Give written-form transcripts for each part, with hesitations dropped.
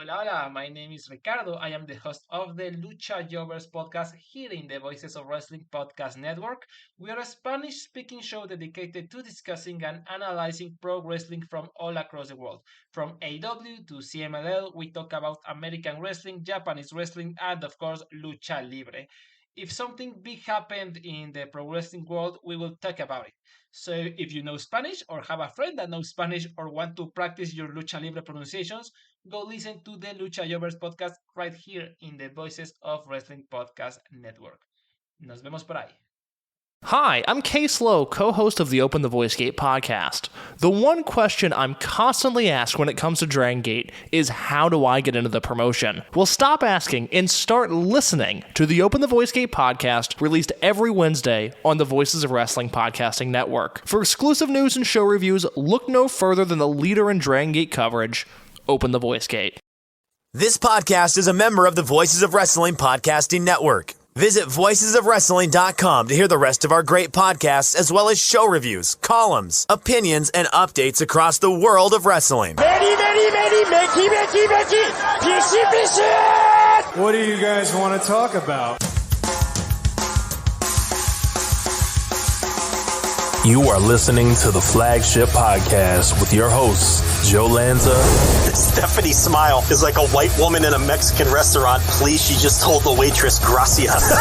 Hola, hola, my name is Ricardo. I am the host of the Lucha Jovers podcast here in the Voices of Wrestling Podcast Network. We are a Spanish-speaking show dedicated to discussing and analyzing pro wrestling from all across the world. From AEW to CMLL, we talk about American wrestling, Japanese wrestling, and of course, Lucha Libre. If something big happened in the pro wrestling world, we will talk about it. So if you know Spanish or have a friend that knows Spanish or want to practice your Lucha Libre pronunciations, go listen to the Lucha Jovers podcast right here in the Voices of Wrestling Podcast Network. Nos vemos por ahí. Hi, I'm Case Lowe, co-host of the Open the Voice Gate podcast. The one question I'm constantly asked when it comes to Dragongate is how do I get into the promotion? Well, stop asking and start listening to the Open the Voice Gate podcast, released every Wednesday on the Voices of Wrestling Podcasting Network. For exclusive news and show reviews, look no further than the leader in Dragongate coverage, Open the Voice Gate. This podcast is a member of the Voices of Wrestling Podcasting Network. Visit voicesofwrestling.com to hear the rest of our great podcasts, as well as show reviews, columns, opinions, and updates across the world of wrestling. What do you guys want to talk about? You are listening to the Flagship Podcast with your hosts, Joe Lanza. Stephanie Smile is like a white woman in a Mexican restaurant. Please, she just told the waitress, gracias.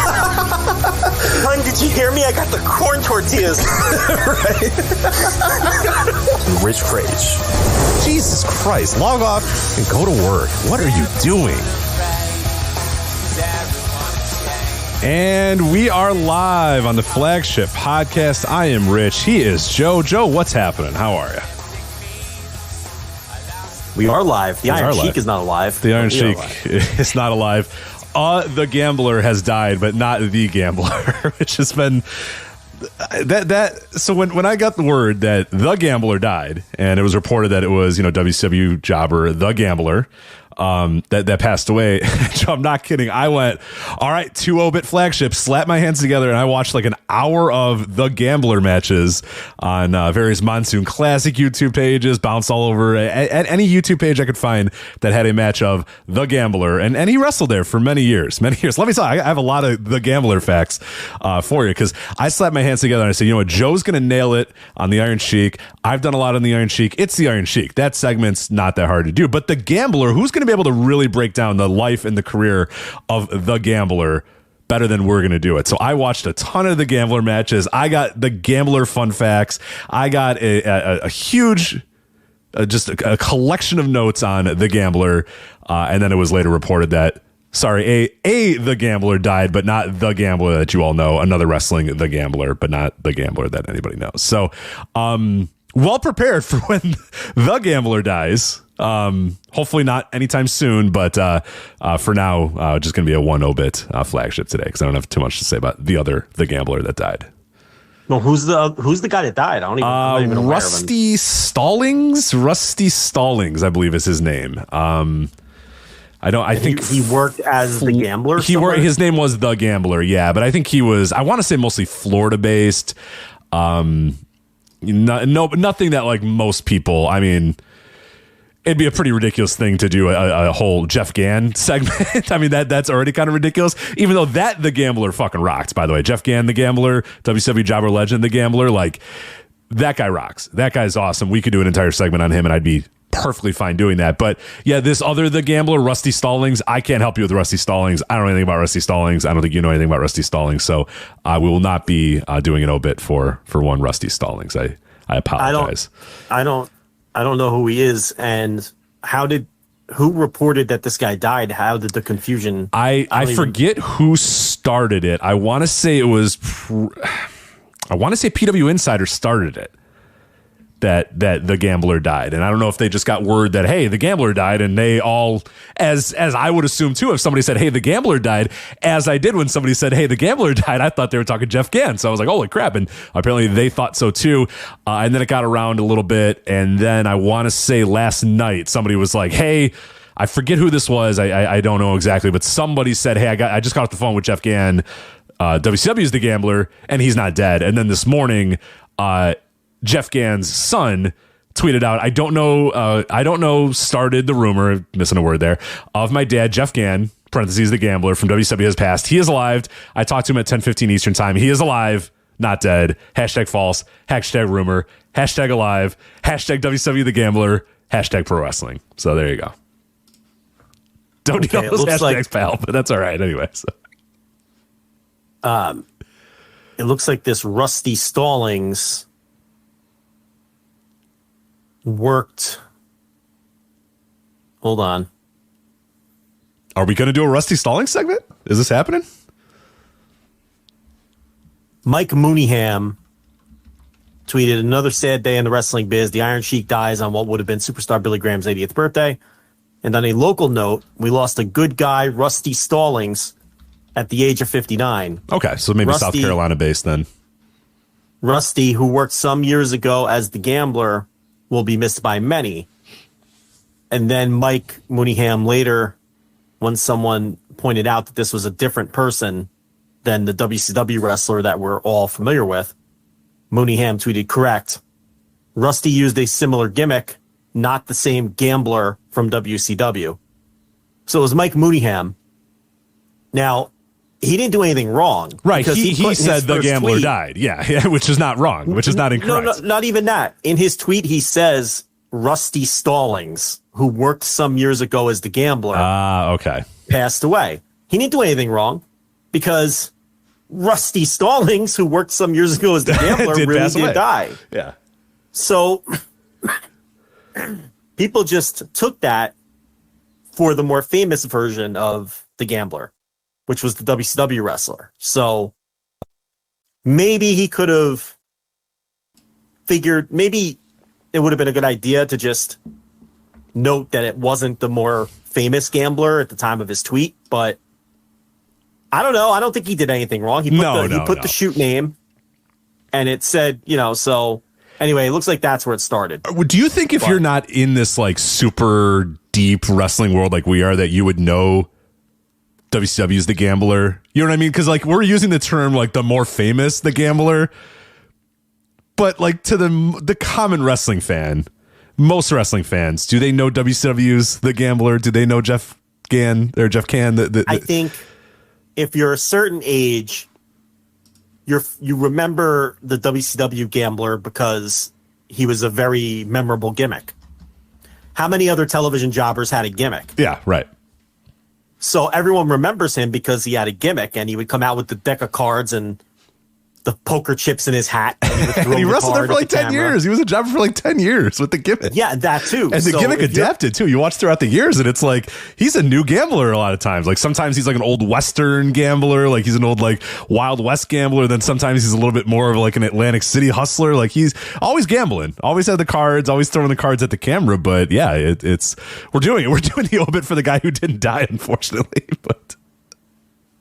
Hon, did you hear me? I got the corn tortillas. Rich Craig. Jesus Christ, log off and go to work. What are you doing? And we are live on the Flagship Podcast. I am Rich. He is Joe. Joe, what's happening? How are you? We are live. The Iron Sheik is not alive. The Iron Sheik is not alive. The Gambler has died, but not the Gambler, which has been so when I got the word that the Gambler died, and it was reported that it was, WCW jobber the Gambler, that passed away. I'm not kidding. I went, all right, 2-0-bit Flagship, slapped my hands together, and I watched like an hour of the Gambler matches on various Monsoon Classic YouTube pages, bounce all over at any YouTube page I could find that had a match of the Gambler, and he wrestled there for many years. Let me tell you, I have a lot of the Gambler facts for you, because I slapped my hands together and I said, you know what, Joe's going to nail it on the Iron Sheik. I've done a lot on the Iron Sheik. It's the Iron Sheik. That segment's not that hard to do, but the Gambler, who's going to be able to really break down the life and the career of the Gambler better than we're going to do it? So I watched a ton of the Gambler matches. I got the Gambler fun facts. I got a huge, just a collection of notes on the Gambler. And then it was later reported that, the Gambler died, but not the Gambler that you all know. Another wrestling the Gambler, but not the Gambler that anybody knows. So, well prepared for when the Gambler dies. Hopefully not anytime soon, but for now, just going to be a 1-0-bit Flagship today, because I don't have too much to say about the Gambler that died. Well, who's the guy that died? I'm not even aware of him. Rusty Stallings, I believe is his name. I think he worked as the Gambler. His name was the Gambler, yeah, but I think he was, I want to say, mostly Florida based. Nothing that like most people. I mean, it'd be a pretty ridiculous thing to do a whole Jeff Gann segment. I mean, that's already kind of ridiculous, even though the Gambler fucking rocks, by the way. Jeff Gann, the Gambler, WCW jobber legend, the Gambler, like, that guy rocks. That guy's awesome. We could do an entire segment on him, and I'd be perfectly fine doing that. But yeah, this other the Gambler, Rusty Stallings, I can't help you with Rusty Stallings. I don't know anything about Rusty Stallings. I don't think you know anything about Rusty Stallings. So we will not be doing an obit for one Rusty Stallings. I apologize. I don't know who he is, and who reported that this guy died? How did the confusion? I forget who started it. I want to say it was. I want to say PW Insider started it. That the Gambler died, and I don't know if they just got word that, hey, the Gambler died, and they all, as I would assume too, if somebody said, hey, the Gambler died, as I did when somebody said, hey, the Gambler died, I thought they were talking Jeff Gann, so I was like, holy crap, and apparently they thought so too, and then it got around a little bit, and then I want to say last night somebody was like, hey, I forget who this was, I don't know exactly, but somebody said, hey, I just got off the phone with Jeff Gann, WCW is the Gambler, and he's not dead, and then this morning, Jeff Gann's son tweeted out, I don't know, started the rumor, missing a word there, of my dad, Jeff Gann, parentheses, the gambler from WCW has passed. He is alive. I talked to him at 10:15 Eastern time. He is alive, not dead. Hashtag false, hashtag rumor, hashtag alive, hashtag WCW the gambler, hashtag pro wrestling. So there you go. Don't need all those hashtags, pal, but that's all right anyway. So. It looks like this Rusty Stallings worked. Hold on. Are we going to do a Rusty Stallings segment? Is this happening? Mike Mooneyham tweeted, another sad day in the wrestling biz. The Iron Sheik dies on what would have been superstar Billy Graham's 80th birthday. And on a local note, we lost a good guy, Rusty Stallings, at the age of 59. Okay, so maybe Rusty, South Carolina based then. Rusty, who worked some years ago as the gambler, will be missed by many. And then Mike Mooneyham later, when someone pointed out that this was a different person than the WCW wrestler that we're all familiar with, Mooneyham tweeted, correct. Rusty used a similar gimmick, not the same gambler from WCW. So it was Mike Mooneyham. Now, he didn't do anything wrong. Right. He said the gambler died. Yeah, which is not wrong, which is not incorrect. No, not even that. In his tweet, he says Rusty Stallings, who worked some years ago as the gambler, okay, passed away. He didn't do anything wrong because Rusty Stallings, who worked some years ago as the gambler, really did die. Yeah. So people just took that for the more famous version of the gambler, which was the WCW wrestler. So maybe he could have figured, maybe it would have been a good idea to just note that it wasn't the more famous gambler at the time of his tweet, but I don't know. I don't think he did anything wrong. He put the shoot name and it said, so anyway, it looks like that's where it started. Do you think if you're not in this like super deep wrestling world like we are, that you would know WCW is the gambler? You know what I mean? Because like we're using the term like the more famous, the gambler, but like to the common wrestling fan, most wrestling fans, do they know WCW's the gambler? Do they know Jeff Gann or Jeff Can? I think if you're a certain age, you remember the WCW gambler because he was a very memorable gimmick. How many other television jobbers had a gimmick? Yeah, right. So everyone remembers him because he had a gimmick and he would come out with the deck of cards and the poker chips in his hat. And he wrestled there for like 10 years. He was a jobber for like 10 years with the gimmick. Yeah, that too. And the gimmick adapted too. You watch throughout the years and it's like, he's a new gambler a lot of times. Like sometimes he's like an old Western gambler. Like he's an old like Wild West gambler. Then sometimes he's a little bit more of like an Atlantic City hustler. Like he's always gambling, always had the cards, always throwing the cards at the camera. But yeah, we're doing it. We're doing the obit for the guy who didn't die, unfortunately. But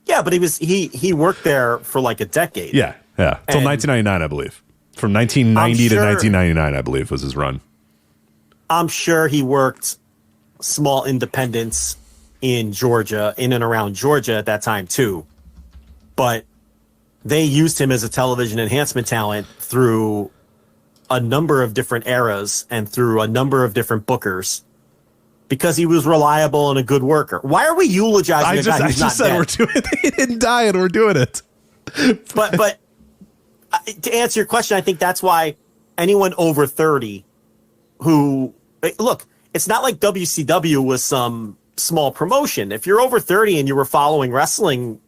yeah, but he worked there for like a decade. Yeah. Yeah, until 1999, I believe. From 1990 to 1999, I believe, was his run. I'm sure he worked small independents in Georgia, in and around Georgia at that time, too. But they used him as a television enhancement talent through a number of different eras and through a number of different bookers because he was reliable and a good worker. Why are we eulogizing a guy who's not dead? We're doing it. He didn't die and we're doing it. But to answer your question, I think that's why anyone over 30 who look, it's not like WCW was some small promotion. If you're over 30 and you were following wrestling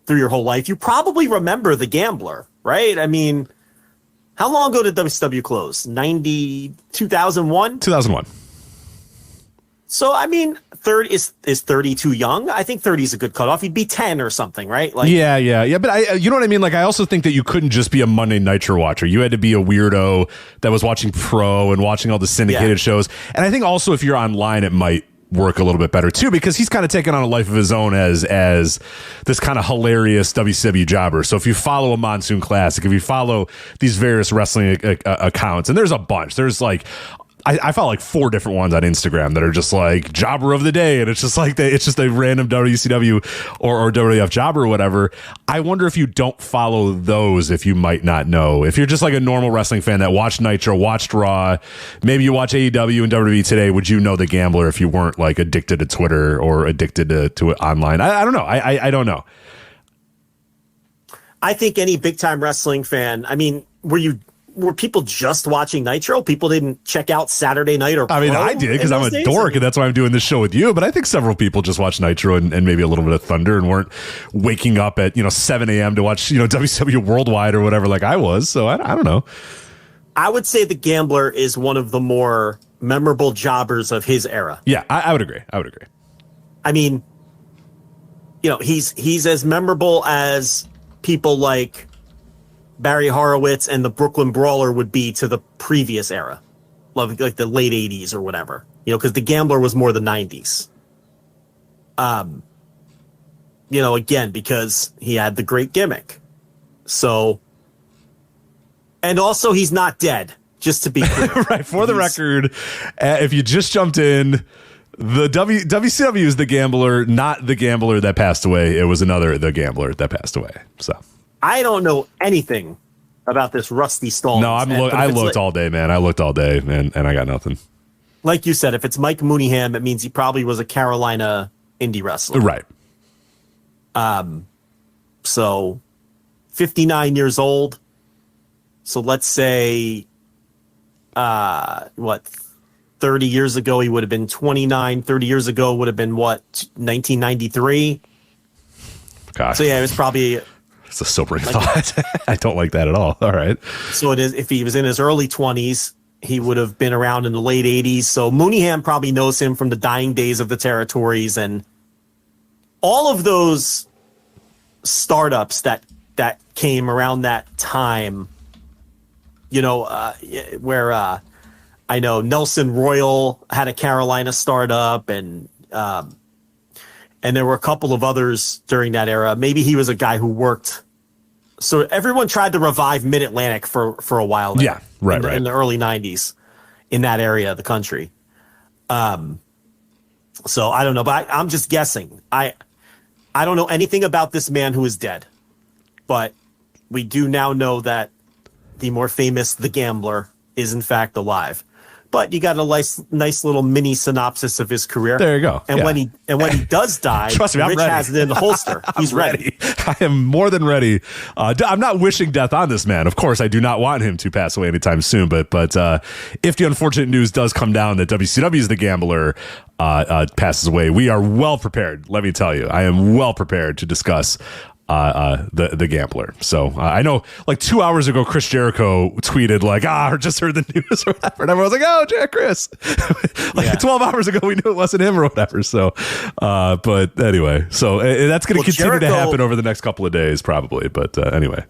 through your whole life, you probably remember the gambler, right? I mean, how long ago did WCW close? 2001? 2001. So, I mean, 30 is 30 too young? I think 30 is a good cutoff. He'd be 10 or something, right? Like, yeah. But you know what I mean? Like, I also think that you couldn't just be a Monday Nitro watcher. You had to be a weirdo that was watching Pro and watching all the syndicated shows. And I think also if you're online, it might work a little bit better too, because he's kind of taken on a life of his own as this kind of hilarious WCW jobber. So if you follow a Monsoon Classic, if you follow these various wrestling accounts, and there's a bunch, there's like I found like 4 different ones on Instagram that are just like jobber of the day, and it's just like it's just a random WCW or WWF jobber or whatever. I wonder if you don't follow those, if you might not know. If you're just like a normal wrestling fan that watched Nitro, watched Raw, maybe you watch AEW and WWE today, would you know the Gambler if you weren't like addicted to Twitter or addicted to it online? I don't know. I don't know. I think any big time wrestling fan, I mean, were people just watching Nitro? People didn't check out Saturday Night or Pro? I mean, I did because I'm a dork, and that's why I'm doing this show with you. But I think several people just watched Nitro and maybe a little bit of Thunder and weren't waking up at 7 a.m. to watch WCW Worldwide or whatever like I was. So I don't know. I would say the Gambler is one of the more memorable jobbers of his era. Yeah, I would agree. I mean, he's as memorable as people like Barry Horowitz and the Brooklyn Brawler would be to the previous era, like the late 80s or whatever, because the Gambler was more the 90s. Again, because he had the great gimmick. So, and also he's not dead, just to be clear. Right. For the record, if you just jumped in, the WCW is the Gambler, not the Gambler that passed away. It was the Gambler that passed away. So. I don't know anything about this Rusty Stallings. No, I looked all day, man. I looked all day, and I got nothing. Like you said, if it's Mike Mooneyham, it means he probably was a Carolina indie wrestler. Right. So 59 years old. So let's say, 30 years ago, he would have been 29. 30 years ago would have been 1993? Gosh. So yeah, it was probably... It's a sobering thought. I don't like that at all. All right. So it is. If he was in his early 20s, he would have been around in the late 80s. So Mooneyham probably knows him from the dying days of the territories and all of those startups that came around that time. Where I know Nelson Royal had a Carolina startup, and there were a couple of others during that era. Maybe he was a guy who worked. So everyone tried to revive Mid-Atlantic for a while there. Yeah, right. In the early 90s in that area of the country. So I don't know, but I'm just guessing. I don't know anything about this man who is dead, but we do now know that the more famous The Gambler is in fact alive. But you got a nice little mini synopsis of his career. There you go. And when he does die, Trust me, Rich has it in the holster. He's ready. I am more than ready. I'm not wishing death on this man. Of course, I do not want him to pass away anytime soon. But if the unfortunate news does come down that WCW's The Gambler passes away, we are well prepared. Let me tell you, I am well prepared to discuss the Gambler. So I know like 2 hours ago, Chris Jericho tweeted like, I just heard the news or whatever. And everyone was like, oh, Chris. 12 hours ago, we knew it wasn't him or whatever. So, but anyway, so that's going to continue to happen over the next couple of days probably. But anyway.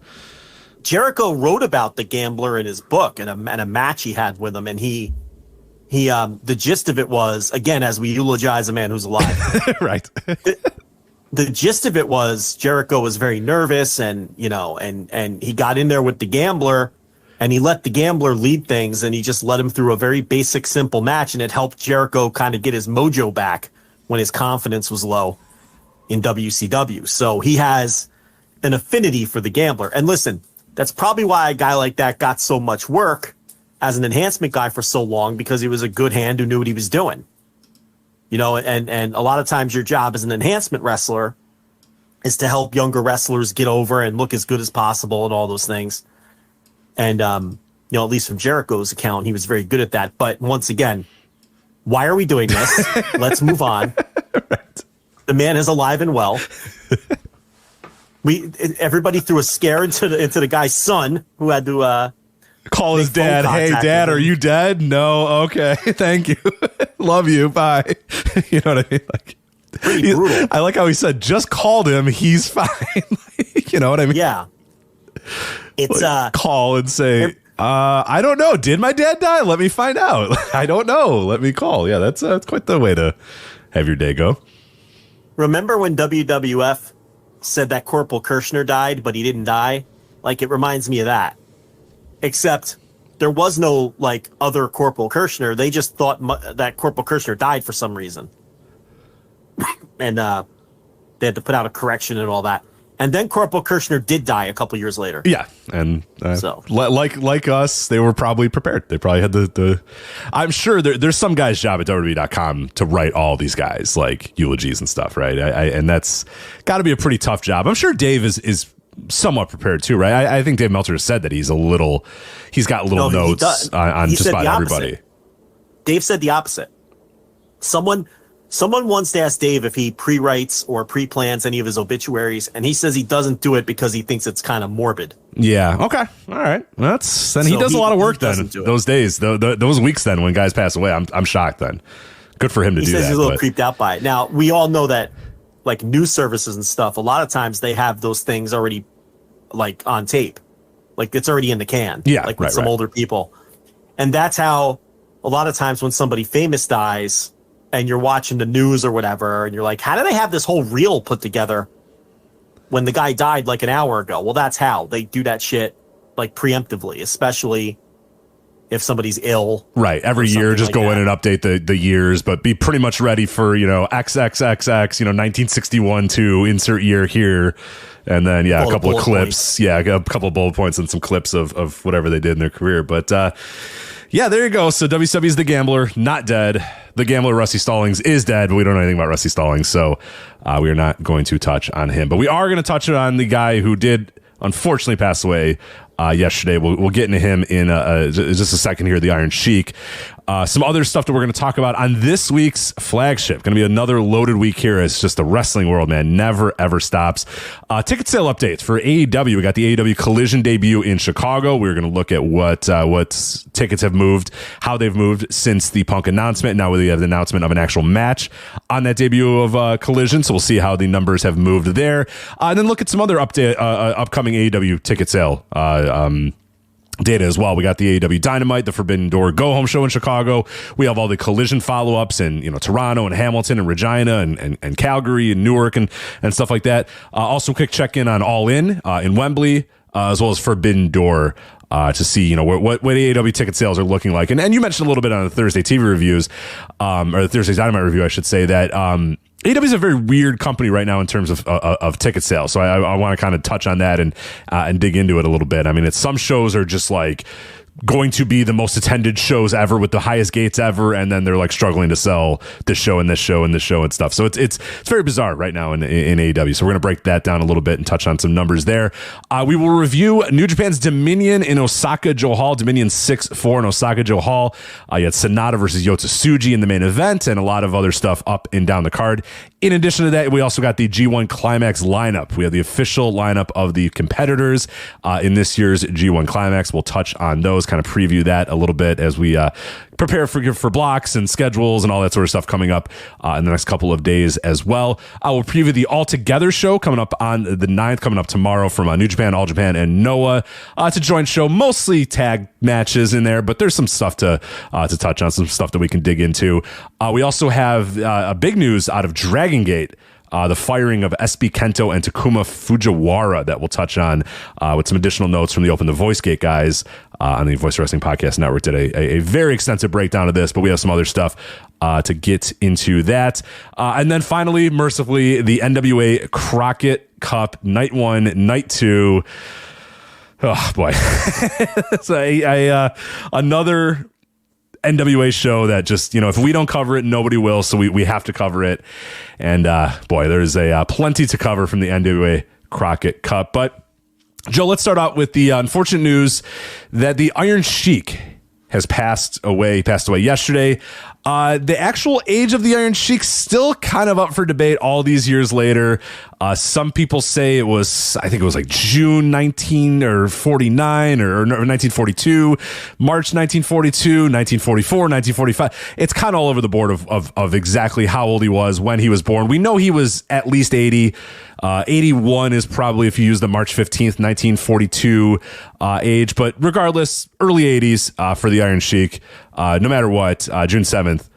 Jericho wrote about the Gambler in his book and a match he had with him. And he the gist of it was, again, as we eulogize a man who's alive. Right. The gist of it was Jericho was very nervous and he got in there with the Gambler and he let the Gambler lead things and he just led him through a very basic, simple match. And it helped Jericho kind of get his mojo back when his confidence was low in WCW. So he has an affinity for the Gambler. And listen, that's probably why a guy like that got so much work as an enhancement guy for so long, because he was a good hand who knew what he was doing. And a lot of times your job as an enhancement wrestler is to help younger wrestlers get over and look as good as possible and all those things. And, at least from Jericho's account, he was very good at that. But once again, why are we doing this? Let's move on. Right. The man is alive and well. Everybody threw a scare into the guy's son who had to, call his dad. Hey, Dad, are you dead? No. Okay. Thank you. Love you. Bye. You know what I mean? Like, pretty brutal. I like how he said, just called him. He's fine. You know what I mean? Yeah. It's call and say, I don't know. Did my dad die? Let me find out. I don't know. Let me call. Yeah, that's quite the way to have your day go. Remember when WWF said that Corporal Kirshner died, but he didn't die? Like, it reminds me of that. Except there was no like other Corporal Kirshner. They just thought that Corporal Kirshner died for some reason, and they had to put out a correction and all that. And then Corporal Kirshner did die a couple years later. Yeah, and so like us, they were probably prepared. They probably had the I'm sure there's some guy's job at WWE.com to write all these guys like eulogies and stuff, right? And that's got to be a pretty tough job. I'm sure Dave is somewhat prepared too, right? I think Dave Meltzer has said that he's got little notes on just about everybody. Dave said the opposite. Someone wants to ask Dave if he pre-writes or pre-plans any of his obituaries, and he says he doesn't do it because he thinks it's kind of morbid. Yeah. Okay. All right. He does a lot of work then. Those days, those weeks then when guys pass away, I'm shocked then. Good for him to do that. He says he's a little creeped out by it. Now, we all know that like news services and stuff, a lot of times they have those things already like on tape. Like it's already in the can. Yeah. Like with some older people. And that's how a lot of times when somebody famous dies, and you're watching the news or whatever, and you're like, how do they have this whole reel put together when the guy died like an hour ago? Well, that's how they do that shit like preemptively, especially if somebody's ill. Right. Every year, just go in and update the years, but be pretty much ready for, XXXX, 1961 to insert year here. And then, a couple of clips. Points. Yeah, a couple of bullet points and some clips of whatever they did in their career. But, yeah, there you go. So WCW's The Gambler, not dead. The Gambler, Rusty Stallings, is dead, but we don't know anything about Rusty Stallings, so we are not going to touch on him. But we are going to touch on the guy who did unfortunately pass away yesterday. We'll get into him in just a second here, the Iron Sheik. Some other stuff that we're going to talk about on this week's Flagship. Going to be another loaded week here. It's just the wrestling world, man. Never, ever stops. Ticket sale updates for AEW. We got the AEW Collision debut in Chicago. We're going to look at what tickets have moved, how they've moved since the Punk announcement. Now we have the announcement of an actual match on that debut of Collision. So we'll see how the numbers have moved there. And then look at some other upcoming AEW ticket sale data as well. We got the AEW Dynamite, the Forbidden Door Go Home show in Chicago. We have all the Collision follow-ups in Toronto and Hamilton and Regina and Calgary and Newark and stuff like that. Also, quick check-in on All In Wembley, as well as Forbidden Door to see what AEW ticket sales are looking like. And you mentioned a little bit on the Thursday TV reviews, or the Thursday Dynamite review, I should say, that AEW is a very weird company right now in terms of ticket sales. So I want to kind of touch on that and dig into it a little bit. I mean, some shows are just like going to be the most attended shows ever with the highest gates ever, and then they're like struggling to sell this show and this show and this show and stuff. So it's very bizarre right now in AEW. So we're going to break that down a little bit and touch on some numbers there. We will review New Japan's Dominion in Osaka-jo Hall, Dominion 6-4 in Osaka-jo Hall. You had Sonata versus Yota Tsuji in the main event, and a lot of other stuff up and down the card. In addition to that, we also got the G1 Climax lineup. We have the official lineup of the competitors in this year's G1 Climax. We'll touch on those, kind of preview that a little bit as we prepare for blocks and schedules and all that sort of stuff coming up in the next couple of days as well. I will preview the All Together show coming up on the 9th, coming up tomorrow from New Japan, All Japan, and Noah. It's a joint show, mostly tag matches in there, but there's some stuff to touch on, some stuff that we can dig into. We also have a big news out of Dragongate. The firing of SB Kento and Takuma Fujiwara that we'll touch on with some additional notes from the Open the Voice Gate guys on the Voice Wrestling Podcast Network. Did a very extensive breakdown of this, but we have some other stuff to get into that. And then finally, mercifully, the NWA Crockett Cup, Night 1, Night 2. Oh, boy. So another NWA show that just, if we don't cover it, nobody will. So we have to cover it. And boy, there's plenty to cover from the NWA Crockett Cup. But Joe, let's start out with the unfortunate news that the Iron Sheik has passed away yesterday. The actual age of the Iron Sheik still kind of up for debate all these years later. Some people say I think it was like June 1949 or 1942, March 1942, 1944, 1945. It's kind of all over the board of exactly how old he was when he was born. We know he was at least 80. 81 is probably, if you use the March 15th, 1942 age. But regardless, early 80s for the Iron Sheik. No matter what, June 7th,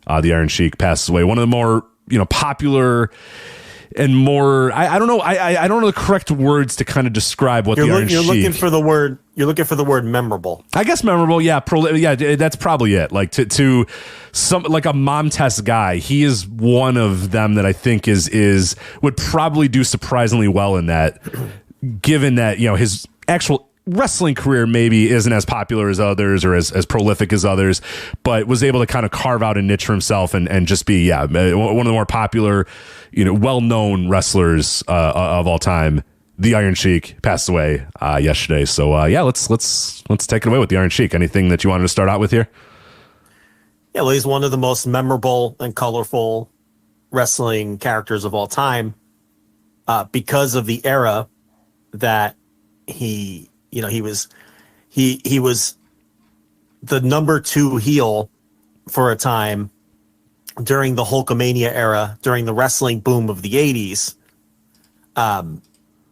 the Iron Sheik passes away. One of the more popular and more. I don't know. I don't know the correct words to kind of describe what the Iron Sheik. You're looking for the word. You're looking for the word memorable. I guess memorable. Yeah, that's probably it. Like to some like a mom test guy. He is one of them that I think is would probably do surprisingly well in that, given that his actual wrestling career maybe isn't as popular as others or as prolific as others, but was able to kind of carve out a niche for himself and just be one of the more popular, well-known wrestlers of all time. The Iron Sheik passed away yesterday. So let's take it away with the Iron Sheik. Anything that you wanted to start out with here? Yeah, well, he's one of the most memorable and colorful wrestling characters of all time because of the era that he was the number 2 heel for a time during the Hulkamania era, during the wrestling boom of the 80s.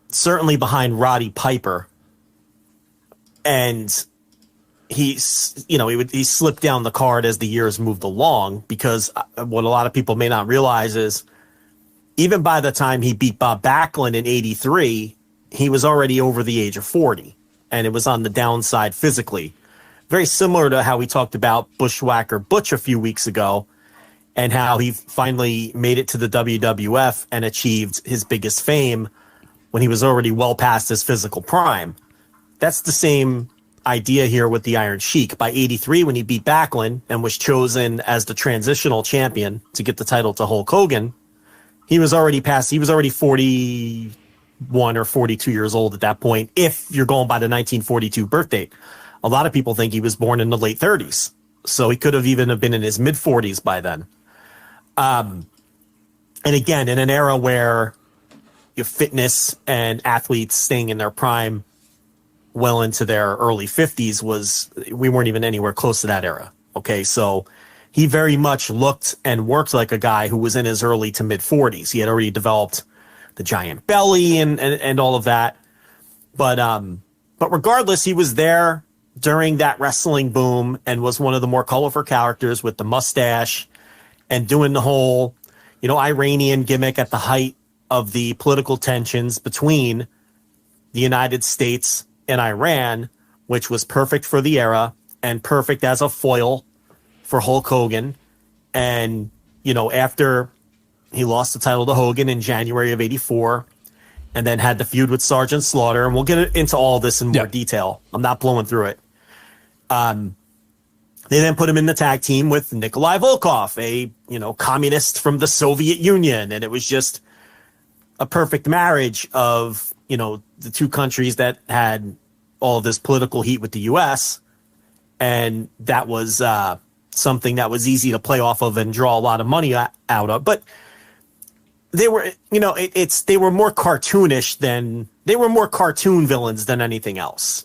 Certainly behind Roddy Piper. And he slipped down the card as the years moved along, because what a lot of people may not realize is even by the time he beat Bob Backlund in 83, he was already over the age of 40. And it was on the downside physically. Very similar to how we talked about Bushwhacker Butch a few weeks ago, and how he finally made it to the WWF and achieved his biggest fame when he was already well past his physical prime. That's the same idea here with the Iron Sheik. By 83, when he beat Backlund and was chosen as the transitional champion to get the title to Hulk Hogan, he was already 41 or 42 years old at that point, if you're going by the 1942 birth date. A lot of people think he was born in the late 30s, so he could have even been in his mid 40s by then. And again, in an era where your fitness and athletes staying in their prime well into their early 50s we weren't even anywhere close to that era. Okay, so he very much looked and worked like a guy who was in his early to mid 40s. He had already developed the giant belly and all of that. But regardless, he was there during that wrestling boom and was one of the more colorful characters with the mustache and doing the whole, Iranian gimmick at the height of the political tensions between the United States and Iran, which was perfect for the era and perfect as a foil for Hulk Hogan. And, after he lost the title to Hogan in January of 84 and then had the feud with Sergeant Slaughter. And we'll get into all this in more detail. I'm not blowing through it. They then put him in the tag team with Nikolai Volkov, a, communist from the Soviet Union. And it was just a perfect marriage of, the two countries that had all of this political heat with the U.S. And that was something that was easy to play off of and draw a lot of money out of. But they were, they were more cartoonish they were more cartoon villains than anything else.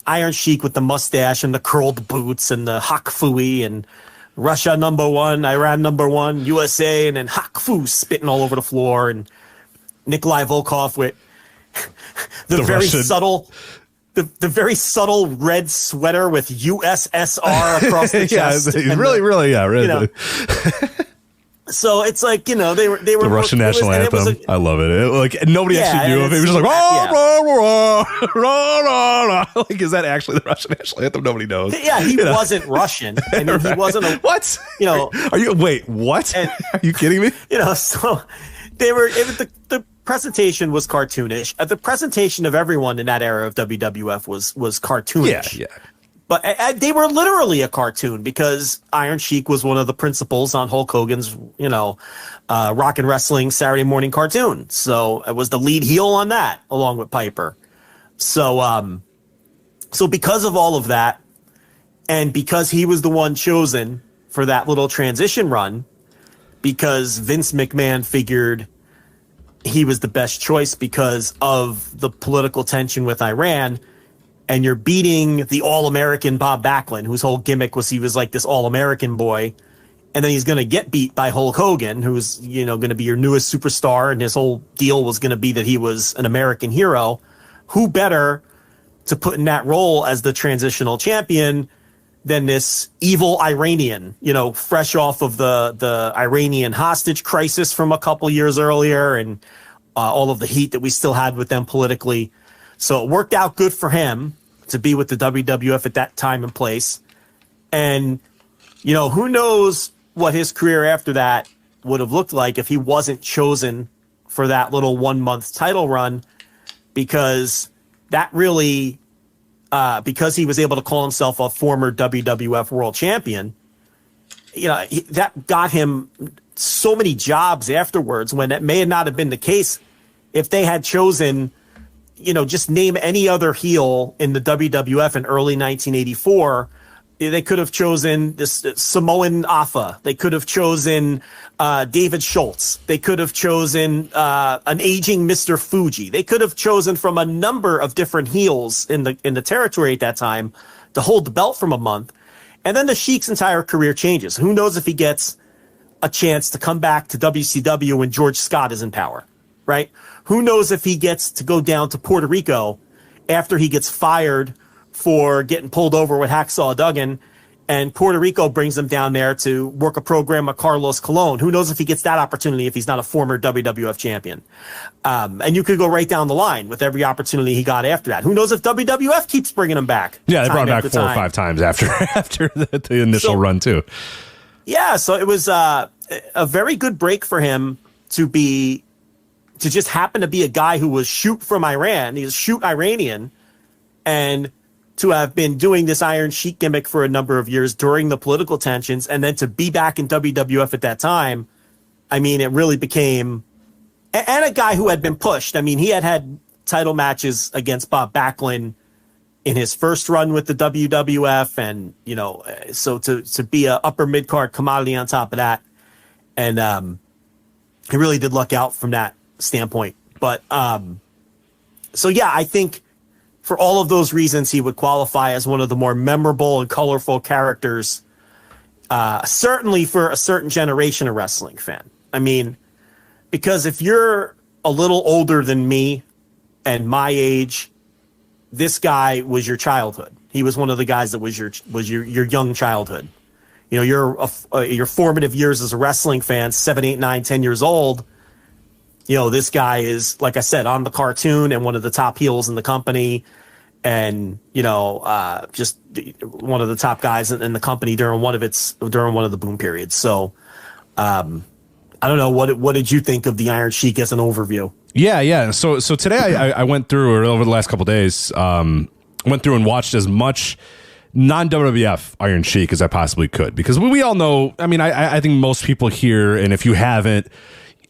Iron Sheik with the mustache and the curled boots and the Hak Fui and Russia #1, Iran #1, USA, and then Hak Fu spitting all over the floor, and Nikolai Volkov with the very Russian. The very subtle red sweater with USSR across the chest. He's really. So it's like, they were the Russian national anthem. I love it. Nobody actually knew of it. It was just like, like, is that actually the Russision national anthem? Nobody knows. Yeah, he wasn't Russian. I mean, he wasn't a what? Are you wait? What? And, are you kidding me? So they were. The presentation was cartoonish. The presentation of everyone in that era of WWF was cartoonish. Yeah. But they were literally a cartoon, because Iron Sheik was one of the principals on Hulk Hogan's, Rock and Wrestling Saturday morning cartoon. So it was the lead heel on that, along with Piper. So because of all of that, and because he was the one chosen for that little transition run, because Vince McMahon figured he was the best choice because of the political tension with Iran, and you're beating the All-American Bob Backlund, whose whole gimmick was he was like this All-American boy, and then he's going to get beat by Hulk Hogan, who's, going to be your newest superstar, and his whole deal was going to be that he was an American hero. Who better to put in that role as the transitional champion than this evil Iranian, fresh off of the Iranian hostage crisis from a couple years earlier and all of the heat that we still had with them politically. So it worked out good for him to be with the WWF at that time and place. And, who knows what his career after that would have looked like if he wasn't chosen for that little 1 month title run, because that really, because he was able to call himself a former WWF world champion, that got him so many jobs afterwards, when that may not have been the case if they had chosen, just name any other heel in the WWF in early 1984. They could have chosen this Samoan Afa. They could have chosen David Schultz. They could have chosen an aging Mr. Fuji. They could have chosen from a number of different heels in the territory at that time to hold the belt from a month. And then the Sheik's entire career changes. Who knows if he gets a chance to come back to WCW when George Scott is in power, right? Who knows if he gets to go down to Puerto Rico after he gets fired for getting pulled over with Hacksaw Duggan, and Puerto Rico brings him down there to work a program with Carlos Colon. Who knows if he gets that opportunity if he's not a former WWF champion? And you could go right down the line with every opportunity he got after that. Who knows if WWF keeps bringing him back? Yeah, they brought him back 4 or 5 times after the initial run too. Yeah, so it was a very good break for him to just happen to be a guy who was shoot from Iran. He was shoot Iranian, and to have been doing this Iron Sheik gimmick for a number of years during the political tensions, and then to be back in WWF at that time. I mean, it really became, and a guy who had been pushed. I mean, he had title matches against Bob Backlund in his first run with the WWF, and, so to be a upper mid-card commodity on top of that. And he really did luck out from that standpoint. But so yeah, I think for all of those reasons, he would qualify as one of the more memorable and colorful characters, certainly for a certain generation of wrestling fan. I mean, because if you're a little older than me and my age, this guy was your childhood. He was one of the guys that was your young childhood. Your formative years as a wrestling fan, 7, 8, 9, 10 years old. This guy is, like I said, on the cartoon and one of the top heels in the company, and just one of the top guys in the company during one of the boom periods. So I don't know, what did you think of the Iron Sheik as an overview? Yeah. So today I went through, or over the last couple of days, went through and watched as much non-WWF Iron Sheik as I possibly could, because we all know. I mean, I think most people here, and if you haven't,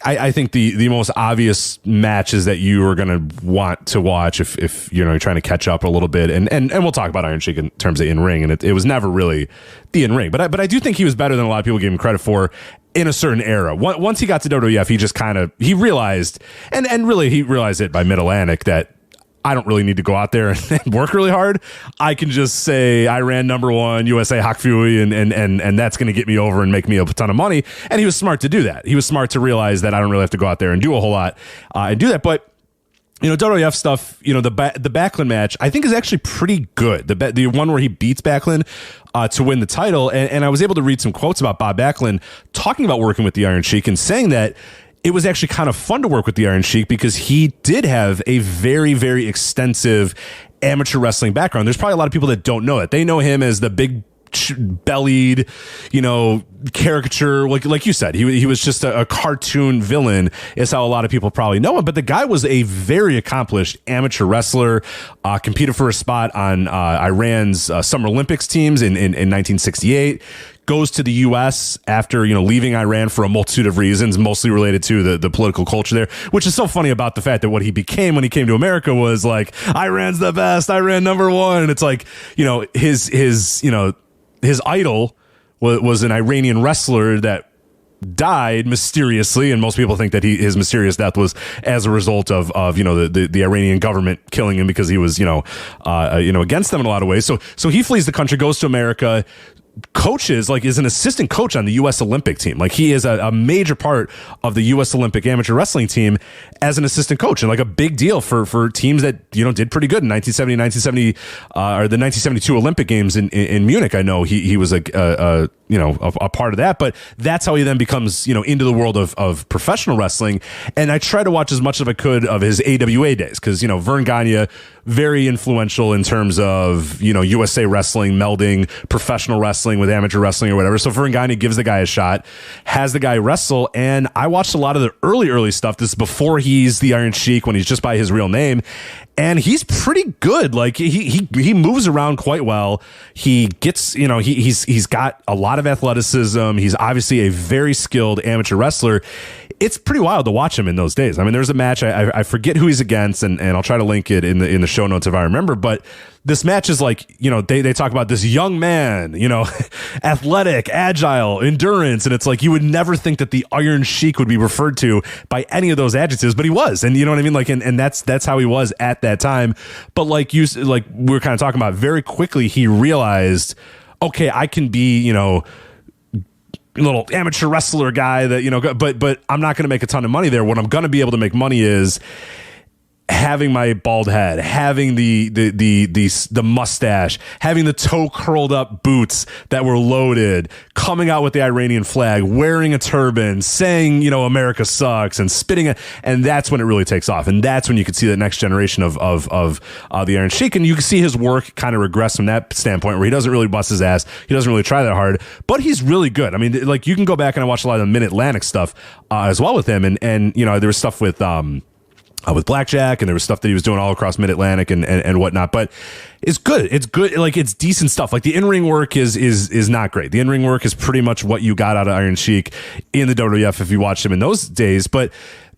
I think the most obvious matches that you are going to want to watch if you're trying to catch up a little bit, and we'll talk about Iron Sheik in terms of in-ring, and it was never really the in-ring, but I do think he was better than a lot of people gave him credit for in a certain era. Once he got to WWF, he just he realized, and really he realized it by Mid-Atlantic, that I don't really need to go out there and work really hard. I can just say I ran #1 USA Hak Fui, and that's going to get me over and make me a ton of money. And he was smart to do that. He was smart to realize that I don't really have to go out there and do a whole lot and do that. But WWF stuff, the Backlund match, I think is actually pretty good. The one where he beats Backlund to win the title, and I was able to read some quotes about Bob Backlund talking about working with the Iron Sheik and saying that it was actually kind of fun to work with the Iron Sheik because he did have a very, very extensive amateur wrestling background. There's probably a lot of people that don't know it. They know him as the big bellied, caricature. Like you said, he was just a cartoon villain is how a lot of people probably know him. But the guy was a very accomplished amateur wrestler, competed for a spot on Iran's Summer Olympics teams in 1968. Goes to the U.S. after, leaving Iran for a multitude of reasons, mostly related to the political culture there, which is so funny about the fact that what he became when he came to America was like, Iran's the best, Iran #1. And it's like, his idol was an Iranian wrestler that died mysteriously, and most people think that his mysterious death was as a result of the Iranian government killing him because he was against them in a lot of ways. So he flees the country, goes to America, coaches, like is an assistant coach on the U.S. Olympic team. Like he is a major part of the U.S. Olympic amateur wrestling team as an assistant coach, and like a big deal for teams that, you know, did pretty good in 1970, or the 1972 Olympic Games in Munich. I know he was a part of that, but that's how he then becomes, you know, into the world of professional wrestling. And I try to watch as much as I could of his AWA days, because, you know, Vern Gagne, very influential in terms of, you know, USA wrestling, melding professional wrestling with amateur wrestling or whatever. So Vern Gagne gives the guy a shot, has the guy wrestle, and I watched a lot of the early stuff. This is before he's the Iron Sheik, when he's just by his real name, and he's pretty good. Like he moves around quite well. He gets, you know, he's got a lot of athleticism. He's obviously a very skilled amateur wrestler. It's pretty wild to watch him in those days. I mean, there's a match, I forget who he's against, and I'll try to link it in the show notes if I remember, but this match is like, you know, they talk about this young man, you know, athletic, agile, endurance, and it's like you would never think that the Iron Sheik would be referred to by any of those adjectives, but he was, and you know what I mean? Like, and that's how he was at that time. But like we were kind of talking about, very quickly he realized, okay, I can be, you know, little amateur wrestler guy that, you know, but I'm not going to make a ton of money there. What I'm going to be able to make money is having my bald head, having the mustache, having the toe curled up boots that were loaded, coming out with the Iranian flag, wearing a turban, saying, you know, America sucks, and spitting it. And that's when it really takes off. And that's when you can see the next generation of the Iron Sheik. And you can see his work kind of regress from that standpoint, where he doesn't really bust his ass. He doesn't really try that hard, but he's really good. I mean, like, you can go back and I watched a lot of the Mid-Atlantic stuff as well with him. And, you know, there was stuff with Blackjack, and there was stuff that he was doing all across Mid-Atlantic and whatnot, but it's good. It's good. Like, it's decent stuff. Like, the in-ring work is not great. The in-ring work is pretty much what you got out of Iron Sheik in the WWF if you watched him in those days. But,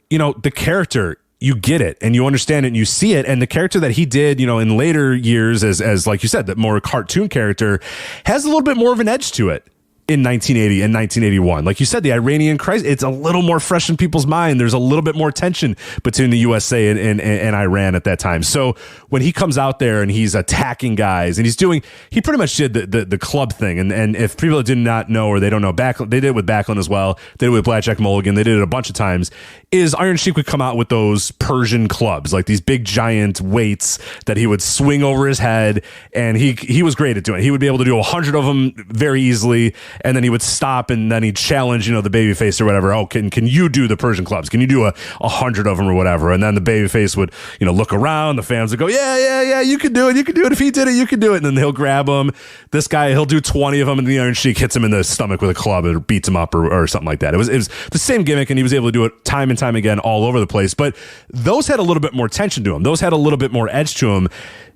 you know, the character, you get it and you understand it and you see it. And the character that he did, you know, in later years as like you said, that more cartoon character has a little bit more of an edge to it. In 1980 and 1981, like you said, the Iranian crisis, it's a little more fresh in people's mind. There's a little bit more tension between the USA and Iran at that time. So when he comes out there and he's attacking guys, and he pretty much did the club thing. And if people did not know, or they don't know, they did it with Backlund as well. They did it with Blackjack Mulligan. They did it a bunch of times. Is Iron Sheik would come out with those Persian clubs, like these big giant weights that he would swing over his head, and he was great at doing it. He would be able to do 100 of them very easily. And then he would stop, and then he'd challenge, you know, the babyface or whatever. Oh, can you do the Persian clubs? Can you do 100 of them or whatever? And then the babyface would, you know, look around. The fans would go, yeah, you can do it. You can do it. If he did it, you can do it. And then he'll grab him. This guy, he'll do 20 of them, and the Iron Sheik hits him in the stomach with a club or beats him up or something like that. It was the same gimmick, and he was able to do it time and time again all over the place. But those had a little bit more tension to them. Those had a little bit more edge to them,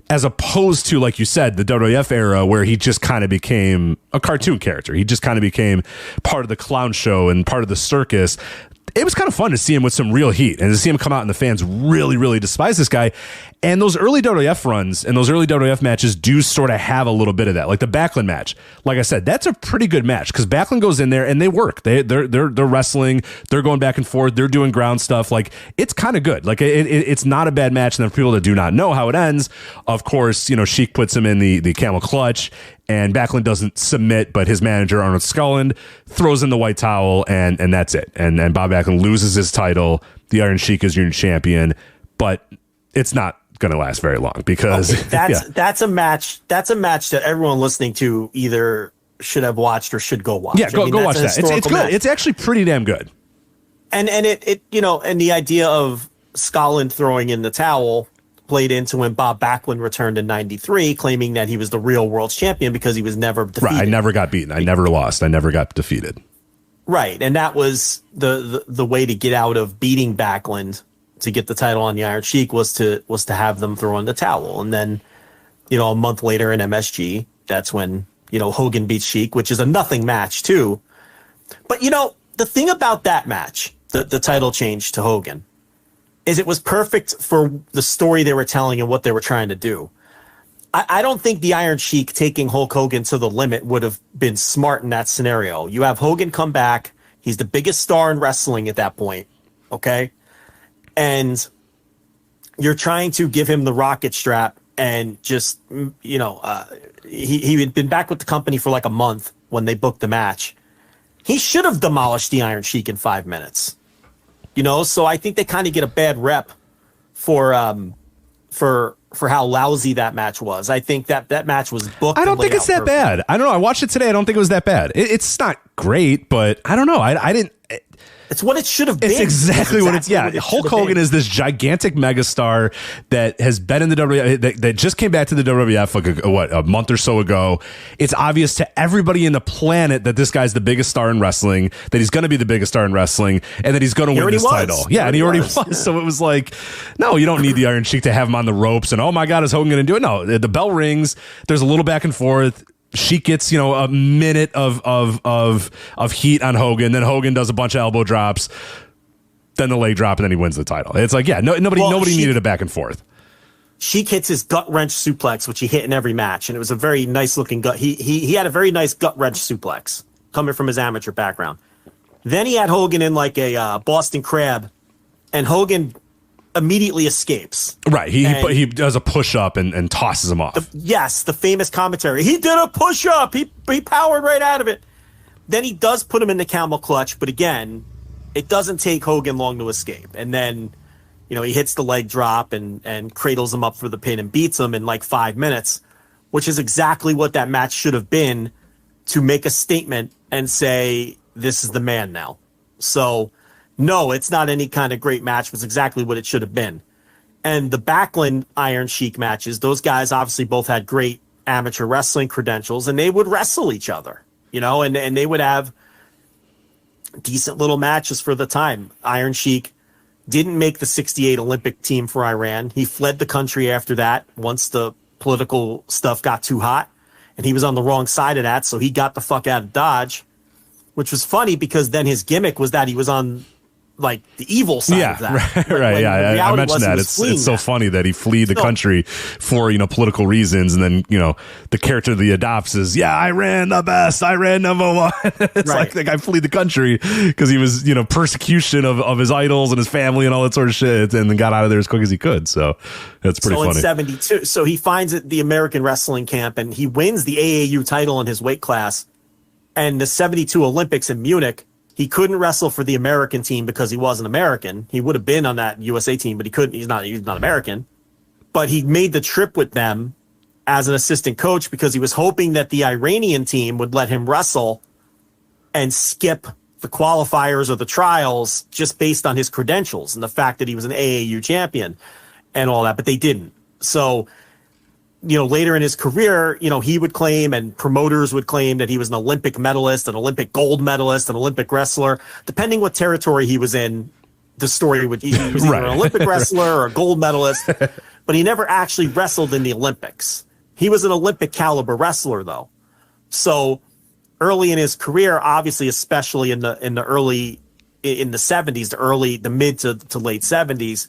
as opposed to, like you said, the WWF era, where he just kind of became a cartoon character. He just kind of became part of the clown show and part of the circus. It was kind of fun to see him with some real heat, and to see him come out and the fans really, really despise this guy. And those early WWF runs and those early WWF matches do sort of have a little bit of that. Like the Backlund match, like I said, that's a pretty good match, because Backlund goes in there and they work. They're wrestling, they're going back and forth, they're doing ground stuff. Like, it's kind of good. Like, it's not a bad match. And then for people that do not know how it ends, of course, you know, Sheik puts him in the camel clutch, and Backlund doesn't submit, but his manager, Arnold Skulland, throws in the white towel, and that's it. And Bob Backlund loses his title. The Iron Sheik is your champion, but it's not going to last very long, because that's a match that everyone listening to either should have watched or should go watch. Yeah, go watch that. It's good. Match. It's actually pretty damn good. And it you know, and the idea of Skulland throwing in the towel played into when Bob Backlund returned in '93, claiming that he was the real world's champion because he was never defeated. Right, I never got beaten. I never lost. I never got defeated. Right, and that was the way to get out of beating Backlund to get the title on the Iron Sheik was to have them throw in the towel. And then, you know, a month later in MSG, that's when, you know, Hogan beats Sheik, which is a nothing match too. But, you know, the thing about that match, the title change to Hogan, is it was perfect for the story they were telling and what they were trying to do. I don't think the Iron Sheik taking Hulk Hogan to the limit would have been smart in that scenario. You have Hogan come back. He's the biggest star in wrestling at that point. Okay. And you're trying to give him the rocket strap and just, he had been back with the company for like a month when they booked the match. He should have demolished the Iron Sheik in 5 minutes. So I think they kind of get a bad rep for how lousy that match was. I think that match was booked. I don't think it's that bad. I don't know. I watched it today. I don't think it was that bad. It's not great, but I don't know. I didn't. It's what it should have been. It's exactly what it's. Yeah, Hulk Hogan is this gigantic megastar that has been in the WWF, that just came back to the WWF like a month or so ago. It's obvious to everybody in the planet that this guy's the biggest star in wrestling, that he's going to be the biggest star in wrestling, and that he's going to win this title. Yeah, and he already was. Yeah. So it was like, no, you don't need the Iron Sheik to have him on the ropes. And oh my God, is Hogan going to do it? No, the bell rings. There's a little back and forth. She gets, a minute of heat on Hogan. Then Hogan does a bunch of elbow drops, then the leg drop, and then he wins the title. It's like, yeah, nobody needed a back and forth. Sheik hits his gut wrench suplex, which he hit in every match, and it was a very nice looking gut. He had a very nice gut wrench suplex coming from his amateur background. Then he had Hogan in like a Boston Crab, and Hogan immediately escapes. Right. He does a push up and tosses him off. The famous commentary. He did a push up. He powered right out of it. Then he does put him in the camel clutch, but again, it doesn't take Hogan long to escape. And then, he hits the leg drop and cradles him up for the pin and beats him in like 5 minutes, which is exactly what that match should have been, to make a statement and say, this is the man now. So no, it's not any kind of great match. It was exactly what it should have been. And the Backlund Iron Sheik matches, those guys obviously both had great amateur wrestling credentials, and they would wrestle each other, and they would have decent little matches for the time. Iron Sheik didn't make the 68 Olympic team for Iran. He fled the country after that once the political stuff got too hot, and he was on the wrong side of that, so he got the fuck out of Dodge, which was funny because then his gimmick was that he was on like the evil side of that. Right. Yeah. I mentioned that. It's so funny that he fled the country for, political reasons. And then, the character that he adopts is, I ran the best. I ran number one. It's like the guy fled the country because he was, persecution of his idols and his family and all that sort of shit, and then got out of there as quick as he could. So that's pretty funny. In 72, so he finds it the American wrestling camp, and he wins the AAU title in his weight class. And the 72 Olympics in Munich, he couldn't wrestle for the American team because he wasn't American. He would have been on that USA team, but he couldn't. He's not American. But he made the trip with them as an assistant coach because he was hoping that the Iranian team would let him wrestle and skip the qualifiers or the trials just based on his credentials and the fact that he was an AAU champion and all that, but they didn't. So, later in his career, he would claim, and promoters would claim, that he was an Olympic medalist, an Olympic gold medalist, an Olympic wrestler. Depending what territory he was in, the story would he was either an Olympic wrestler or a gold medalist, but he never actually wrestled in the Olympics. He was an Olympic caliber wrestler, though. So early in his career, obviously, especially in the 70s, the mid to late 70s,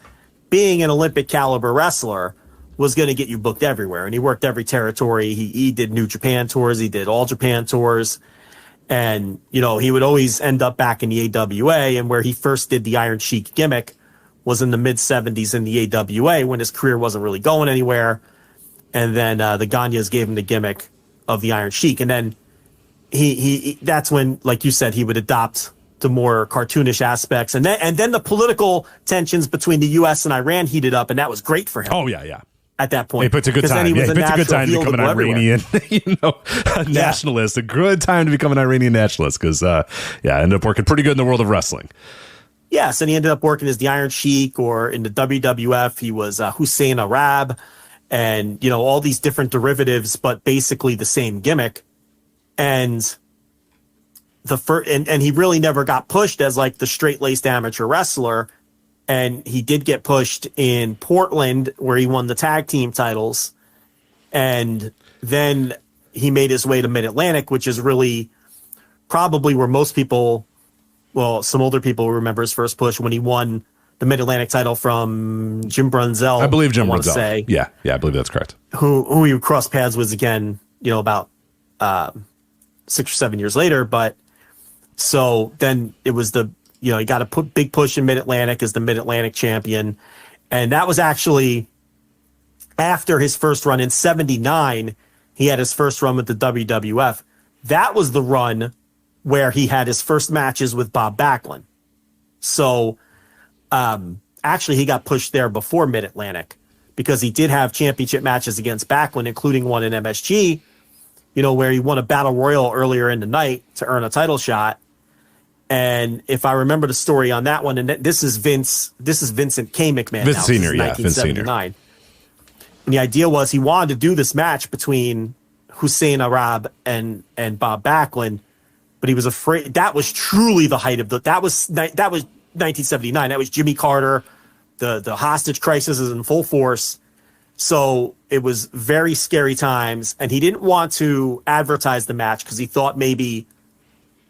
being an Olympic caliber wrestler was going to get you booked everywhere. And he worked every territory. He did New Japan tours. He did All Japan tours. And, he would always end up back in the AWA. And where he first did the Iron Sheik gimmick was in the mid 70s in the AWA when his career wasn't really going anywhere. And then the Ganyas gave him the gimmick of the Iron Sheik. And then he that's when, like you said, he would adopt the more cartoonish aspects. And then the political tensions between the U.S. and Iran heated up. And that was great for him. Oh, yeah. At that point, he puts a good time. He puts a good time to become an Iranian, nationalist. A good time to become an Iranian nationalist because, ended up working pretty good in the world of wrestling. Yes, and he ended up working as the Iron Sheik, or in the WWF, he was Hussein Arab, and all these different derivatives, but basically the same gimmick. And and he really never got pushed as like the straight-laced amateur wrestler. And he did get pushed in Portland, where he won the tag team titles. And then he made his way to Mid-Atlantic, which is really probably where most people, some older people remember his first push when he won the Mid-Atlantic title from Jim Brunzell. I believe Jim Brunzell. Say, yeah, I believe that's correct. Who he crossed paths with again, about 6 or 7 years later. But so then it was he got a big push in Mid-Atlantic as the Mid-Atlantic champion. And that was actually after his first run in 79, he had his first run with the WWF. That was the run where he had his first matches with Bob Backlund. So actually, he got pushed there before Mid-Atlantic because he did have championship matches against Backlund, including one in MSG, where he won a battle royal earlier in the night to earn a title shot. And if I remember the story on that one, and this is Vincent K. McMahon. Vince Sr., yeah, Vince Sr. And the idea was he wanted to do this match between Hussein Arab and Bob Backlund, but he was afraid. That was truly the height of that was 1979. That was Jimmy Carter. The hostage crisis is in full force. So it was very scary times, and he didn't want to advertise the match because he thought maybe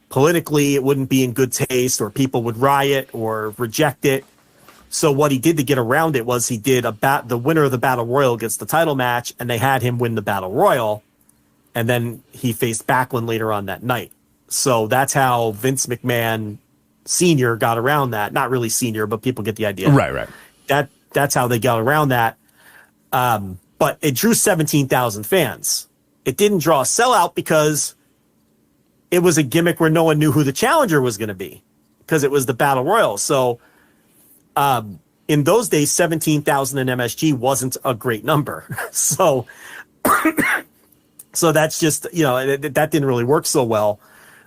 politically it wouldn't be in good taste or people would riot or reject it. So what he did to get around it was he did the winner of the Battle Royal gets the title match, and they had him win the Battle Royal, and then he faced Backlund later on that night. So that's how Vince McMahon Sr. got around that. Not really senior, but people get the idea. Right. That's how they got around that. But it drew 17,000 fans. It didn't draw a sellout because it was a gimmick where no one knew who the challenger was going to be because it was the Battle Royal. So in those days, 17,000 in MSG wasn't a great number. So that's just, that didn't really work so well.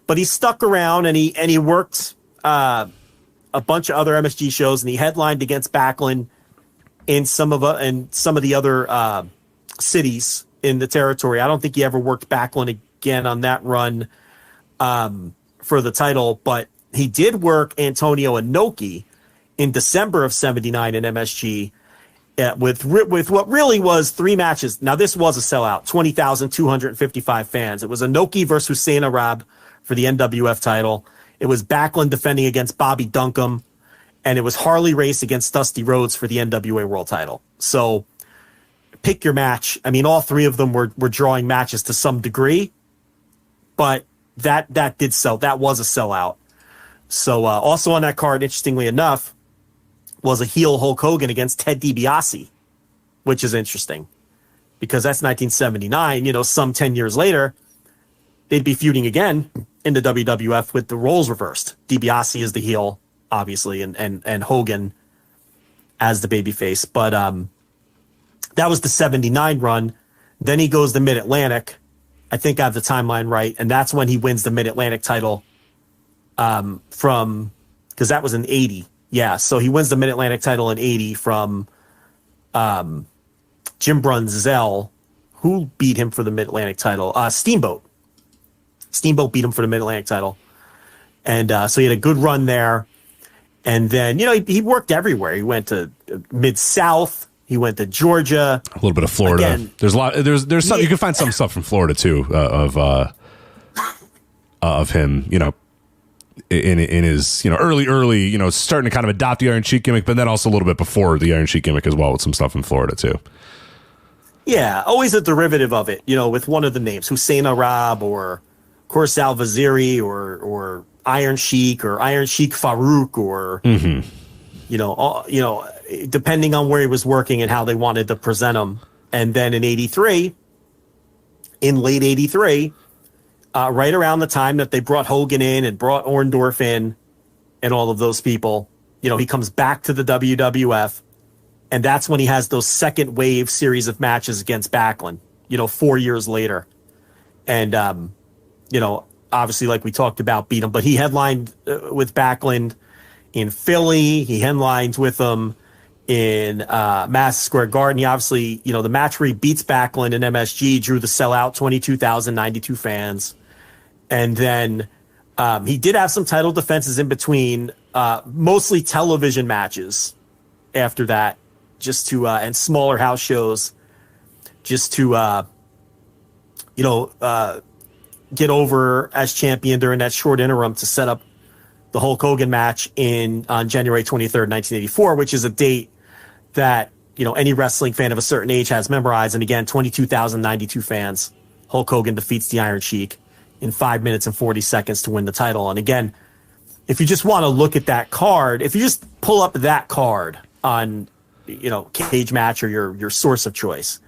But he stuck around and he worked a bunch of other MSG shows, and he headlined against Backlund in some of the other cities in the territory. I don't think he ever worked Backlund again on that run for the title, but he did work Antonio Inoki in December of 79 in MSG with what really was 3 matches. Now, this was a sellout, 20,255 fans. It was Inoki versus Hussein Arab for the NWF title. It was Backlund defending against Bobby Duncombe, and it was Harley Race against Dusty Rhodes for the NWA World title. So pick your match. I mean, all 3 of them were drawing matches to some degree, but that did sell. That was a sellout. So also on that card, interestingly enough, was a heel Hulk Hogan against Ted DiBiase, which is interesting because that's 1979. Some 10 years later, they'd be feuding again in the WWF with the roles reversed. DiBiase is the heel, obviously, and Hogan as the babyface. But that was the 79 run. Then he goes to Mid-Atlantic. I think I have the timeline right. And that's when he wins the Mid-Atlantic title because that was in 80. Yeah, so he wins the Mid-Atlantic title in 80 from Jim Brunzell, who beat him for the Mid-Atlantic title. Steamboat. Steamboat beat him for the Mid-Atlantic title. And so he had a good run there. And then, he worked everywhere. He went to Mid-South. He went to Georgia. A little bit of Florida. Again, there's a lot. There's some. You can find some stuff from Florida too of him. In his early starting to kind of adopt the Iron Sheik gimmick, but then also a little bit before the Iron Sheik gimmick as well with some stuff in Florida too. Yeah, always a derivative of it. With one of the names, Hussein Arab or Course Al Vaziri or Iron Sheik or Iron Sheik Farouk or depending on where he was working and how they wanted to present him. And then in late 83, right around the time that they brought Hogan in and brought Orndorff in and all of those people, he comes back to the WWF, and that's when he has those second wave series of matches against Backlund, 4 years later. And, obviously, like we talked about, beat him, but he headlined with Backlund in Philly. He headlined with him in Madison Square Garden. He obviously, the match where he beats Backlund in MSG drew the sellout, 22,092 fans. And then he did have some title defenses in between, mostly television matches after that, just to, and smaller house shows, just to, get over as champion during that short interim to set up the Hulk Hogan match on January 23rd, 1984, which is a date that, any wrestling fan of a certain age has memorized. And again, 22,092 fans. Hulk Hogan defeats the Iron Sheik in 5 minutes and 40 seconds to win the title. And again, if you just want to look at that card, if you just pull up that card on, cage match or your source of choice,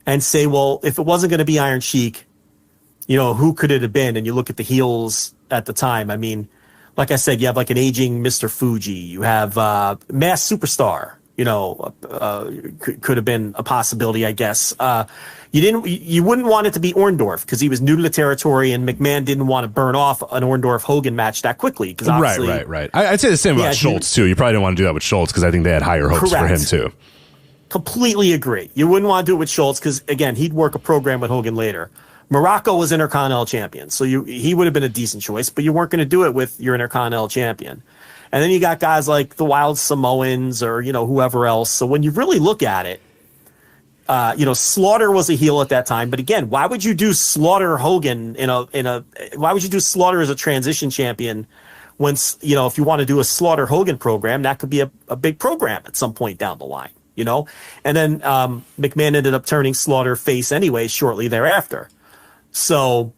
and say, well, if it wasn't going to be Iron Sheik, who could it have been? And you look at the heels at the time. I mean, like I said, you have like an aging Mr. Fuji. You have Mass Superstar. Could have been a possibility, I guess. You wouldn't want it to be Orndorff because he was new to the territory, and McMahon didn't want to burn off an Orndorff Hogan match that quickly. Right. I'd say the same about Schultz too. You probably didn't want to do that with Schultz because I think they had higher hopes for him too. Completely agree. You wouldn't want to do it with Schultz because again, he'd work a program with Hogan later. Morocco was Intercontinental champion, so he would have been a decent choice, but you weren't going to do it with your Intercontinental champion. And then you got guys like the Wild Samoans or, whoever else. So when you really look at it, Slaughter was a heel at that time. But again, why would you do Slaughter Hogan why would you do Slaughter as a transition champion when, if you want to do a Slaughter Hogan program, that could be a big program at some point down the line, And then McMahon ended up turning Slaughter face anyway shortly thereafter. So,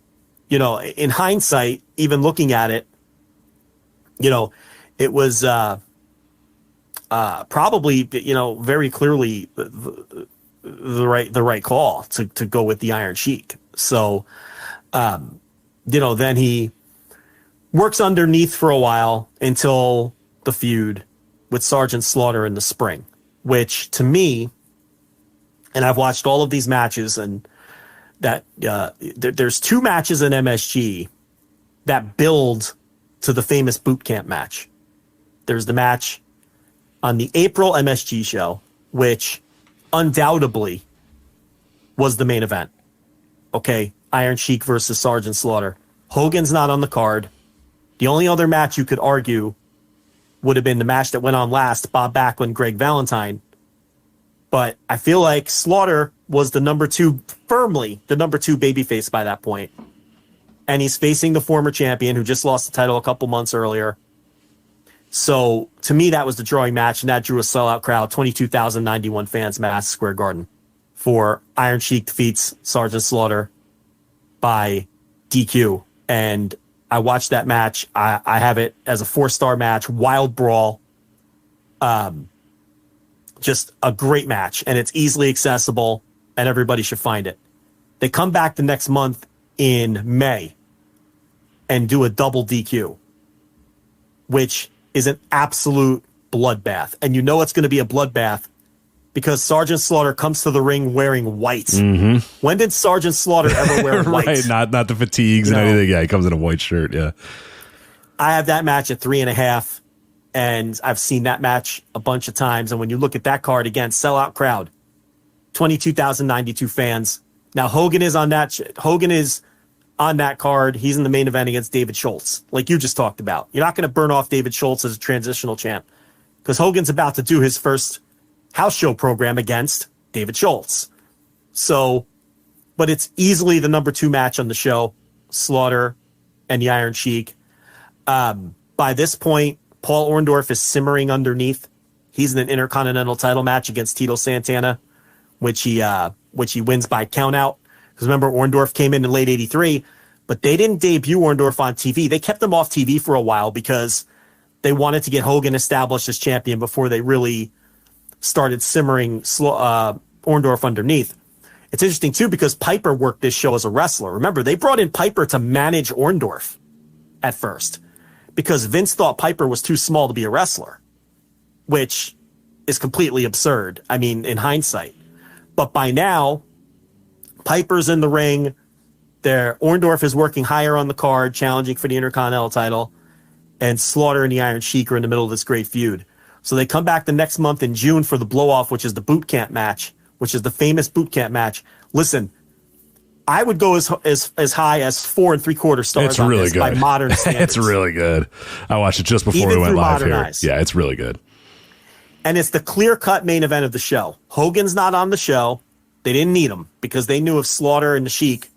in hindsight, even looking at it, it was probably, very clearly the right call to go with the Iron Sheik. So, then he works underneath for a while until the feud with Sergeant Slaughter in the spring, which to me, and I've watched all of these matches, and that there's two matches in MSG that build to the famous boot camp match. There's the match on the April MSG show, which undoubtedly was the main event. Okay, Iron Sheik versus Sergeant Slaughter. Hogan's not on the card. The only other match you could argue would have been the match that went on last, Bob Backlund, Greg Valentine. But I feel like Slaughter was firmly the number two babyface by that point. And he's facing the former champion who just lost the title a couple months earlier. So to me, that was the drawing match, and that drew a sellout crowd, 22,091 fans, Madison Square Garden, for Iron Sheik defeats Sergeant Slaughter by DQ. And I watched that match. I have it as a 4-star match, wild brawl. Just a great match, and it's easily accessible, and everybody should find it. They come back the next month in May and do a double DQ, which is an absolute bloodbath. And it's going to be a bloodbath because Sergeant Slaughter comes to the ring wearing white. Mm-hmm. When did Sergeant Slaughter ever wear white? Right, not the fatigues and anything. Yeah, he comes in a white shirt, yeah. I have that match at 3.5, and I've seen that match a bunch of times. And when you look at that card, again, sellout crowd, 22,092 fans. Now, Hogan is on that card. He's in the main event against David Schultz, like you just talked about. You're not going to burn off David Schultz as a transitional champ because Hogan's about to do his first house show program against David Schultz. So, but it's easily the number 2 match on the show, Slaughter and the Iron Sheik. By this point, Paul Orndorff is simmering underneath. He's in an Intercontinental title match against Tito Santana, which he wins by countout. Because remember, Orndorff came in late '83, but they didn't debut Orndorff on TV. They kept him off TV for a while because they wanted to get Hogan established as champion before they really started simmering Orndorff underneath. It's interesting, too, because Piper worked this show as a wrestler. Remember, they brought in Piper to manage Orndorff at first because Vince thought Piper was too small to be a wrestler, which is completely absurd, I mean, in hindsight. But by now, Piper's in the ring. Orndorff is working higher on the card, challenging for the Intercontinental title, and Slaughter and the Iron Sheik are in the middle of this great feud. So they come back the next month in June for the blow-off, which is the boot camp match, which is the famous boot camp match. Listen, I would go as high as 4 3/4 stars. It's really good by modern standards. It's really good. I watched it just before Even we went live here. Eyes. Yeah, it's really good. And it's the clear-cut main event of the show. Hogan's not on the show. They didn't need him because they knew if Slaughter and the Sheik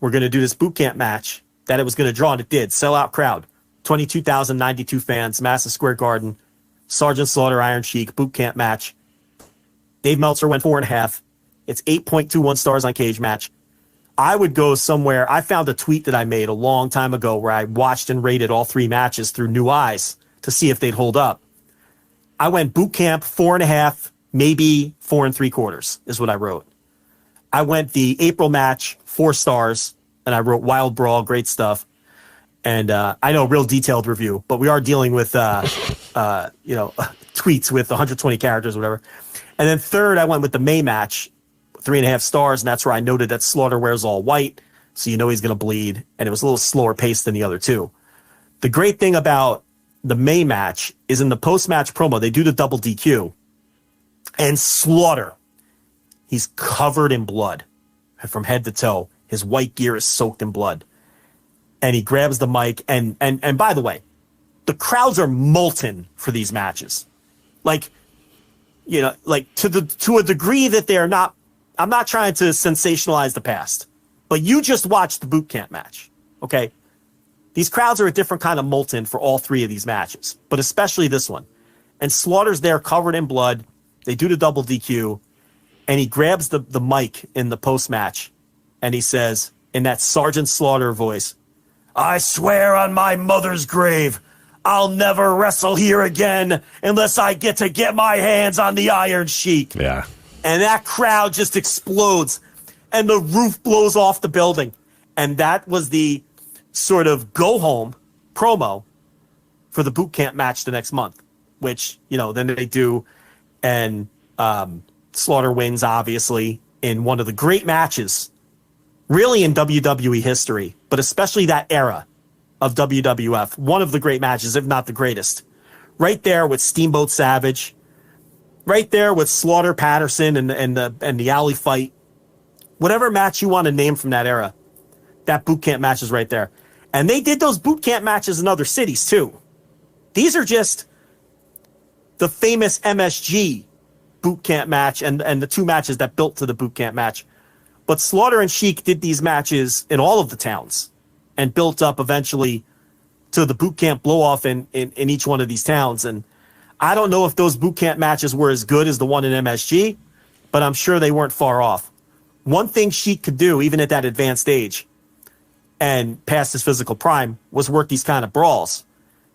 were going to do this boot camp match, that it was going to draw, and it did. Sellout crowd, 22,092 fans, Madison Square Garden, Sergeant Slaughter, Iron Sheik, boot camp match. Dave Meltzer went 4.5. It's 8.21 stars on Cage Match. I would go somewhere. I found a tweet that I made a long time ago where I watched and rated all 3 matches through new eyes to see if they'd hold up. I went boot camp 4.5, maybe 4 3/4 is what I wrote. I went the April match 4 stars, and I wrote Wild Brawl, great stuff. And I know, real detailed review, but we are dealing with tweets with 120 characters or whatever. And then third, I went with the May match, 3.5 stars, and that's where I noted that Slaughter wears all white, so you know he's going to bleed, and it was a little slower paced than the other two. The great thing about the May match is in the post-match promo, they do the double DQ, and Slaughter, he's covered in blood from head to toe. His white gear is soaked in blood. And he grabs the mic, and by the way, the crowds are molten for these matches. Like, you know, like to a degree that they're not. I'm not trying to sensationalize the past, but you just watched the boot camp match, okay? These crowds are a different kind of molten for all 3 of these matches, but especially this one. And Slaughter's there covered in blood. They do the double DQ, and he grabs the mic in the post match, and he says in that Sergeant Slaughter voice, "I swear on my mother's grave, I'll never wrestle here again unless I get my hands on the Iron Sheik." Yeah. And that crowd just explodes, and the roof blows off the building. And that was the sort of go-home promo for the boot camp match the next month, which, you know, then they do. And Slaughter wins, obviously, in one of the great matches, really in WWE history, but especially that era of WWF, one of the great matches, if not the greatest. Right there with Steamboat Savage, right there with Slaughter Patterson and the alley fight. Whatever match you want to name from that era, that boot camp match is right there. And they did those boot camp matches in other cities too. These are just the famous MSG boot camp match and the 2 matches that built to the boot camp match. But Slaughter and Sheik did these matches in all of the towns and built up eventually to the boot camp blow-off in each one of these towns. And I don't know if those boot camp matches were as good as the one in MSG, but I'm sure they weren't far off. One thing Sheik could do, even at that advanced age and past his physical prime, was work these kind of brawls.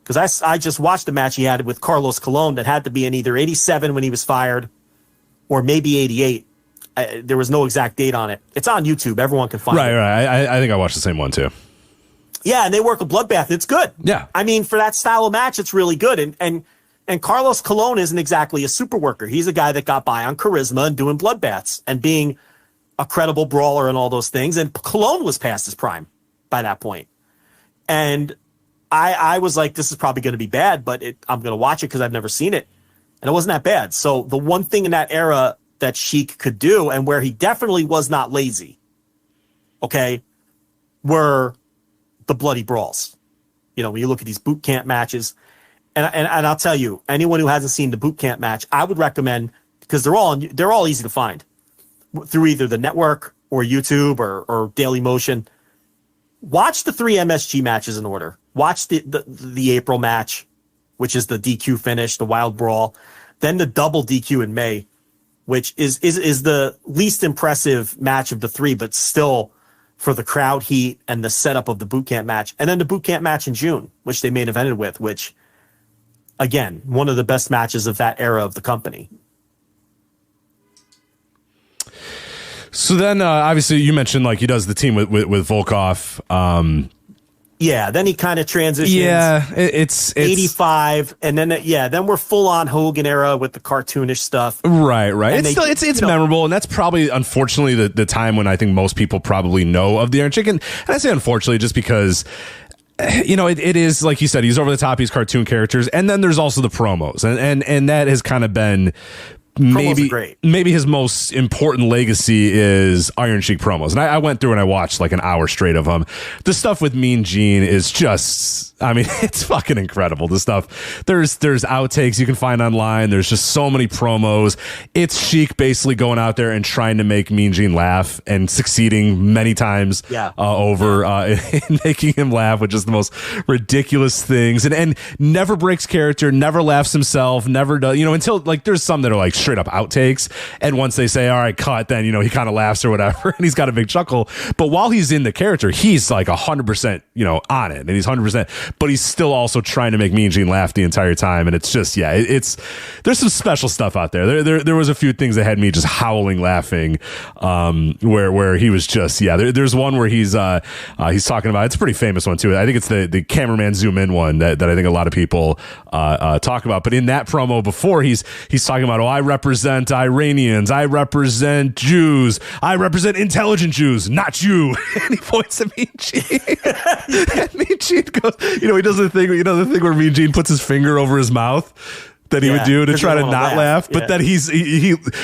Because I just watched the match he had with Carlos Colon that had to be in either 87 when he was fired or maybe 88. There was no exact date on it. It's on YouTube. Everyone can find it. Right. I think I watched the same one too. Yeah, and they work a bloodbath. It's good. Yeah. I mean, for that style of match, it's really good. And Carlos Colon isn't exactly a super worker. He's a guy that got by on charisma and doing bloodbaths and being a credible brawler and all those things. And Colon was past his prime by that point. And I was like, this is probably going to be bad, but I'm going to watch it because I've never seen it. And it wasn't that bad. So the one thing in that era that Sheik could do, and where he definitely was not lazy, okay, were the bloody brawls. You know, when you look at these boot camp matches, and I'll tell you, anyone who hasn't seen the boot camp match, I would recommend, because they're all easy to find through either the network or YouTube or Daily Motion. Watch the 3 MSG matches in order. Watch the April match, which is the DQ finish, the Wild Brawl, then the double DQ in May, which is the least impressive match of the 3, but still for the crowd heat and the setup of the boot camp match. And then the boot camp match in June, which they main evented with, which, again, one of the best matches of that era of the company. So then, obviously, you mentioned like he does the team with Volkov. Yeah, then he kind of transitions. Yeah, it's 85, and then then we're full on Hogan era with the cartoonish stuff. Right. And It's memorable, and that's probably unfortunately the time when I think most people probably know of the Iron Sheik. And I say unfortunately just because, you know, it is like you said, he's over the top, he's cartoon characters, and then there's also the promos, and that has kind of been. Maybe his most important legacy is Iron Sheik promos. And I went through and I watched like an hour straight of them. The stuff with Mean Gene is just, I mean, it's fucking incredible. The stuff, there's outtakes you can find online. There's just so many promos. It's Sheik basically going out there and trying to make Mean Gene laugh and succeeding many times in making him laugh with just the most ridiculous things and never breaks character, never laughs himself, never does, you know, until like there's some that are like, sure, straight up outtakes. And once they say, all right, cut, then, he kind of laughs or whatever, and he's got a big chuckle. But while he's in the character, he's like 100%, on it, and he's 100%, but he's still also trying to make Mean Gene laugh the entire time. And it's just, there's some special stuff out there. There was a few things that had me just howling laughing, where he was just, there's one where he's talking about, it's a pretty famous one too. I think it's the cameraman zoom in one that I think a lot of people talk about. But in that promo before, he's talking about, I represent Iranians, I represent Jews, I represent intelligent Jews, not you. And he points at Mean Gene. And Mean Gene goes, he does the thing where Mean Gene puts his finger over his mouth that he would do to try to not laugh. But then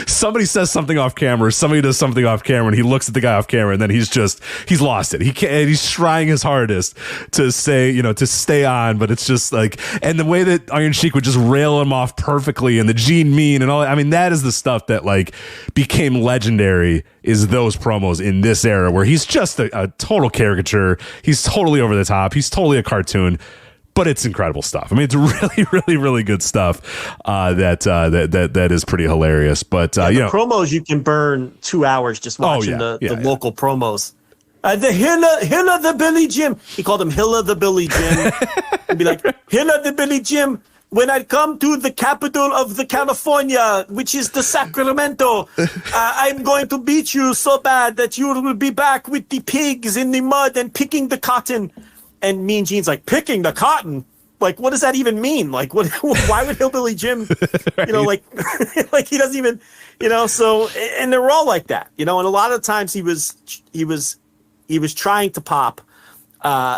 somebody says something off camera, somebody does something off camera, and he looks at the guy off camera, and then he's lost it. He can't, he's trying his hardest to say, to stay on, but it's just like, and the way that Iron Sheik would just rail him off perfectly, and the Gene mean and all, I mean, that is the stuff that like became legendary, is those promos in this era where he's just a total caricature. He's totally over the top. He's totally a cartoon. But it's incredible stuff. I mean, it's really, really, really good stuff. That is pretty hilarious. But the promos, you can burn 2 hours just watching the local promos. The Hilla the Billy Jim. He called him Hilla the Billy Jim. He'd be like, Hilla the Billy Jim. When I come to the capital of the California, which is the Sacramento, I'm going to beat you so bad that you will be back with the pigs in the mud and picking the cotton. And Mean Gene's like, picking the cotton? Like, what does that even mean? Like, what? Why would Hillbilly Jim, right. like he doesn't even, so, and they're all like that, and a lot of times he was trying to pop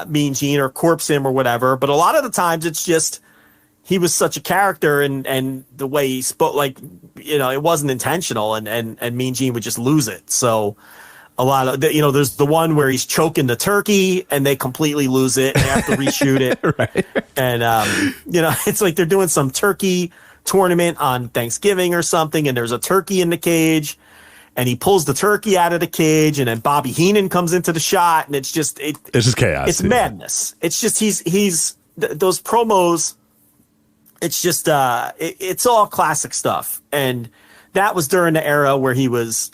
Mean Gene or corpse him or whatever, but a lot of the times it's just, he was such a character and the way he spoke, like, it wasn't intentional, and Mean Gene would just lose it. So, a lot of, there's the one where he's choking the turkey and they completely lose it and they have to reshoot it. Right. And, it's like they're doing some turkey tournament on Thanksgiving or something, and there's a turkey in the cage, and he pulls the turkey out of the cage, and then Bobby Heenan comes into the shot, and it's just chaos. It's madness. It's just, those promos, it's just, it's all classic stuff. And that was during the era where he was,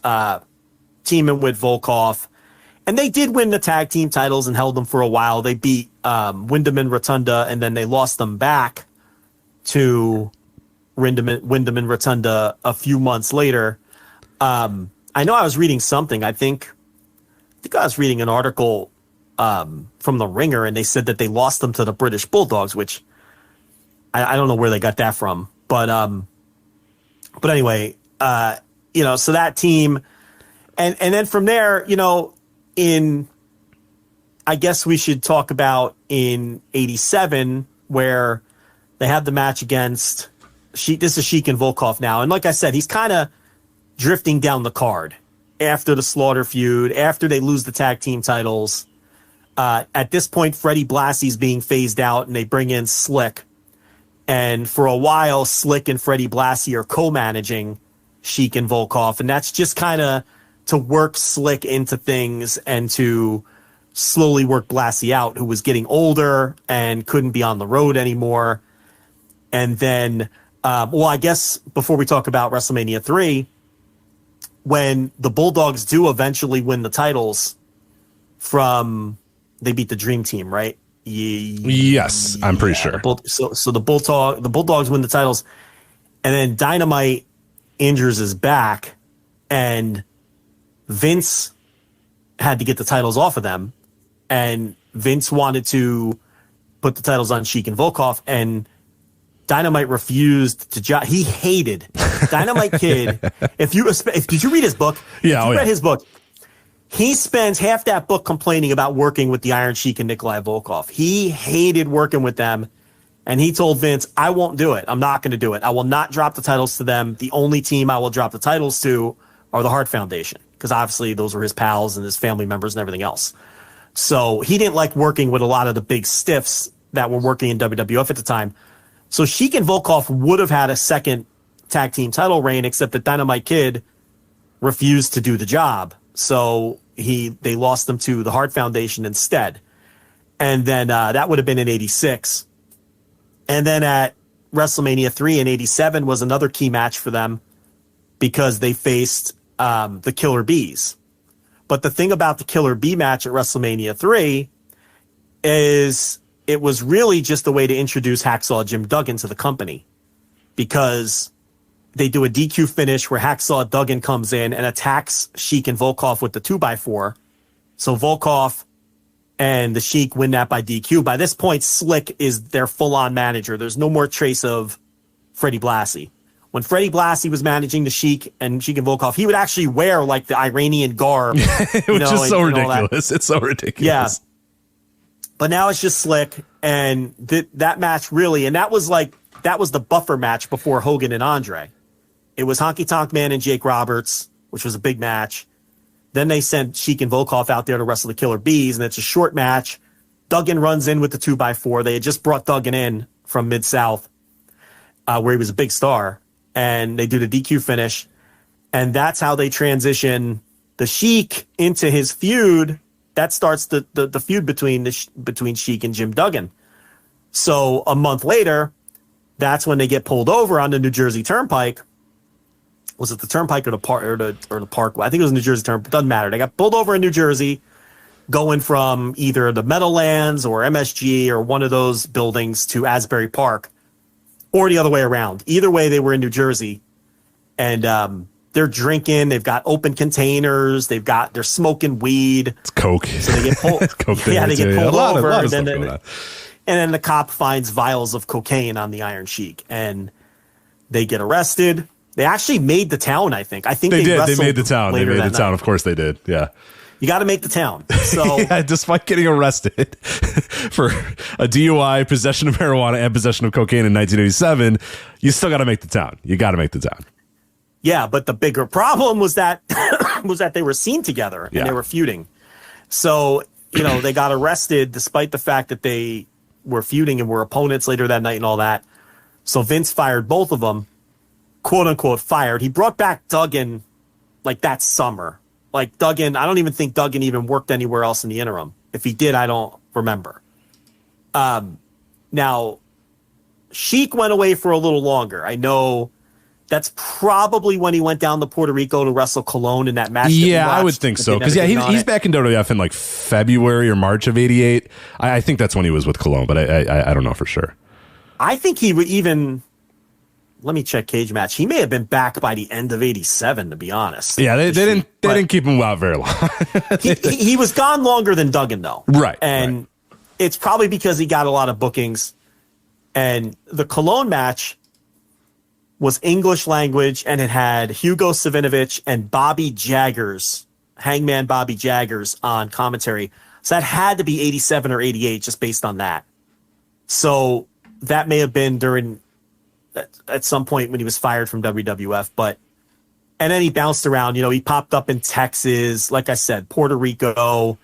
teaming with Volkov, and they did win the tag team titles and held them for a while. They beat Wyndham and Rotunda, and then they lost them back to Wyndham and Rotunda a few months later. I know I was reading something. I think I was reading an article from the Ringer, and they said that they lost them to the British Bulldogs, which I don't know where they got that from, but anyway, so that team. And then from there, I guess we should talk about in 87, where they had the match against Sheik. This is Sheik and Volkov now. And like I said, he's kind of drifting down the card after the Slaughter feud, after they lose the tag team titles. At this point, Freddie Blassie's being phased out, and they bring in Slick. And for a while, Slick and Freddie Blassie are co-managing Sheik and Volkov. And that's just kind of to work Slick into things and to slowly work Blassie out, who was getting older and couldn't be on the road anymore. And then, I guess before we talk about WrestleMania 3, when the Bulldogs do eventually win the titles they beat the Dream Team, right? Yes, I'm pretty sure. So the Bulldogs win the titles, and then Dynamite injures his back, and Vince had to get the titles off of them, and Vince wanted to put the titles on Sheik and Volkov, and Dynamite refused to. He hated Dynamite Kid. Did you read his book? Yeah, read his book. He spends half that book complaining about working with the Iron Sheik and Nikolai Volkov. He hated working with them, and he told Vince, "I won't do it. I'm not going to do it. I will not drop the titles to them. The only team I will drop the titles to are the Hart Foundation." Because obviously those were his pals and his family members and everything else. So he didn't like working with a lot of the big stiffs that were working in WWF at the time. So Sheik and Volkov would have had a second tag team title reign, except that Dynamite Kid refused to do the job. So they lost them to the Hart Foundation instead. And then that would have been in 86. And then at WrestleMania 3 in 87 was another key match for them. because they faced the Killer Bees. But the thing about the Killer Bee match at WrestleMania 3 is it was really just a way to introduce Hacksaw Jim Duggan to the company, because they do a DQ finish where Hacksaw Duggan comes in and attacks Sheik and Volkov with the 2x4. So Volkov and the Sheik win that by DQ. By this point, Slick is their full-on manager. There's no more trace of Freddie Blassie. When Freddie Blassie was managing the Sheik and Volkov, he would actually wear like the Iranian garb. Which is so ridiculous. It's so ridiculous. Yeah. But now it's just Slick, and that match really, and that was the buffer match before Hogan and Andre. It was Honky Tonk Man and Jake Roberts, which was a big match. Then they sent Sheik and Volkov out there to wrestle the Killer Bees, and it's a short match. Duggan runs in with the 2x4. They had just brought Duggan in from Mid-South, where he was a big star, and they do the DQ finish, and that's how they transition the Sheik into his feud. That starts the feud between Sheik and Jim Duggan. So a month later, that's when they get pulled over on the New Jersey Turnpike. Was it the Turnpike or the Park or the Park? I think it was New Jersey Turnpike. Doesn't matter. They got pulled over in New Jersey, going from either the Meadowlands or MSG or one of those buildings to Asbury Park, or the other way around. Either way, they were in New Jersey, and they're drinking. They've got open containers. They're smoking weed. It's coke. So they get pulled. They get pulled over, and then the cop finds vials of cocaine on the Iron Sheik, and they get arrested. They actually made the town, I think. I think they did. They made the town. They made the town. Of course they did. Yeah. You got to make the town. So yeah, despite getting arrested for a DUI, possession of marijuana, and possession of cocaine in 1987, you still got to make the town. You got to make the town. Yeah, but the bigger problem was that they were seen together and they were feuding. So, they got arrested despite the fact that they were feuding and were opponents later that night and all that. So Vince fired both of them, quote unquote fired. He brought back Duggan like that summer. Like Duggan, I don't even think Duggan even worked anywhere else in the interim. If he did, I don't remember. Now, Sheik went away for a little longer. I know that's probably when he went down to Puerto Rico to wrestle Colon in that match. Yeah, I would think so. Because he's back in WWF in like February or March of '88. I think that's when he was with Colon, but I don't know for sure. I think he would even. Let me check Cage Match. He may have been back by the end of '87, to be honest. Yeah, they didn't keep him out very long. he was gone longer than Duggan, though. Right. And it's probably because he got a lot of bookings. And the Cologne match was English language, and it had Hugo Savinovich and Bobby Jaggers, Hangman Bobby Jaggers, on commentary. So that had to be '87 or '88, just based on that. So that may have been during. At some point when he was fired from WWF, and then he bounced around. He popped up in Texas, like I said, Puerto Rico,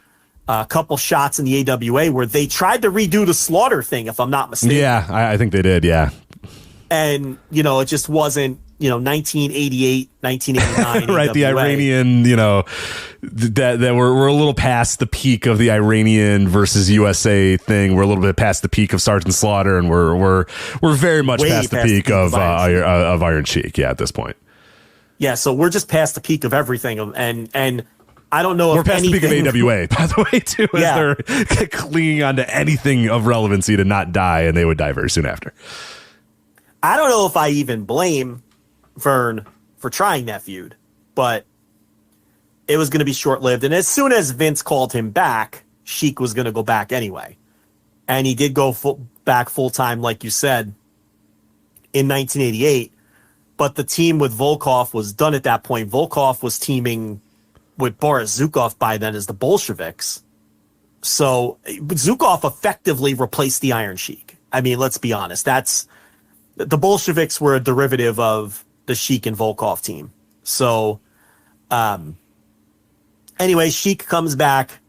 a couple shots in the AWA where they tried to redo the Slaughter thing, if I'm not mistaken. Yeah, I think they did. Yeah, and it just wasn't 1988, 1989. Right, the Iranian, that we're a little past the peak of the Iranian versus USA thing. We're a little bit past the peak of Sergeant Slaughter, and we're very much past the peak of Iron Sheik. Yeah, at this point. Yeah, so we're just past the peak of everything, and I don't know. We're past the peak of AWA, by the way, too. As they're clinging onto anything of relevancy to not die, and they would die very soon after. I don't know if I even blame Vern for trying that feud, but it was going to be short-lived. And as soon as Vince called him back, Sheik was going to go back anyway. And he did go back full-time, like you said, in 1988. But the team with Volkov was done at that point. Volkov was teaming with Boris Zukov by then as the Bolsheviks. So Zukov effectively replaced the Iron Sheik. I mean, let's be honest. The Bolsheviks were a derivative of the Sheik and Volkov team. So, anyway, Sheik comes back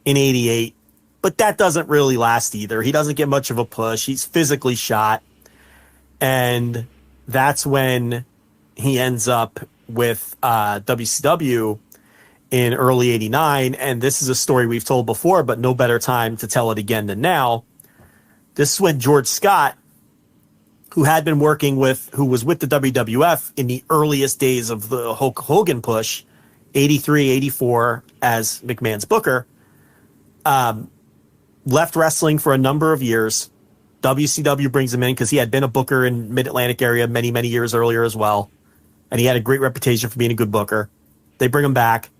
in '88, but that doesn't really last either. He doesn't get much of a push. He's physically shot. And that's when he ends up with WCW in early '89. And this is a story we've told before, but no better time to tell it again than now. This is when George Scott, who was with the WWF in the earliest days of the Hulk Hogan push, 83, 84, as McMahon's booker, left wrestling for a number of years. WCW brings him in because he had been a booker in Mid-Atlantic area many, many years earlier as well. And he had a great reputation for being a good booker. They bring him back.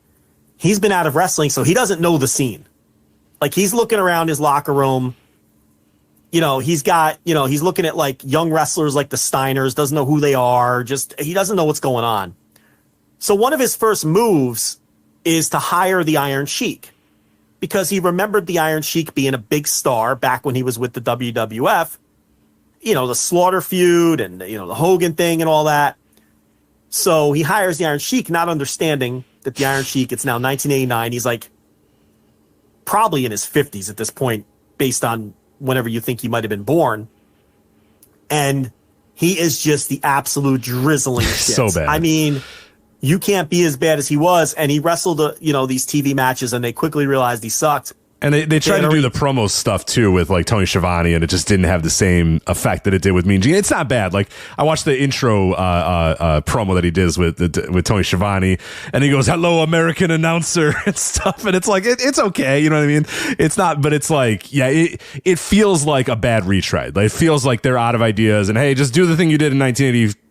He's been out of wrestling, so he doesn't know the scene. Like, he's looking around his locker room. He's looking at like young wrestlers like the Steiners, doesn't know who they are. He doesn't know what's going on. So one of his first moves is to hire the Iron Sheik, because he remembered the Iron Sheik being a big star back when he was with the WWF, the Slaughter feud and, the Hogan thing and all that. So he hires the Iron Sheik, not understanding that the Iron Sheik, it's now 1989. He's like probably in his 50s at this point, based on whenever you think he might have been born. And he is just the absolute drizzling shit. So bad. I mean, you can't be as bad as he was. And he wrestled, these TV matches, and they quickly realized he sucked. And they tried to do the promo stuff too with like Tony Schiavone, and it just didn't have the same effect that it did with Mean Gene. It's not bad. Like, I watched the intro promo that he does with Tony Schiavone, and he goes, "Hello, American announcer," and stuff. And it's like it's okay, you know what I mean? It's not, but it's like, yeah, it feels like a bad retread. Like, it feels like they're out of ideas, and hey, just do the thing you did in 1987.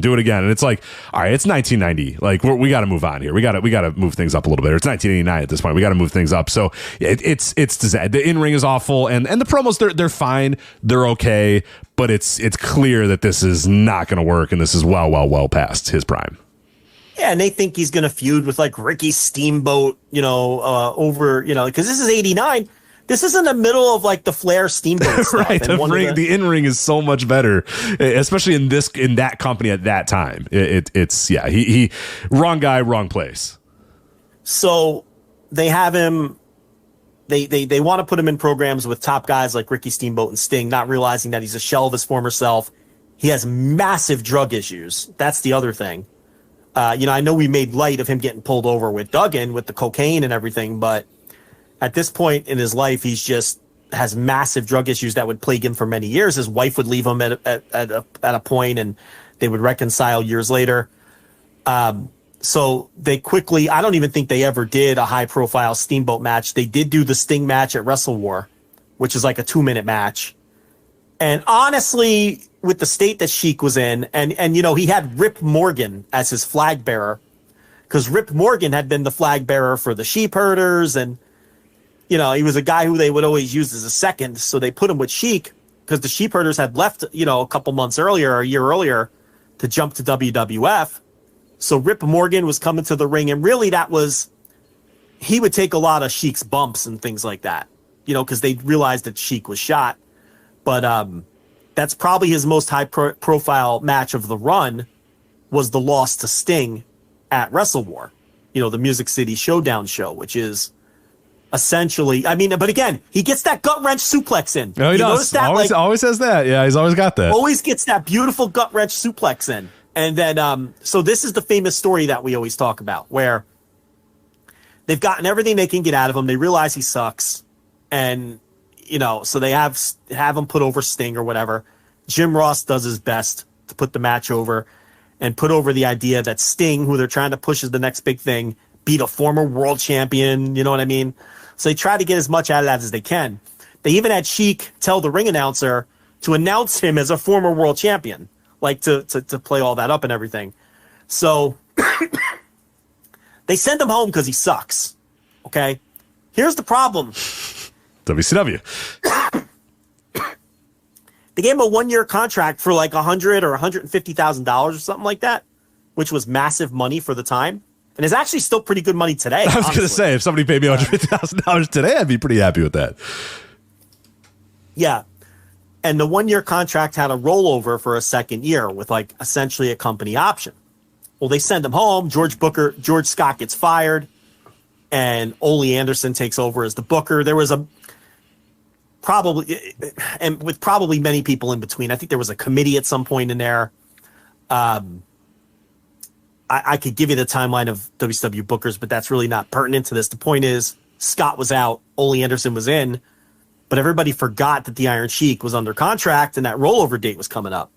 Do it again. And it's like, all right, it's 1990. Like, we got to move on here. We got to move things up a little bit. It's 1989 at this point. We got to move things up. So it's the in-ring is awful, and the promos, they're fine. They're okay, but it's clear that this is not going to work, and this is well past his prime. Yeah, and they think he's going to feud with like Ricky Steamboat, because this is 89. This is in the middle of like the Flair Steamboat stuff. Right. The in-ring is so much better, especially in that company at that time. He wrong guy, wrong place. So they have him. They want to put him in programs with top guys like Ricky Steamboat and Sting, not realizing that he's a shell of his former self. He has massive drug issues. That's the other thing. I know we made light of him getting pulled over with Duggan with the cocaine and everything, but at this point in his life, he's just has massive drug issues that would plague him for many years. His wife would leave him at a point, and they would reconcile years later. So they quickly, I don't even think they ever did a high profile Steamboat match. They did do the Sting match at Wrestle War, which is like a 2-minute match. And honestly, with the state that Sheik was in, and he had Rip Morgan as his flag bearer, because Rip Morgan had been the flag bearer for the Sheep Herders, and he was a guy who they would always use as a second. So they put him with Sheik because the Sheep Herders had left, a couple months earlier, a year earlier, to jump to WWF. So Rip Morgan was coming to the ring, and really he would take a lot of Sheik's bumps and things like that, because they realized that Sheik was shot. But that's probably his most high profile match of the run, was the loss to Sting at Wrestle War, the Music City Showdown show, which is essentially, but again, he gets that gut wrench suplex in. No, he does. That, always has that. Yeah, he's always got that. Always gets that beautiful gut wrench suplex in. And then, so this is the famous story that we always talk about, where they've gotten everything they can get out of him. They realize he sucks. And, so they have him put over Sting or whatever. Jim Ross does his best to put the match over and put over the idea that Sting, who they're trying to push as the next big thing, beat a former world champion. You know what I mean? So they try to get as much out of that as they can. They even had Sheik tell the ring announcer to announce him as a former world champion, like to play all that up and everything. So they send him home because he sucks. Okay? Here's the problem. WCW. They gave him a 1-year contract for like $100,000 or $150,000 or something like that, which was massive money for the time. And it's actually still pretty good money today. I was going to say, if somebody paid me $150,000 today, I'd be pretty happy with that. Yeah. And the 1-year contract had a rollover for a second year with like essentially a company option. Well, they send him home. George Scott gets fired, and Ole Anderson takes over as the booker. There was probably many people in between. I think there was a committee at some point in there. I could give you the timeline of WCW bookers, but that's really not pertinent to this. The point is, Scott was out, Ole Anderson was in, but everybody forgot that the Iron Sheik was under contract and that rollover date was coming up.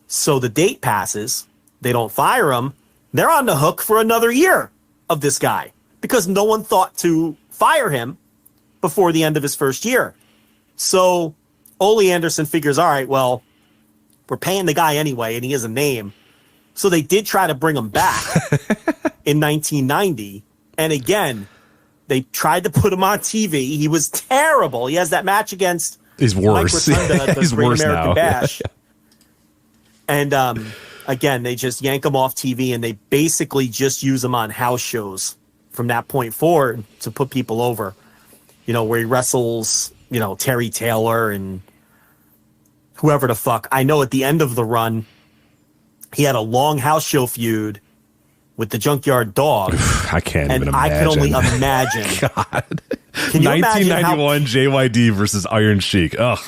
So the date passes. They don't fire him. They're on the hook for another year of this guy because no one thought to fire him before the end of his first year. So Ole Anderson figures, all right, well, we're paying the guy anyway, and he has a name. So they did try to bring him back in 1990. And again, they tried to put him on TV. He was terrible. He has that match against He's worse. Mike Rotunda at the He's Great worse American now. Bash. And again, they just yank him off TV, and they basically just use him on house shows from that point forward to put people over. You know, where he wrestles, you know, Terry Taylor and whoever the fuck. I know at the end of the run, he had a long house show feud with the Junkyard Dog. I can't even imagine. And I can only imagine. God. Can you imagine 1991 JYD versus Iron Sheik. Ugh.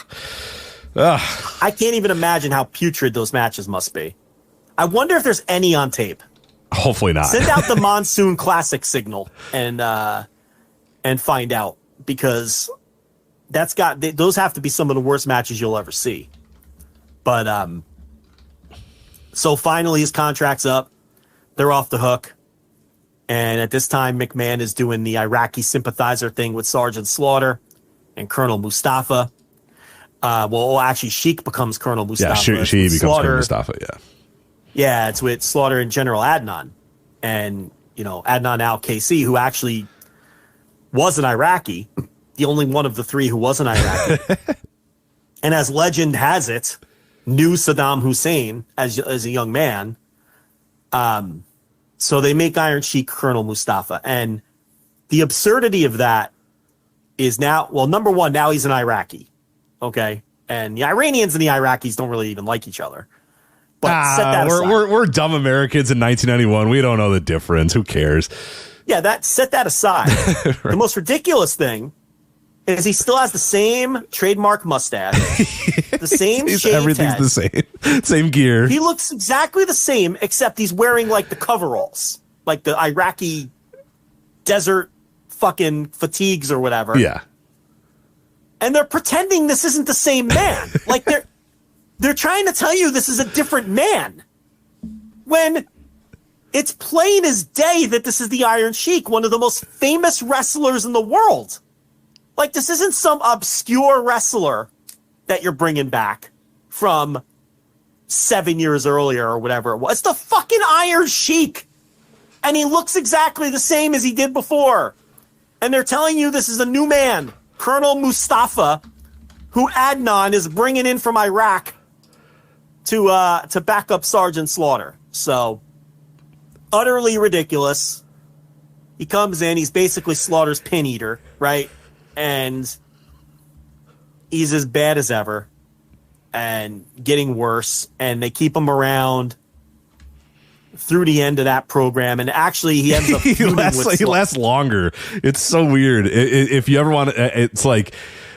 I can't even imagine how putrid those matches must be. I wonder if there's any on tape. Hopefully not. Send out the Monsoon Classic signal and find out, because those have to be some of the worst matches you'll ever see. But so finally his contract's up. They're off the hook. And at this time, McMahon is doing the Iraqi sympathizer thing with Sergeant Slaughter and Colonel Mustafa. Actually, Sheik becomes Colonel Mustafa. Yeah, she becomes Colonel Mustafa, yeah. Yeah, it's with Slaughter and General Adnan. And, you know, Adnan al-Kaisi, who actually was an Iraqi, the only one of the three who was an Iraqi. And as legend has it, knew Saddam Hussein as a young man. So they make Iron Sheik Colonel Mustafa. And the absurdity of that is now, well, number one, now he's an Iraqi. Okay. And the Iranians and the Iraqis don't really even like each other. But set that aside. We're dumb Americans in 1991. We don't know the difference. Who cares? Yeah, set that aside. Right. The most ridiculous thing is he still has the same trademark mustache, the same shaved everything's head. the same gear. He looks exactly the same, except he's wearing like the coveralls, like the Iraqi desert fucking fatigues or whatever. Yeah. And they're pretending this isn't the same man. Like they're trying to tell you this is a different man, when it's plain as day that this is the Iron Sheik, one of the most famous wrestlers in the world. Like, this isn't some obscure wrestler that you're bringing back from 7 years earlier or whatever it was. It's the fucking Iron Sheik. And he looks exactly the same as he did before. And they're telling you this is a new man, Colonel Mustafa, who Adnan is bringing in from Iraq to back up Sergeant Slaughter. So, utterly ridiculous. He comes in, he's basically Slaughter's pin eater, right? And he's as bad as ever and getting worse. And they keep him around through the end of that program. And actually, he ends up he lasts longer. It's so weird. If you ever want to, it's like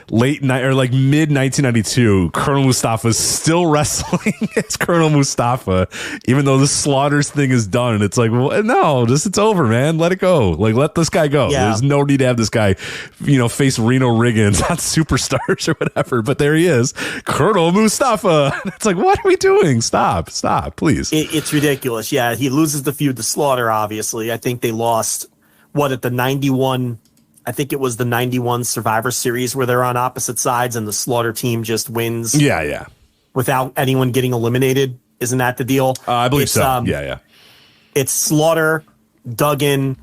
late night or like mid 1992, Colonel Mustafa is still wrestling as Colonel Mustafa, even though the Slaughters thing is done. And it's like, well, no, it's over, man. Let it go. Like, let this guy go. Yeah. There's no need to have this guy, face Reno Riggins on Superstars or whatever. But there he is, Colonel Mustafa. It's like, what are we doing? Stop, please. It's ridiculous. Yeah, he loses the feud to Slaughter, obviously. I think they lost, at the 91... I think it was the 91 Survivor Series where they're on opposite sides and the Slaughter team just wins. Yeah. Without anyone getting eliminated. Isn't that the deal? I believe so. Yeah. It's Slaughter, Duggan.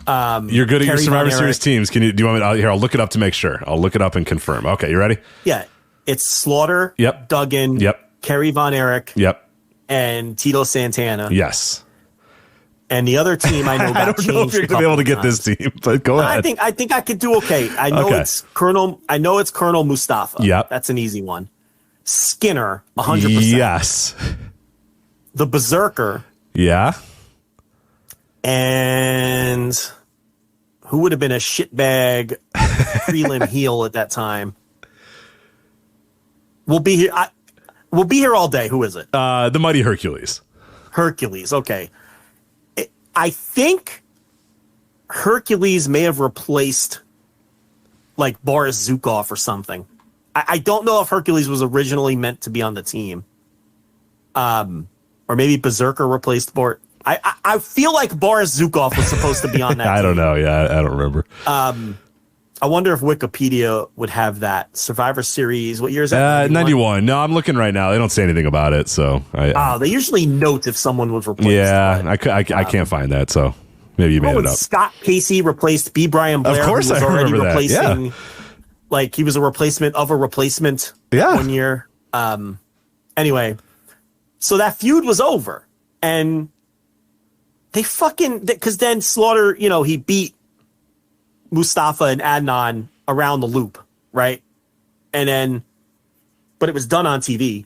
You're good at your Survivor Series teams. Do you want me? Here, I'll look it up to make sure. I'll look it up and confirm. Okay, you ready? Yeah. It's Slaughter, yep. Duggan, yep. Kerry Von Erich, yep. and Tito Santana. Yes. And the other team I know got changed. I don't know if you're going to be able to get this team, but go ahead. I think I could do okay. I know it's Colonel Mustafa. Yep. That's an easy one. Skinner, 100%. Yes. The Berserker. Yeah. And who would have been a shitbag prelim heel at that time? We'll be here. We'll be here all day. Who is it? The Mighty Hercules. Hercules. Okay. I think Hercules may have replaced like Boris Zukov or something. I don't know if Hercules was originally meant to be on the team. or maybe Berserker replaced Boris. I feel like Boris Zukov was supposed to be on that. I don't know. Yeah, I don't remember. I wonder if Wikipedia would have that Survivor Series. What year is that? 91. No, I'm looking right now. They don't say anything about it. So they usually note if someone was replaced. Yeah, I can't find that. So maybe you made it up. Scott Casey replaced B. Brian Blair. Of course, who was I already remember replacing, that. Yeah. Like he was a replacement of a replacement. Yeah. 1 year. Anyway, so that feud was over, and they because then Slaughter, he beat Mustafa and Adnan around the loop, right? But it was done on TV.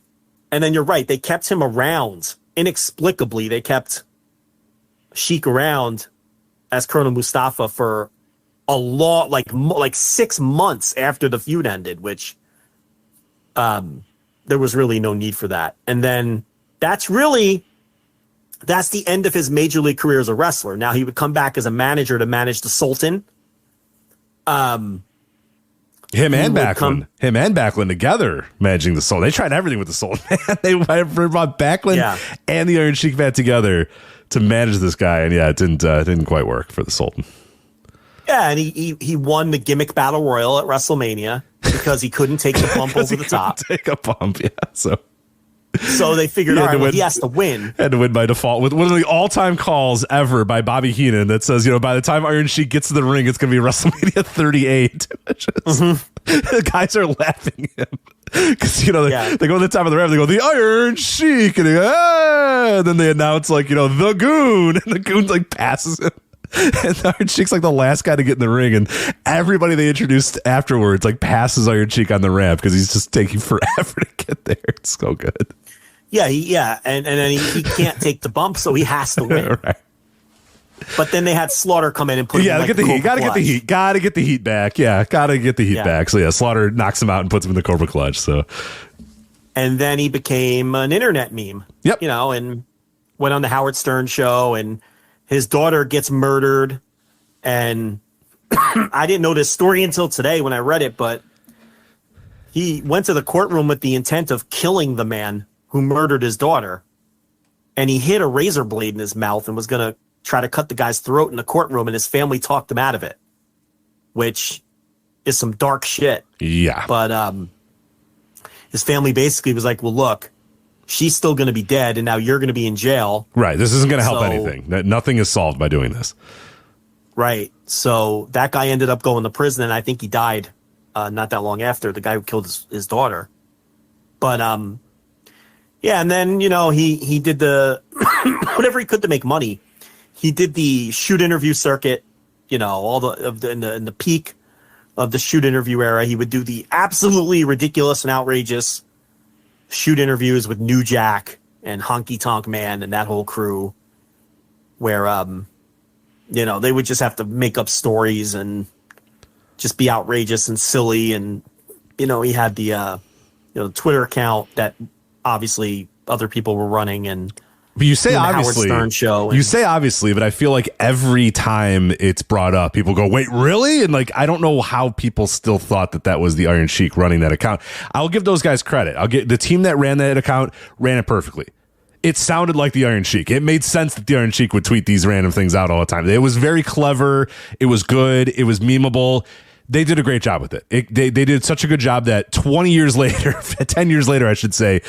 And then you're right, they kept him around. Inexplicably, they kept Sheik around as Colonel Mustafa for a long, like 6 months after the feud ended, which there was really no need for that. And then that's the end of his major league career as a wrestler. Now he would come back as a manager to manage the Sultan. Him and Backlund together managing the Sultan. They tried everything with the Sultan. They brought Backlund and the Iron Sheik back together to manage this guy, and it didn't quite work for the Sultan. Yeah, and he won the gimmick battle royal at WrestleMania because he couldn't take the bump over the top. Take a bump, yeah. So they figured, all right, well, he has to win. Had to win by default with one of the all-time calls ever by Bobby Heenan that says, by the time Iron Sheik gets to the ring, it's going to be WrestleMania 38. The guys are laughing at him. Because, they go to the top of the ramp, they go, the Iron Sheik, and then they announce, the Goon, and the Goon, passes him. And Iron Sheik's the last guy to get in the ring, and everybody they introduced afterwards passes Iron Sheik on the ramp because he's just taking forever to get there. It's so good. Yeah, and then he can't take the bump, so he has to win. Right. But then they had Slaughter come in and put him get the heat. Gotta get the heat. Gotta get the heat back. Yeah, gotta get the heat back. So Slaughter knocks him out and puts him in the Cobra Clutch. So, and then he became an internet meme. Yep. And went on the Howard Stern show, and his daughter gets murdered, and I didn't know this story until today when I read it, but he went to the courtroom with the intent of killing the man who murdered his daughter, and he hid a razor blade in his mouth and was going to try to cut the guy's throat in the courtroom, and his family talked him out of it, which is some dark shit. Yeah. But his family basically was like, well, look, she's still going to be dead, and now you're going to be in jail. Right. This isn't going to help anything. Nothing is solved by doing this. Right. So that guy ended up going to prison, and I think he died not that long after, the guy who killed his daughter. But, and then, he did the whatever he could to make money. He did the shoot interview circuit, all in the peak of the shoot interview era. He would do the absolutely ridiculous and outrageous shoot interviews with New Jack and Honky Tonk Man and that whole crew, where they would just have to make up stories and just be outrageous and silly. And he had the Twitter account that obviously other people were running, and but you say obviously, Howard Stern show. You say obviously, but I feel like every time it's brought up, people go, "Wait, really?" And I don't know how people still thought that was the Iron Sheik running that account. I'll give those guys credit. I'll get the team that ran that account ran it perfectly. It sounded like the Iron Sheik. It made sense that the Iron Sheik would tweet these random things out all the time. It was very clever. It was good. It was memeable. They did a great job with it. They did such a good job that 20 years later, 10 years later, I should say,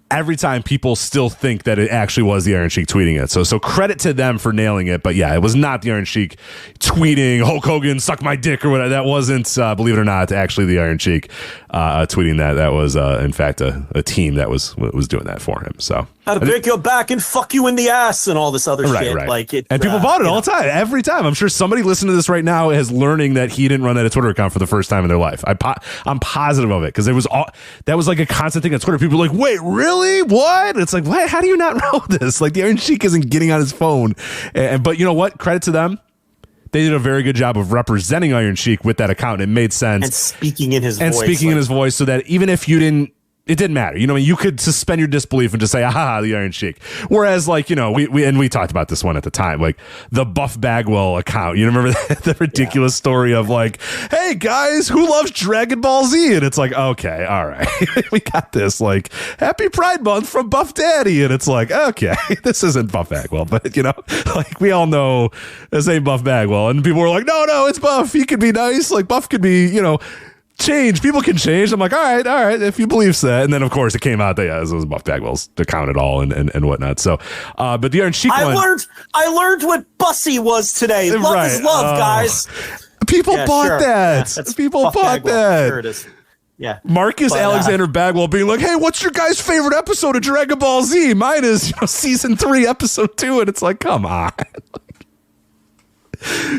every time people still think that it actually was the Iron Sheik tweeting it. So credit to them for nailing it. But it was not the Iron Sheik tweeting Hulk Hogan, suck my dick or whatever. That wasn't, believe it or not, actually the Iron Sheik tweeting that. That was, in fact, a team that was doing that for him. So I'd break your back and fuck you in the ass and all this other shit. Right. And people bought it all the time, every time. I'm sure somebody listening to this right now is learning that he didn't run that Twitter account for the first time in their life. I'm positive of it, because that was a constant thing on Twitter. People were like, wait, really? What? It's what? How do you not know this? The Iron Sheik isn't getting on his phone. But you know what? Credit to them. They did a very good job of representing Iron Sheik with that account. It made sense. And speaking in his voice. So that even if you didn't it didn't matter. You know, you could suspend your disbelief and just say, aha, the Iron Sheik. Whereas, like, you know, we talked about this one at the time, like the Buff Bagwell account. You remember the ridiculous story of like, hey guys, who loves Dragon Ball Z? And it's like, okay, all right, we got this. Like, Happy Pride Month from Buff Daddy. And it's like, okay, this isn't Buff Bagwell, but you know, like we all know this ain't Buff Bagwell. And people were like, no, it's Buff. He could be nice. Like Buff could be, you know, change. People can change. I'm like, all right, if you believe so. And then of course it came out that this was Buff Bagwell's account at all and whatnot. So but the Iron Sheik I learned what Bussy was today. Love is love, guys. People bought that. People Buff bought Bagwell. that. Sure it is. Yeah. Marcus Alexander Bagwell being like, hey, what's your guys' favorite episode of Dragon Ball Z? Mine is, you know, season 3, episode 2. And it's like, come on.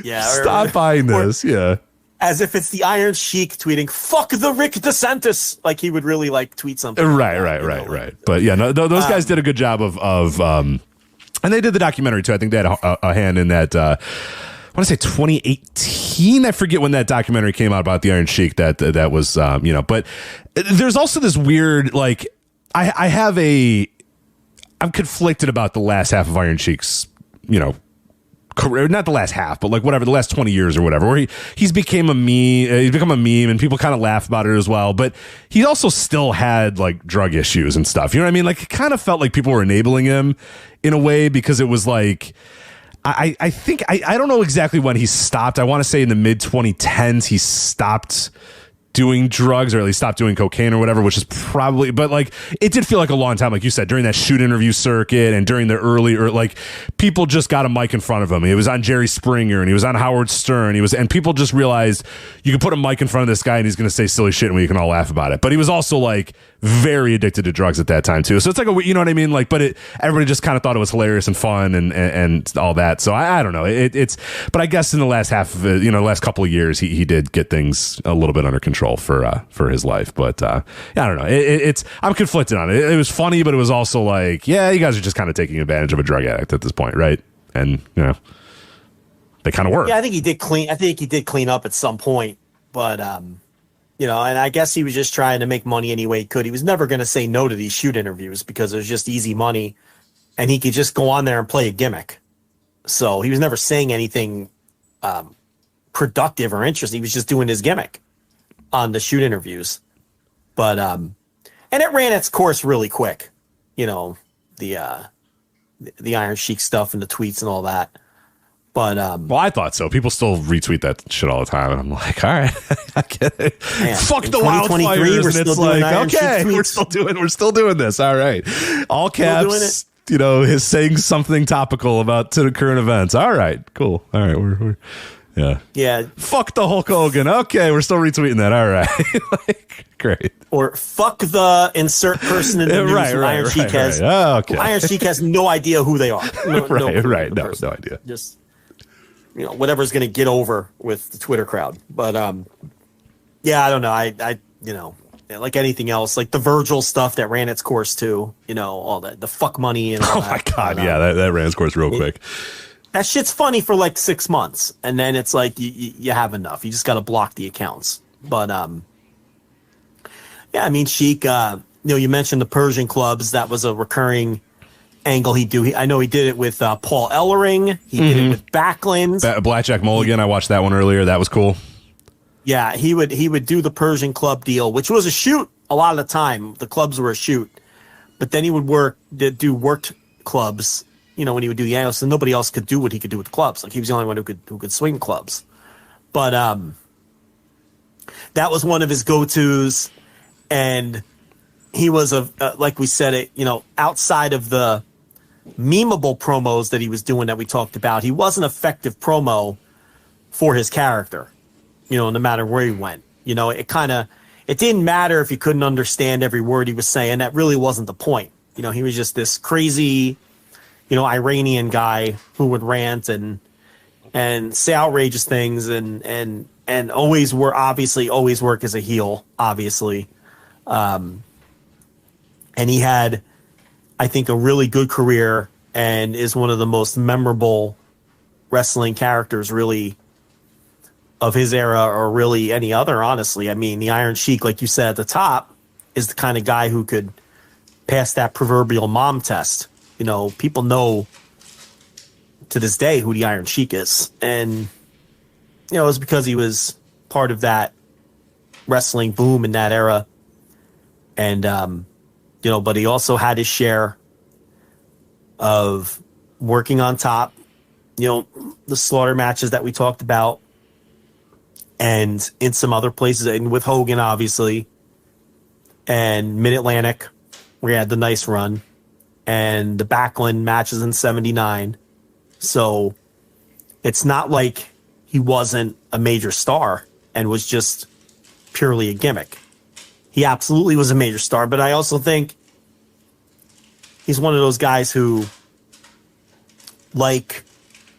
Yeah. Stop buying this. Yeah. As if it's the Iron Sheik tweeting, fuck the Rick DeSantis. Like he would really like tweet something. Right. But yeah, no, those guys did a good job of and they did the documentary too. I think they had a hand in that. I want to say 2018. I forget when that documentary came out about the Iron Sheik. That was you know. But there's also this weird like I'm conflicted about the last half of Iron Sheik's, you know, career, not the last half, but like whatever, the last 20 years or whatever, where he's become a meme and people kind of laugh about it as well. But he also still had like drug issues and stuff. You know what I mean? Like it kind of felt like people were enabling him in a way because it was like, I think, I don't know exactly when he stopped. I want to say in the mid 2010s, he stopped doing drugs, or at least stopped doing cocaine or whatever, which is probably, but like it did feel like a long time, like you said, during that shoot interview circuit and during the early, like people just got a mic in front of him. He was on Jerry Springer and he was on Howard Stern. And people just realized you can put a mic in front of this guy and he's going to say silly shit and we can all laugh about it. But he was also like very addicted to drugs at that time too. So it's like you know what I mean? Like, but everybody just kind of thought it was hilarious and fun and all that. So I don't know. But I guess in the last half of it, you know, the last couple of years, he did get things a little bit under control for his life. But yeah, I don't know. I'm conflicted on it. It was funny, but it was also like, yeah, you guys are just kind of taking advantage of a drug addict at this point, right? And you know, they kind of were. Yeah, I think he did clean up at some point, but you know, and I guess he was just trying to make money any way he could. He was never going to say no to these shoot interviews because it was just easy money, and he could just go on there and play a gimmick. So he was never saying anything productive or interesting. He was just doing his gimmick on the shoot interviews. But and it ran its course really quick, you know, the Iron Sheik stuff and the tweets and all that. But well, I thought so. People still retweet that shit all the time, and I'm like, all right, I get it. Man, fuck the wildfires, and it's like, okay, we're still doing this. All right, all caps. You know, his saying something topical about to the current events. All right, cool. All right, we're yeah. Fuck the Hulk Hogan. Okay, we're still retweeting that. All right, like, great. Or fuck the insert person in the news. Iron Sheik has. Oh, okay. Iron Sheik has no idea who they are. No idea. Just, you know, whatever's going to get over with the Twitter crowd. But yeah, I don't know. I you know, like anything else, like the Virgil stuff that ran its course too. You know, all that, the fuck money and all that. Oh my god, yeah, that ran its course real quick. That shit's funny for like 6 months, and then it's like you have enough. You just got to block the accounts. But yeah, I mean, Sheik. You know, you mentioned the Persian clubs. That was a recurring angle he'd do. I know he did it with Paul Ellering. He did it with Backlund. Blackjack Mulligan. I watched that one earlier. That was cool. Yeah, he would do the Persian club deal, which was a shoot a lot of the time. The clubs were a shoot, but then he would do worked clubs. You know, when he would do the angles, so nobody else could do what he could do with the clubs. Like he was the only one who could swing clubs. But that was one of his go-tos, and he was like we said it. You know, outside of the memeable promos that he was doing that we talked about, he was an effective promo for his character. You know, no matter where he went. You know, it didn't matter if you couldn't understand every word he was saying. That really wasn't the point. You know, he was just this crazy, you know, Iranian guy who would rant and say outrageous things and always work as a heel, obviously. And he had, I think, a really good career and is one of the most memorable wrestling characters, really, of his era or really any other, honestly. I mean, the Iron Sheik, like you said at the top, is the kind of guy who could pass that proverbial mom test. You know, people know to this day who the Iron Sheik is. And, you know, it was because he was part of that wrestling boom in that era. And, you know, but he also had his share of working on top, you know, the slaughter matches that we talked about, and in some other places, and with Hogan, obviously, and Mid-Atlantic, where he had the nice run, and the Backlund matches in 79. So it's not like he wasn't a major star and was just purely a gimmick. He absolutely was a major star, but I also think he's one of those guys who, like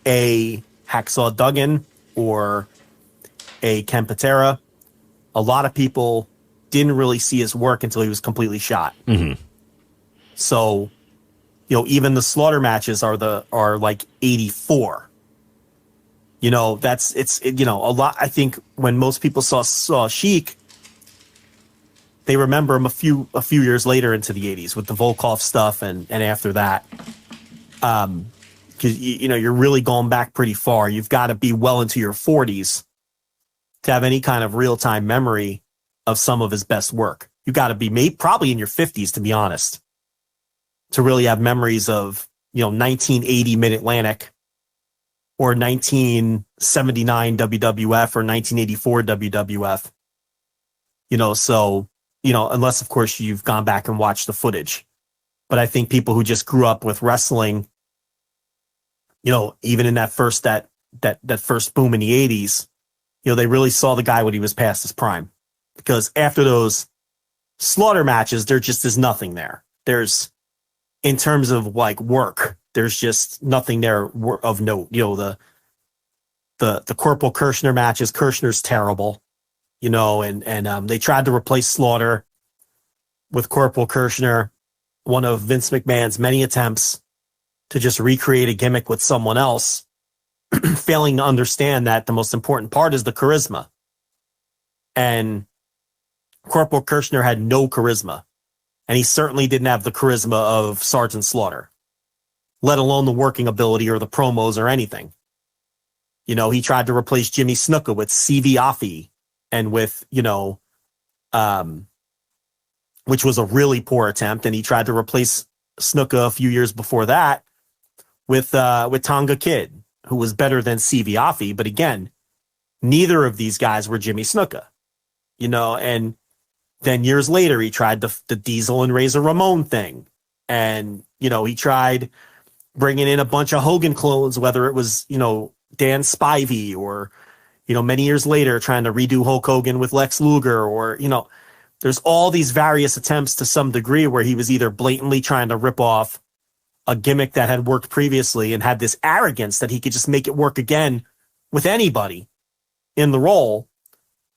a Hacksaw Duggan or a Ken Patera, a lot of people didn't really see his work until he was completely shot. Mm-hmm. So, you know, even the slaughter matches are like 84. You know, you know, a lot. I think when most people saw Sheik, they remember him a few years later into the 80s with the Volkov stuff and after that. Because, you know, you're really going back pretty far. You've got to be well into your 40s to have any kind of real-time memory of some of his best work. You got to be probably in your 50s, to be honest, to really have memories of, you know, 1980 Mid-Atlantic or 1979 WWF or 1984 WWF. You know, so, you know, unless, of course, you've gone back and watched the footage. But I think people who just grew up with wrestling, you know, even in that first boom in the 80s, you know, they really saw the guy when he was past his prime. Because after those slaughter matches, there just is nothing there. There's, in terms of like work, there's just nothing there of note. You know, the Corporal Kirshner matches, Kirshner's terrible, you know, and they tried to replace Slaughter with Corporal Kirshner, one of Vince McMahon's many attempts to just recreate a gimmick with someone else, failing to understand that the most important part is the charisma. And Corporal Kirshner had no charisma. And he certainly didn't have the charisma of Sergeant Slaughter, let alone the working ability or the promos or anything. You know, he tried to replace Jimmy Snuka with C.V. Offee and with, you know, which was a really poor attempt. And he tried to replace Snuka a few years before that with Tonga Kid, who was better than C.V. Offee. But again, neither of these guys were Jimmy Snuka, you know, and then years later, he tried the Diesel and Razor Ramon thing. And, you know, he tried bringing in a bunch of Hogan clones, whether it was, you know, Dan Spivey or, you know, many years later trying to redo Hulk Hogan with Lex Luger, or, you know, there's all these various attempts to some degree where he was either blatantly trying to rip off a gimmick that had worked previously and had this arrogance that he could just make it work again with anybody in the role.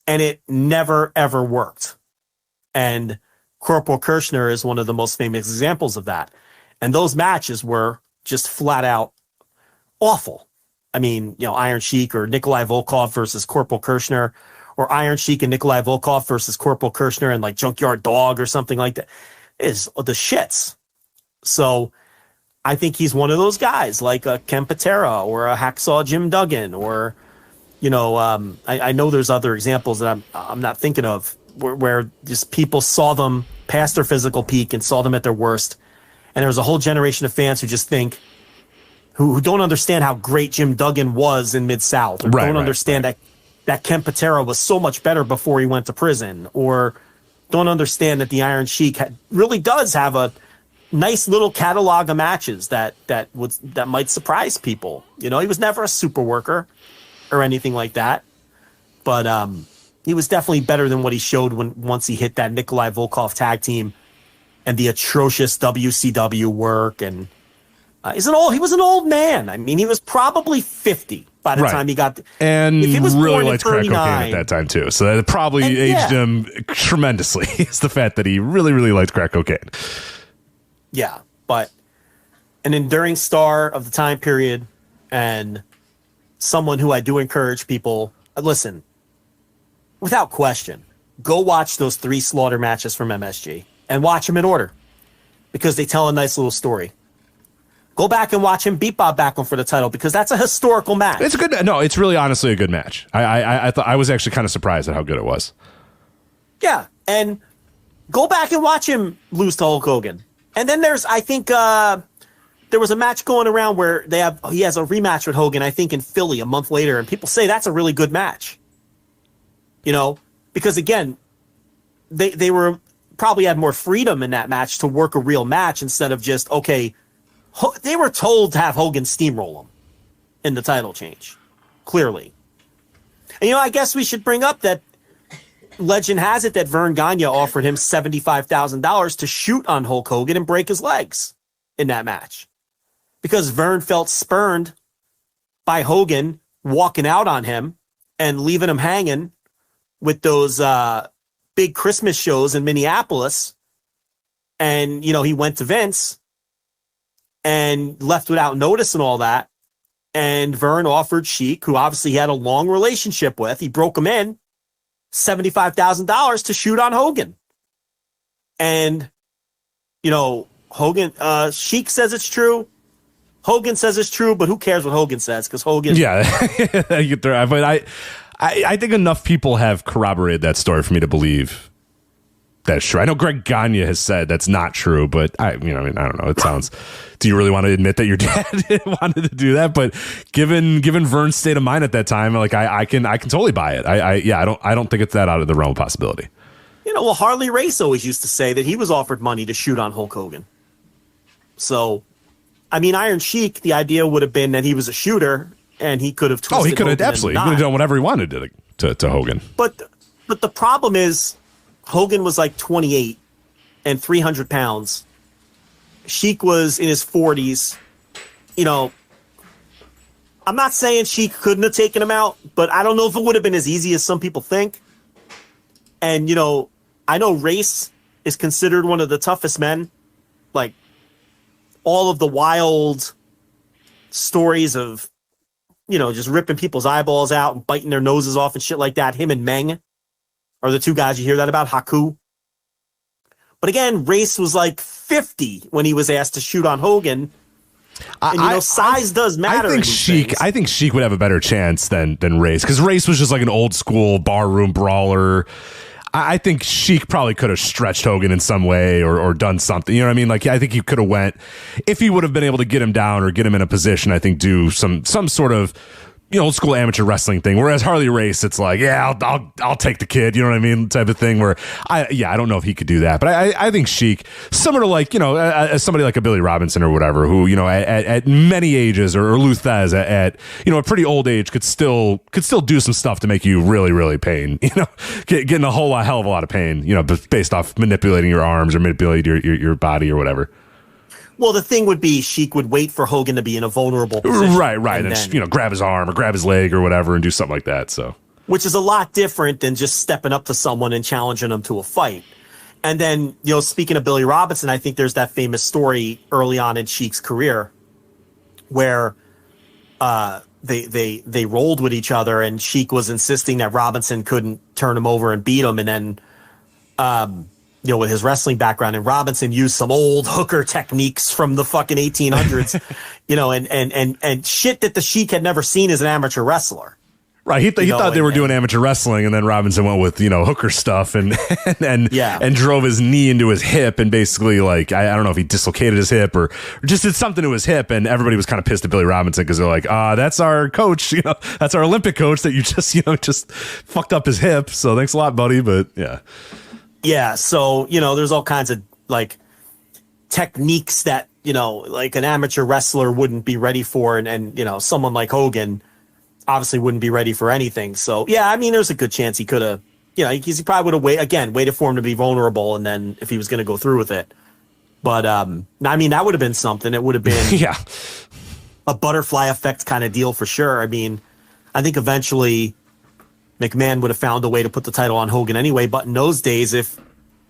And it never, ever worked. And Corporal Kirshner is one of the most famous examples of that. And those matches were just flat out awful. I mean, you know, Iron Sheik or Nikolai Volkov versus Corporal Kirshner, or Iron Sheik and Nikolai Volkov versus Corporal Kirshner and like Junkyard Dog or something like that, is the shits. So I think he's one of those guys like a Ken Patera or a Hacksaw Jim Duggan, or, you know, I know there's other examples that I'm not thinking of, where just people saw them past their physical peak and saw them at their worst. And there was a whole generation of fans who just think, who don't understand how great Jim Duggan was in Mid-South, or don't understand that Ken Patera was so much better before he went to prison, or don't understand that the Iron Sheik really does have a nice little catalog of matches that might surprise people. You know, he was never a super worker or anything like that, but he was definitely better than what he showed once he hit that Nikolai Volkov tag team and the atrocious WCW work. And he was an old man. I mean, he was probably 50 by the time he got and if he was really liked crack cocaine at that time too. So that probably aged him tremendously. It's the fact that he really, really liked crack cocaine. Yeah, but an enduring star of the time period, and someone who I do encourage people, listen, without question, go watch those 3 Slaughter matches from MSG and watch them in order because they tell a nice little story. Go back and watch him beat Bob Backlund for the title because that's a historical match. It's a good. No, it's really honestly a good match. I thought I was actually kind of surprised at how good it was. Yeah, and go back and watch him lose to Hulk Hogan. And then there's, I think, there was a match going around where he has a rematch with Hogan, I think in Philly a month later, and people say that's a really good match. You know, because again, they were probably had more freedom in that match to work a real match instead of just, okay, they were told to have Hogan steamroll him in the title change, clearly. And, you know, I guess we should bring up that legend has it that Vern Gagne offered him $75,000 to shoot on Hulk Hogan and break his legs in that match because Vern felt spurned by Hogan walking out on him and leaving him hanging with those big Christmas shows in Minneapolis. And, you know, he went to Vince and left without notice and all that. And Vern offered Sheik, who obviously he had a long relationship with, he broke him in, $75,000 to shoot on Hogan. And, you know, Hogan, Sheik says it's true. Hogan says it's true, but who cares what Hogan says? Because Hogan. Yeah. But I think enough people have corroborated that story for me to believe that's true. I know Greg Gagne has said that's not true, but I don't know. It sounds. Do you really want to admit that your dad wanted to do that? But given Vern's state of mind at that time, like I can totally buy it. I don't think it's that out of the realm of possibility. You know, well, Harley Race always used to say that he was offered money to shoot on Hulk Hogan. So, I mean, Iron Sheik, the idea would have been that he was a shooter and he could have twisted. Oh, he could have absolutely. He could have done whatever he wanted to Hogan. But the problem is, Hogan was like 28 and 300 pounds. Sheik was in his 40s. You know, I'm not saying Sheik couldn't have taken him out, but I don't know if it would have been as easy as some people think. And, you know, I know Race is considered one of the toughest men. Like, all of the wild stories of, you know, just ripping people's eyeballs out and biting their noses off and shit like that. Him and Meng are the two guys you hear that about, Haku. But again, Race was like 50 when he was asked to shoot on Hogan. And, you know, size does matter. I think Sheik would have a better chance than Race, because Race was just like an old school barroom brawler. I think Sheik probably could have stretched Hogan in some way or done something. You know what I mean? Like, I think he could have went, if he would have been able to get him down or get him in a position, I think do some sort of, you know, old school amateur wrestling thing. Whereas Harley Race, it's like, yeah, I'll take the kid, you know what I mean, type of thing. Where I don't know if he could do that, but I think Sheik, similar to like, you know, somebody like a Billy Robinson or whatever, who, you know, at many ages, or Luthez at you know, a pretty old age, could still do some stuff to make you really, really pain, you know, getting a hell of a lot of pain, you know, based off manipulating your arms or manipulating your body or whatever. Well, the thing would be Sheik would wait for Hogan to be in a vulnerable position. Right. And then, you know, grab his arm or grab his leg or whatever and do something like that. So, which is a lot different than just stepping up to someone and challenging them to a fight. And then, you know, speaking of Billy Robinson, I think there's that famous story early on in Sheik's career where they rolled with each other and Sheik was insisting that Robinson couldn't turn him over and beat him. And then, you know, with his wrestling background, and Robinson used some old hooker techniques from the fucking 1800s, you know, and shit that the Sheik had never seen as an amateur wrestler. Right. He thought they were doing amateur wrestling, and then Robinson went with, you know, hooker stuff and drove his knee into his hip, and basically, like, I don't know if he dislocated his hip or just did something to his hip, and everybody was kind of pissed at Billy Robinson because they're like, that's our coach, you know, that's our Olympic coach that you just fucked up his hip. So thanks a lot, buddy. But yeah. Yeah, so, you know, there's all kinds of, like, techniques that, you know, like an amateur wrestler wouldn't be ready for, and you know, someone like Hogan obviously wouldn't be ready for anything. So, yeah, I mean, there's a good chance he could have, you know, he probably would have waited for him to be vulnerable, and then if he was going to go through with it. But, I mean, that would have been something. It would have been a butterfly effect kind of deal for sure. I mean, I think eventually McMahon would have found a way to put the title on Hogan anyway, but in those days, if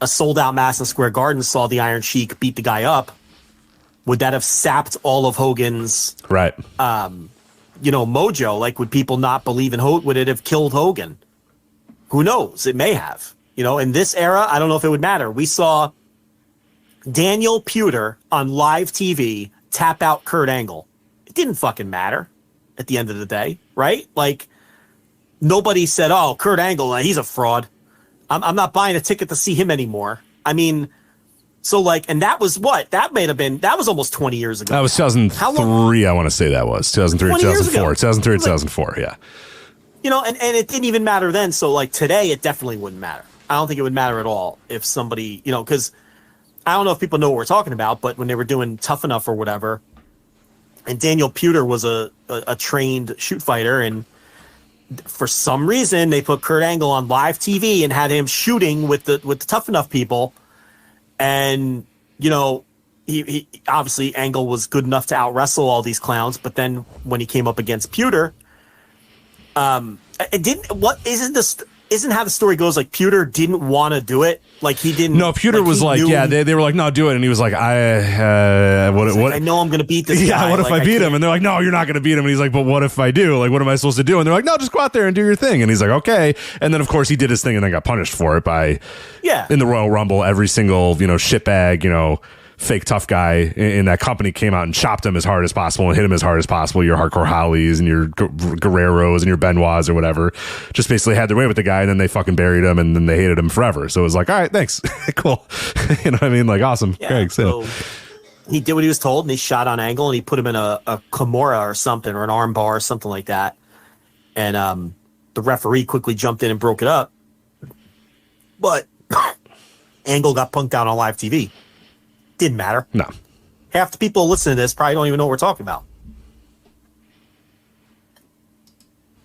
a sold-out Madison Square Garden saw the Iron Sheik beat the guy up, would that have sapped all of Hogan's you know, mojo? Like, would people not believe in Hogan? Would it have killed Hogan? Who knows? It may have. You know, in this era, I don't know if it would matter. We saw Daniel Puder on live TV tap out Kurt Angle. It didn't fucking matter at the end of the day, right? Like, nobody said, oh, Kurt Angle, he's a fraud. I'm not buying a ticket to see him anymore. I mean, so like, and that was what? That was almost 20 years ago. That was 2003, I want to say that was. 2003, 2004. 2003, 2004, yeah. You know, and it didn't even matter then. So like today, it definitely wouldn't matter. I don't think it would matter at all if somebody, you know, because I don't know if people know what we're talking about, but when they were doing Tough Enough or whatever, and Daniel Puder was a trained shoot fighter, and for some reason they put Kurt Angle on live TV and had him shooting with the Tough Enough people, and you know, he obviously Angle was good enough to out wrestle all these clowns, but then when he came up against Puder, isn't how the story goes, like Puder didn't want to do it, like he didn't. No, Puder was like, yeah, they were like, no, do it, and he was like, what? I know I'm gonna beat this guy. Yeah, what if I beat him? And they're like, no, you're not gonna beat him. And he's like, but what if I do? Like, what am I supposed to do? And they're like, no, just go out there and do your thing. And he's like, okay. And then of course he did his thing and then got punished for it by, in the Royal Rumble, every single, you know, shitbag, you know, fake tough guy in that company came out and chopped him as hard as possible and hit him as hard as possible. Your Hardcore Hollies and your Guerreros and your Benoits or whatever just basically had their way with the guy, and then they fucking buried him, and then they hated him forever. So it was like, all right, thanks. Cool. You know what I mean? Like, awesome. Yeah, Greg, so he did what he was told, and he shot on Angle, and he put him in a Kimura or something, or an arm bar or something like that. And the referee quickly jumped in and broke it up. But Angle got punked out on live TV. Didn't matter. No. Half the people listening to this probably don't even know what we're talking about.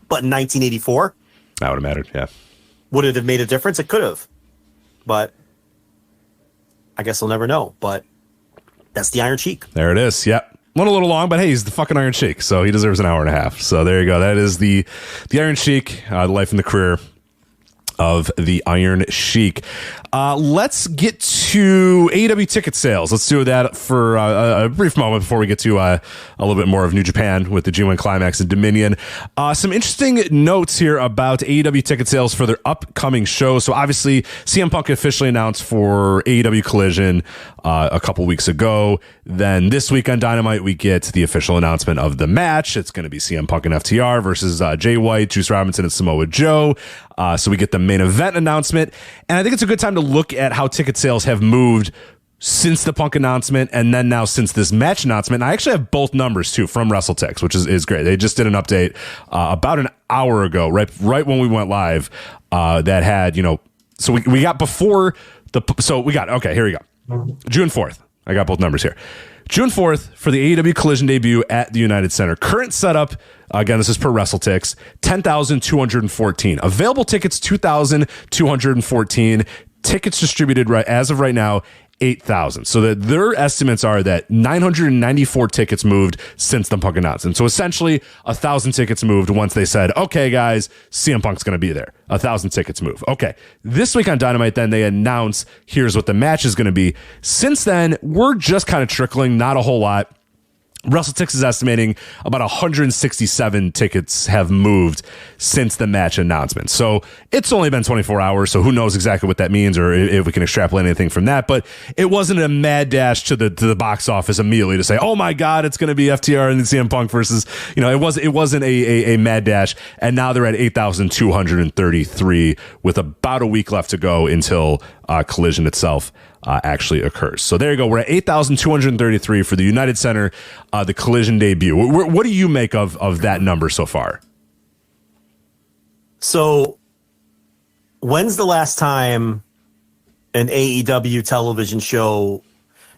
But in 1984, that would have mattered. Yeah. Would it have made a difference? It could have. But I guess we'll never know. But that's the Iron Sheik. There it is. Yep. Went a little long, but hey, he's the fucking Iron Sheik, so he deserves an hour and a half. So there you go. That is the Iron Sheik, the life and the career of the Iron Sheik. Let's get to AEW ticket sales. Let's do that for a brief moment before we get to a little bit more of New Japan with the G1 Climax and Dominion. Some interesting notes here about AEW ticket sales for their upcoming show. So obviously, CM Punk officially announced for AEW Collision a couple weeks ago. Then this week on Dynamite, we get the official announcement of the match. It's going to be CM Punk and FTR versus Jay White, Juice Robinson, and Samoa Joe. So we get the main event announcement. And I think it's a good time to look at how ticket sales have moved since the Punk announcement and then now since this match announcement. And I actually have both numbers too from WrestleTix, which is great. They just did an update about an hour ago, right when we went live, that had, you know, so we got before okay, here we go. June 4th. I got both numbers here. June 4th for the AEW Collision debut at the United Center. Current setup, again, this is per WrestleTix, 10,214. Available tickets, 2,214. Tickets distributed as of right now, 8,000. So that their estimates are that 994 tickets moved since the Punk announcement. So essentially 1,000 tickets moved once they said, okay, guys, CM Punk's going to be there. 1,000 tickets move. Okay. This week on Dynamite, then they announce here's what the match is going to be. Since then, we're just kind of trickling, not a whole lot. WrestleTix is estimating about 167 tickets have moved since the match announcement. So it's only been 24 hours, so who knows exactly what that means or if we can extrapolate anything from that. But it wasn't a mad dash to the box office immediately to say, oh my God, it's going to be FTR and CM Punk versus, you know, it wasn't a mad dash. And now they're at 8,233 with about a week left to go until Collision itself actually occurs. So there you go. We're at 8,233 for the United Center, the Collision debut. What do you make of that number so far? So when's the last time an AEW television show,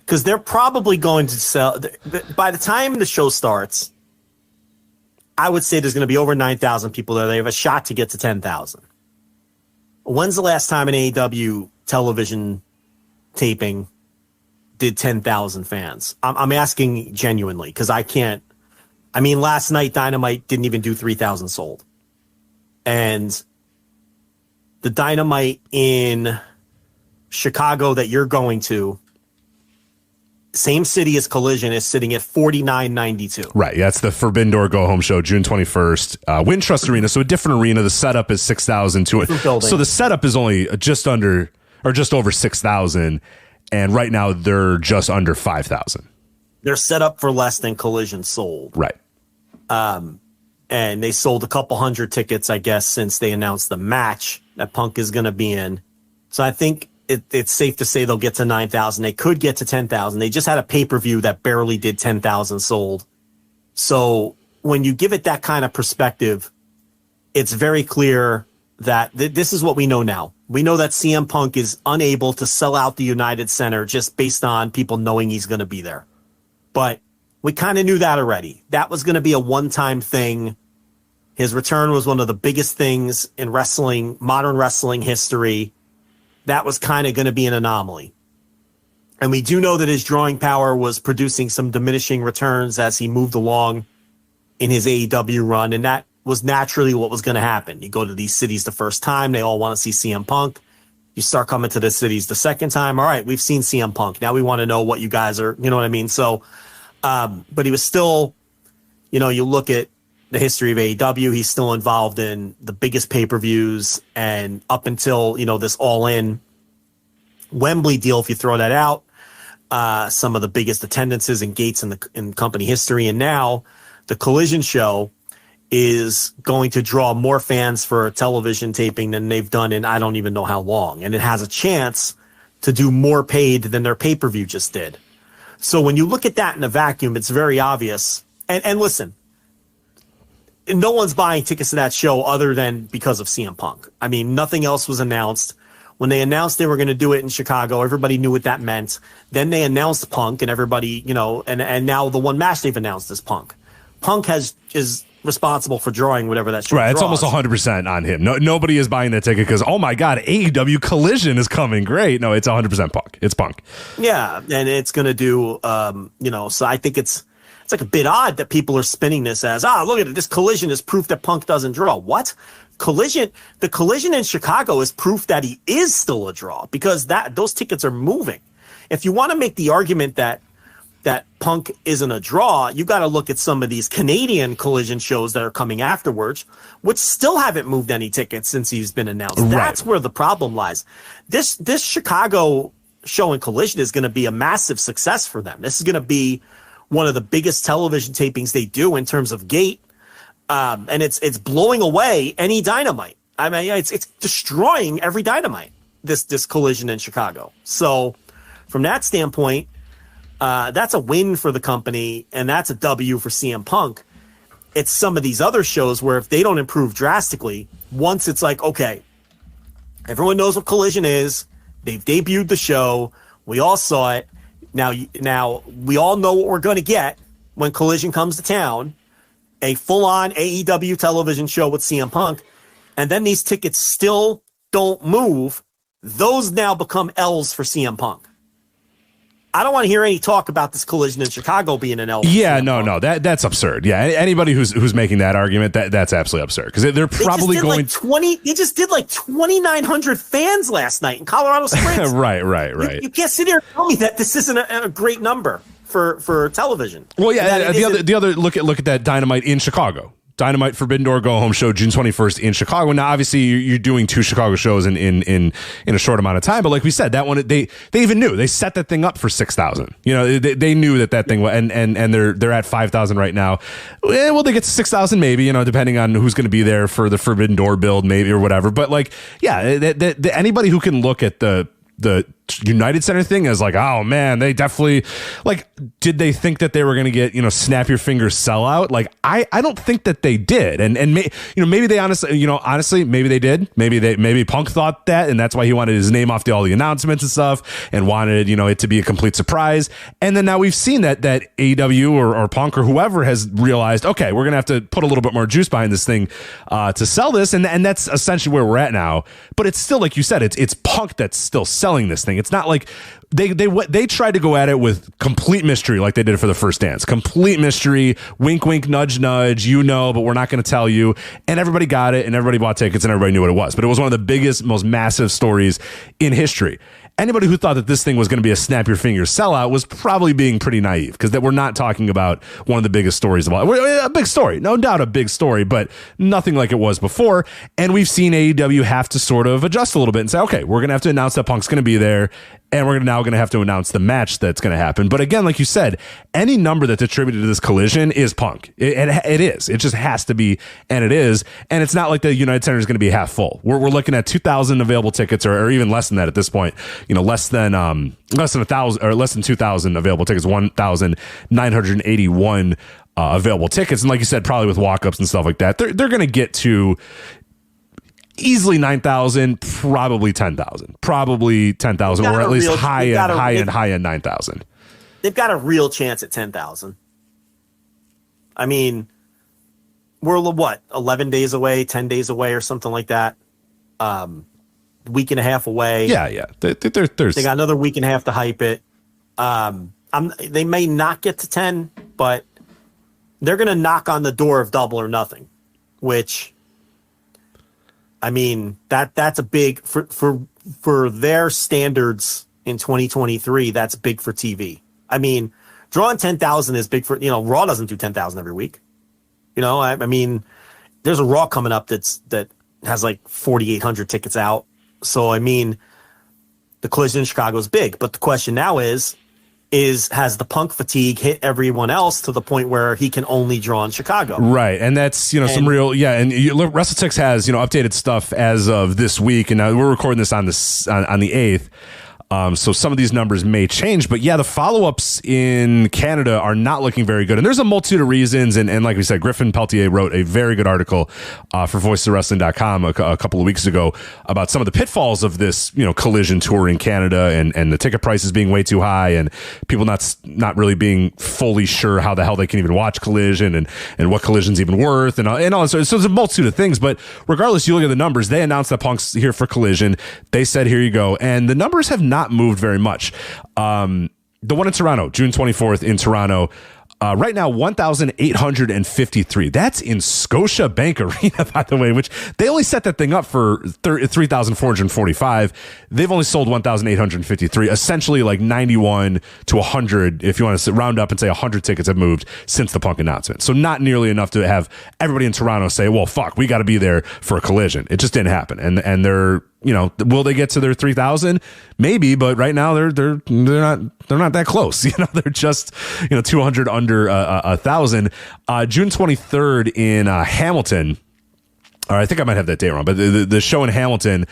because they're probably going to sell, by the time the show starts, I would say there's going to be over 9,000 people there. They have a shot to get to 10,000. When's the last time an AEW television taping did 10,000 fans? I'm asking genuinely because I can't. I mean, last night Dynamite didn't even do 3,000 sold, and the Dynamite in Chicago that you're going to same city as Collision, is sitting at $49.92. Right. Yeah, that's the Forbidden Door Go Home show, June 21st. Wintrust Arena, so a different arena. The setup is 6,000 to it. So the setup is only just over 6,000, and right now they're just under 5,000. They're set up for less than Collision sold. Right. And they sold a couple hundred tickets, I guess, since they announced the match that Punk is going to be in. So I think it's safe to say they'll get to 9,000. They could get to 10,000. They just had a pay-per-view that barely did 10,000 sold. So when you give it that kind of perspective, it's very clear that this is what we know now. We know that CM Punk is unable to sell out the United Center just based on people knowing he's going to be there. But we kind of knew that already. That was going to be a one-time thing. His return was one of the biggest things in wrestling, modern wrestling history. That was kind of going to be an anomaly. And we do know that his drawing power was producing some diminishing returns as he moved along in his AEW run. And that was naturally what was going to happen. You go to these cities the first time, they all want to see CM Punk. You start coming to the cities the second time. All right, we've seen CM Punk. Now we want to know what you guys are, you know what I mean? So, but he was still, you look at the history of AEW, he's still involved in the biggest pay-per-views, and up until, this all-in Wembley deal, if you throw that out, some of the biggest attendances and gates in company history. And now the Collision show is going to draw more fans for a television taping than they've done in I don't even know how long. And it has a chance to do more paid than their pay-per-view just did. So when you look at that in a vacuum, it's very obvious. And listen, no one's buying tickets to that show other than because of CM Punk. I mean, nothing else was announced. When they announced they were going to do it in Chicago, everybody knew what that meant. Then they announced Punk, and everybody, and now the one match they've announced is Punk. Punk is responsible for drawing whatever that show Right, draws. it's almost 100% on him. Nobody is buying that ticket because, oh my God, AEW Collision is coming. Great. No, it's 100% Punk. It's Punk. Yeah, and it's going to do, so I think it's like a bit odd that people are spinning this as, look at it, this Collision is proof that Punk doesn't draw. What? The Collision in Chicago is proof that he is still a draw because those tickets are moving. If you want to make the argument that Punk isn't a draw, you got to look at some of these Canadian Collision shows that are coming afterwards, which still haven't moved any tickets since he's been announced. Right. That's where the problem lies. This Chicago show in Collision is going to be a massive success for them. This is going to be one of the biggest television tapings they do in terms of gate. And it's blowing away any Dynamite. I mean, it's destroying every Dynamite, this Collision in Chicago. So from that standpoint, that's a win for the company, and that's a W for CM Punk. It's some of these other shows where if they don't improve drastically, once it's like, okay, everyone knows what Collision is. They've debuted the show. We all saw it. Now we all know what we're going to get when Collision comes to town, a full-on AEW television show with CM Punk, and then these tickets still don't move. Those now become L's for CM Punk. I don't want to hear any talk about this Collision in Chicago being an L. Yeah, no, that's absurd. Yeah, anybody who's making that argument, that's absolutely absurd because they're probably going. They just did like 2,900 fans last night in Colorado Springs. right. You can't sit here and tell me that this isn't a great number for television. Well, yeah. The other look at that Dynamite in Chicago. Dynamite Forbidden Door Go Home show June 21st in Chicago. Now, obviously, you're doing 2 Chicago shows in a short amount of time, but like we said, that one they even knew they set that thing up for 6,000. They knew that thing and they're at 5,000 right now. Will they get to 6,000? Maybe depending on who's going to be there for the Forbidden Door build, maybe or whatever. But like, yeah, anybody who can look at the United Center thing is like, oh man, they definitely did they think that they were going to get, snap your fingers sellout? Like, I don't think that they did. And maybe they honestly, maybe they did. Maybe Punk thought that. And that's why he wanted his name off all the announcements and stuff and wanted, it to be a complete surprise. And then now we've seen that AEW or Punk or whoever has realized, okay, we're going to have to put a little bit more juice behind this thing to sell this. And that's essentially where we're at now. But it's still, like you said, it's Punk that's still selling this thing. It's not like they tried to go at it with complete mystery like they did for the First Dance. Complete mystery, wink, wink, nudge, nudge, but we're not going to tell you. And everybody got it and everybody bought tickets and everybody knew what it was. But it was one of the biggest, most massive stories in history. anybody who thought that this thing was going to be a snap your fingers sellout was probably being pretty naive, because that we're not talking about one of the biggest stories of all. A big story, no doubt a big story, but nothing like it was before. And we've seen AEW have to sort of adjust a little bit and say, okay, we're going to have to announce that Punk's going to be there, and we're now going to have to announce the match that's going to happen. But again, like you said, any number that's attributed to this collision is Punk. It is. It just has to be, and it is. And it's not like the United Center is going to be half full. We're looking at 2,000 available tickets, or even less than that at this point. Less than 1,000 or less than 2,000 available tickets. 1,981 available tickets, and like you said, probably with walk-ups and stuff like that, they're going to get to easily 9,000, probably 10,000, or at least high end 9,000. They've got a real chance at 10,000. I mean, we're 11 days away, 10 days away, or something like that. Week and a half away. Yeah. They got another week and a half to hype it. They may not get to 10, but they're going to knock on the door of Double or Nothing, which, I mean, that's a big for their standards in 2023. That's big for TV. I mean, drawing 10,000 is big for, Raw doesn't do 10,000 every week. I mean, there's a Raw coming up that has like 4,800 tickets out. So, I mean, the collision in Chicago is big, but the question now is has the Punk fatigue hit everyone else to the point where he can only draw in Chicago? Right. And that's, some real, and WrestleTix has, updated stuff as of this week. And now we're recording this on the 8th. So some of these numbers may change, but the follow-ups in Canada are not looking very good. And there's a multitude of reasons. And like we said, Griffin Peltier wrote a very good article for voicesofwrestling.com a couple of weeks ago about some of the pitfalls of this, collision tour in Canada, and the ticket prices being way too high, and people not really being fully sure how the hell they can even watch Collision, and what Collision's even worth, and all. So there's a multitude of things. But regardless, you look at the numbers. They announced that Punk's here for Collision. They said, here you go. And the numbers have not moved very much. The one in Toronto, June 24th in Toronto, right now 1,853. That's in Scotiabank Arena, by the way, which they only set that thing up for 3,445. They've only sold 1,853, essentially like 91 to 100, if you want to round up and say 100 tickets have moved since the Punk announcement. So not nearly enough to have everybody in Toronto say, well, fuck, we got to be there for a Collision. It just didn't happen. And they're, will they get to their 3,000? Maybe, but right now they're not that close. They're just 200 under 1,000. June 23rd in Hamilton. Or I think I might have that date wrong, but the show in Hamilton.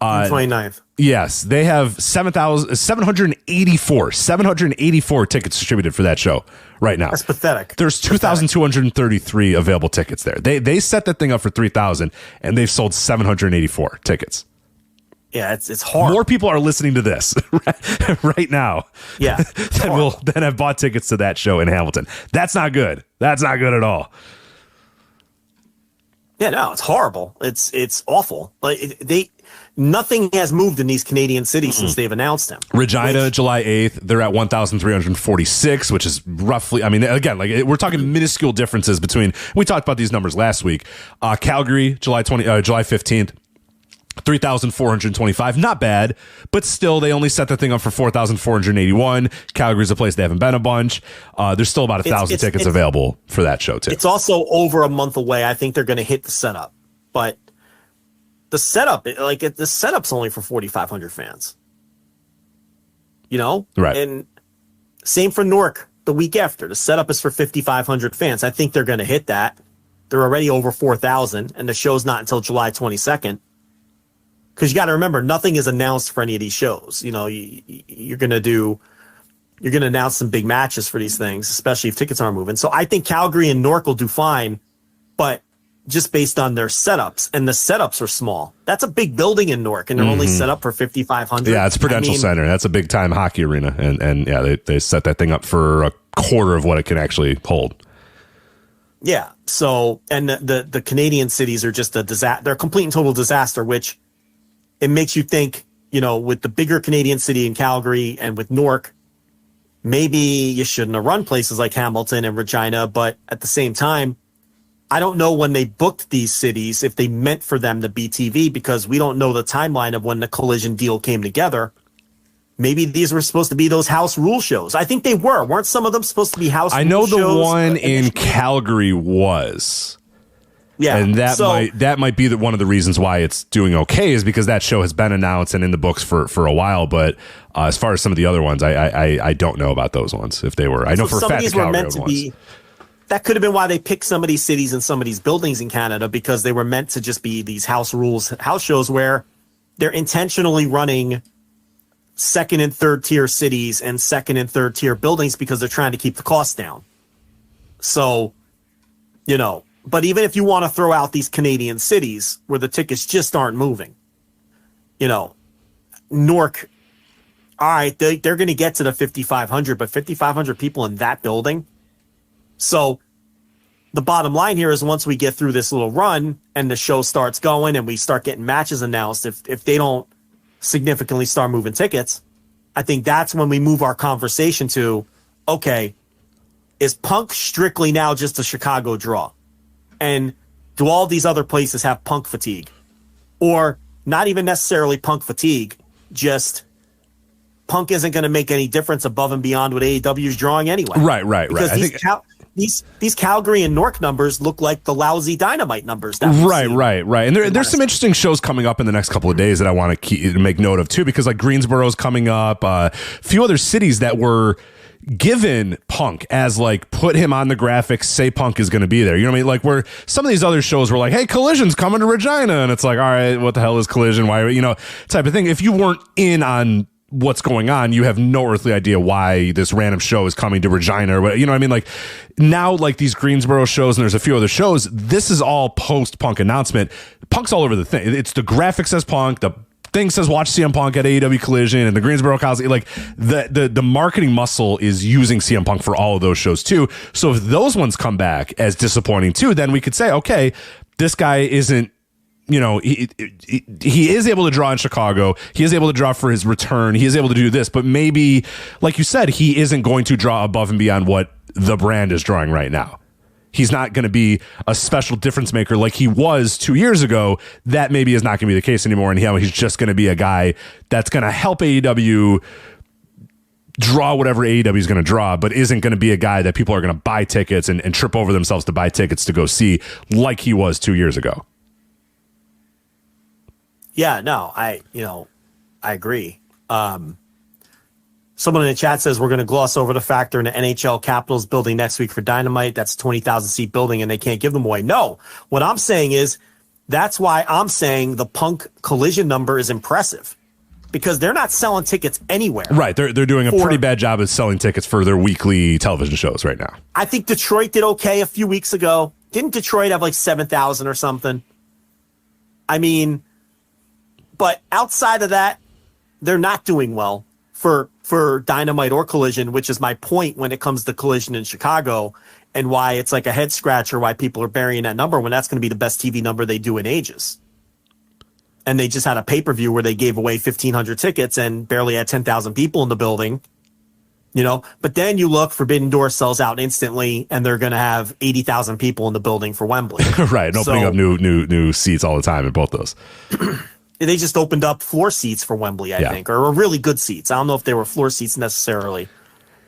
29th. Yes, they have 784 tickets distributed for that show right now. That's pathetic. There's 2,233 available tickets there. They set that thing up for 3,000, and they've sold 784 tickets. Yeah, it's hard. More people are listening to this right now. Yeah, than have bought tickets to that show in Hamilton. That's not good. That's not good at all. Yeah, no, it's horrible. It's awful. Like nothing has moved in these Canadian cities since they've announced them. Regina, July 8th, they're at 1,346, which is roughly, I mean, again, like we're talking minuscule differences between, we talked about these numbers last week. Calgary, July 15th. 3,425, not bad, but still they only set the thing up for 4,481. Calgary's a place they haven't been a bunch. There's still about 1,000 tickets available for that show too. It's also over a month away. I think they're going to hit the setup, but the setup's only for 4,500 fans. Right? And same for Newark the week after. The setup is for 5,500 fans. I think they're going to hit that. They're already over 4,000, and the show's not until July 22nd. Because you got to remember, nothing is announced for any of these shows. You're going to announce some big matches for these things, especially if tickets aren't moving. So I think Calgary and Newark will do fine, but just based on their setups, and the setups are small. That's a big building in Newark, and they're only set up for 5,500. Yeah, it's Prudential Center. That's a big time hockey arena, and yeah, they set that thing up for a quarter of what it can actually hold. Yeah. So, and the Canadian cities are just a disaster. They're a complete and total disaster, which it makes you think, with the bigger Canadian city in Calgary and with Newark, maybe you shouldn't have run places like Hamilton and Regina. But at the same time, I don't know when they booked these cities, if they meant for them to be TV, because we don't know the timeline of when the Collision deal came together. maybe these were supposed to be those house rule shows. I think they weren't some of them supposed to be house I rule know shows? the one in Calgary was. Yeah, and that might be one of the reasons why it's doing okay, is because that show has been announced and in the books for a while. But as far as some of the other ones, I don't know about those ones, if they were. I know for a fact that Calgary were meant to that could have been why they picked some of these cities and some of these buildings in Canada, because they were meant to just be these house shows where they're intentionally running second and third tier cities and second and third tier buildings because they're trying to keep the costs down. So, but even if you want to throw out these Canadian cities where the tickets just aren't moving, Newark, all right, they're going to get to the 5,500, but 5,500 people in that building. So the bottom line here is, once we get through this little run and the show starts going and we start getting matches announced, if they don't significantly start moving tickets, I think that's when we move our conversation to, okay, is Punk strictly now just a Chicago draw? And do all these other places have Punk fatigue? Or not even necessarily Punk fatigue, just Punk isn't going to make any difference above and beyond what AEW is drawing anyway. Right. Because these Calgary and Newark numbers look like the lousy Dynamite numbers. Right. And there's some interesting shows coming up in the next couple of days that I want to make note of too, because like Greensboro's coming up, a few other cities that were given Punk as like, put him on the graphics, say Punk is going to be there. You know what I mean? Like, where some of these other shows were like, hey, Collision's coming to Regina, and it's like, all right, what the hell is Collision? Why, type of thing. If you weren't in on what's going on, you have no earthly idea why this random show is coming to Regina, or what, you know what I mean? Like, now, like these Greensboro shows, and there's a few other shows, this is all post Punk announcement. Punk's all over the thing. It's the graphic says Punk, the thing says watch CM Punk at AEW Collision, and the Greensboro Coliseum. Like, the marketing muscle is using CM Punk for all of those shows too. So if those ones come back as disappointing too, then we could say, okay, this guy isn't, he is able to draw in Chicago. He is able to draw for his return. He is able to do this, but maybe, like you said, he isn't going to draw above and beyond what the brand is drawing right now. He's not going to be a special difference maker like he was 2 years ago. That maybe is not going to be the case anymore. And he's just going to be a guy that's going to help AEW draw whatever AEW is going to draw, but isn't going to be a guy that people are going to buy tickets and trip over themselves to buy tickets to go see like he was 2 years ago. Yeah, no, I agree. Someone in the chat says we're going to gloss over the factor in the NHL Capitals building next week for Dynamite. That's a 20,000 seat building and they can't give them away. No, what I'm saying is that's why I'm saying the Punk Collision number is impressive, because they're not selling tickets anywhere. Right. They're doing a pretty bad job of selling tickets for their weekly television shows right now. I think Detroit did okay a few weeks ago. Didn't Detroit have like 7,000 or something? I mean, but outside of that, they're not doing well for Dynamite or Collision, which is my point when it comes to Collision in Chicago, and why it's like a head scratcher why people are burying that number when that's going to be the best TV number they do in ages. And they just had a pay-per-view where they gave away 1,500 tickets and barely had 10,000 people in the building. But then you look, Forbidden Door sells out instantly, and they're going to have 80,000 people in the building for Wembley. Right, and opening up new seats all the time in both those. They just opened up floor seats for Wembley, I think, or really good seats. I don't know if they were floor seats necessarily,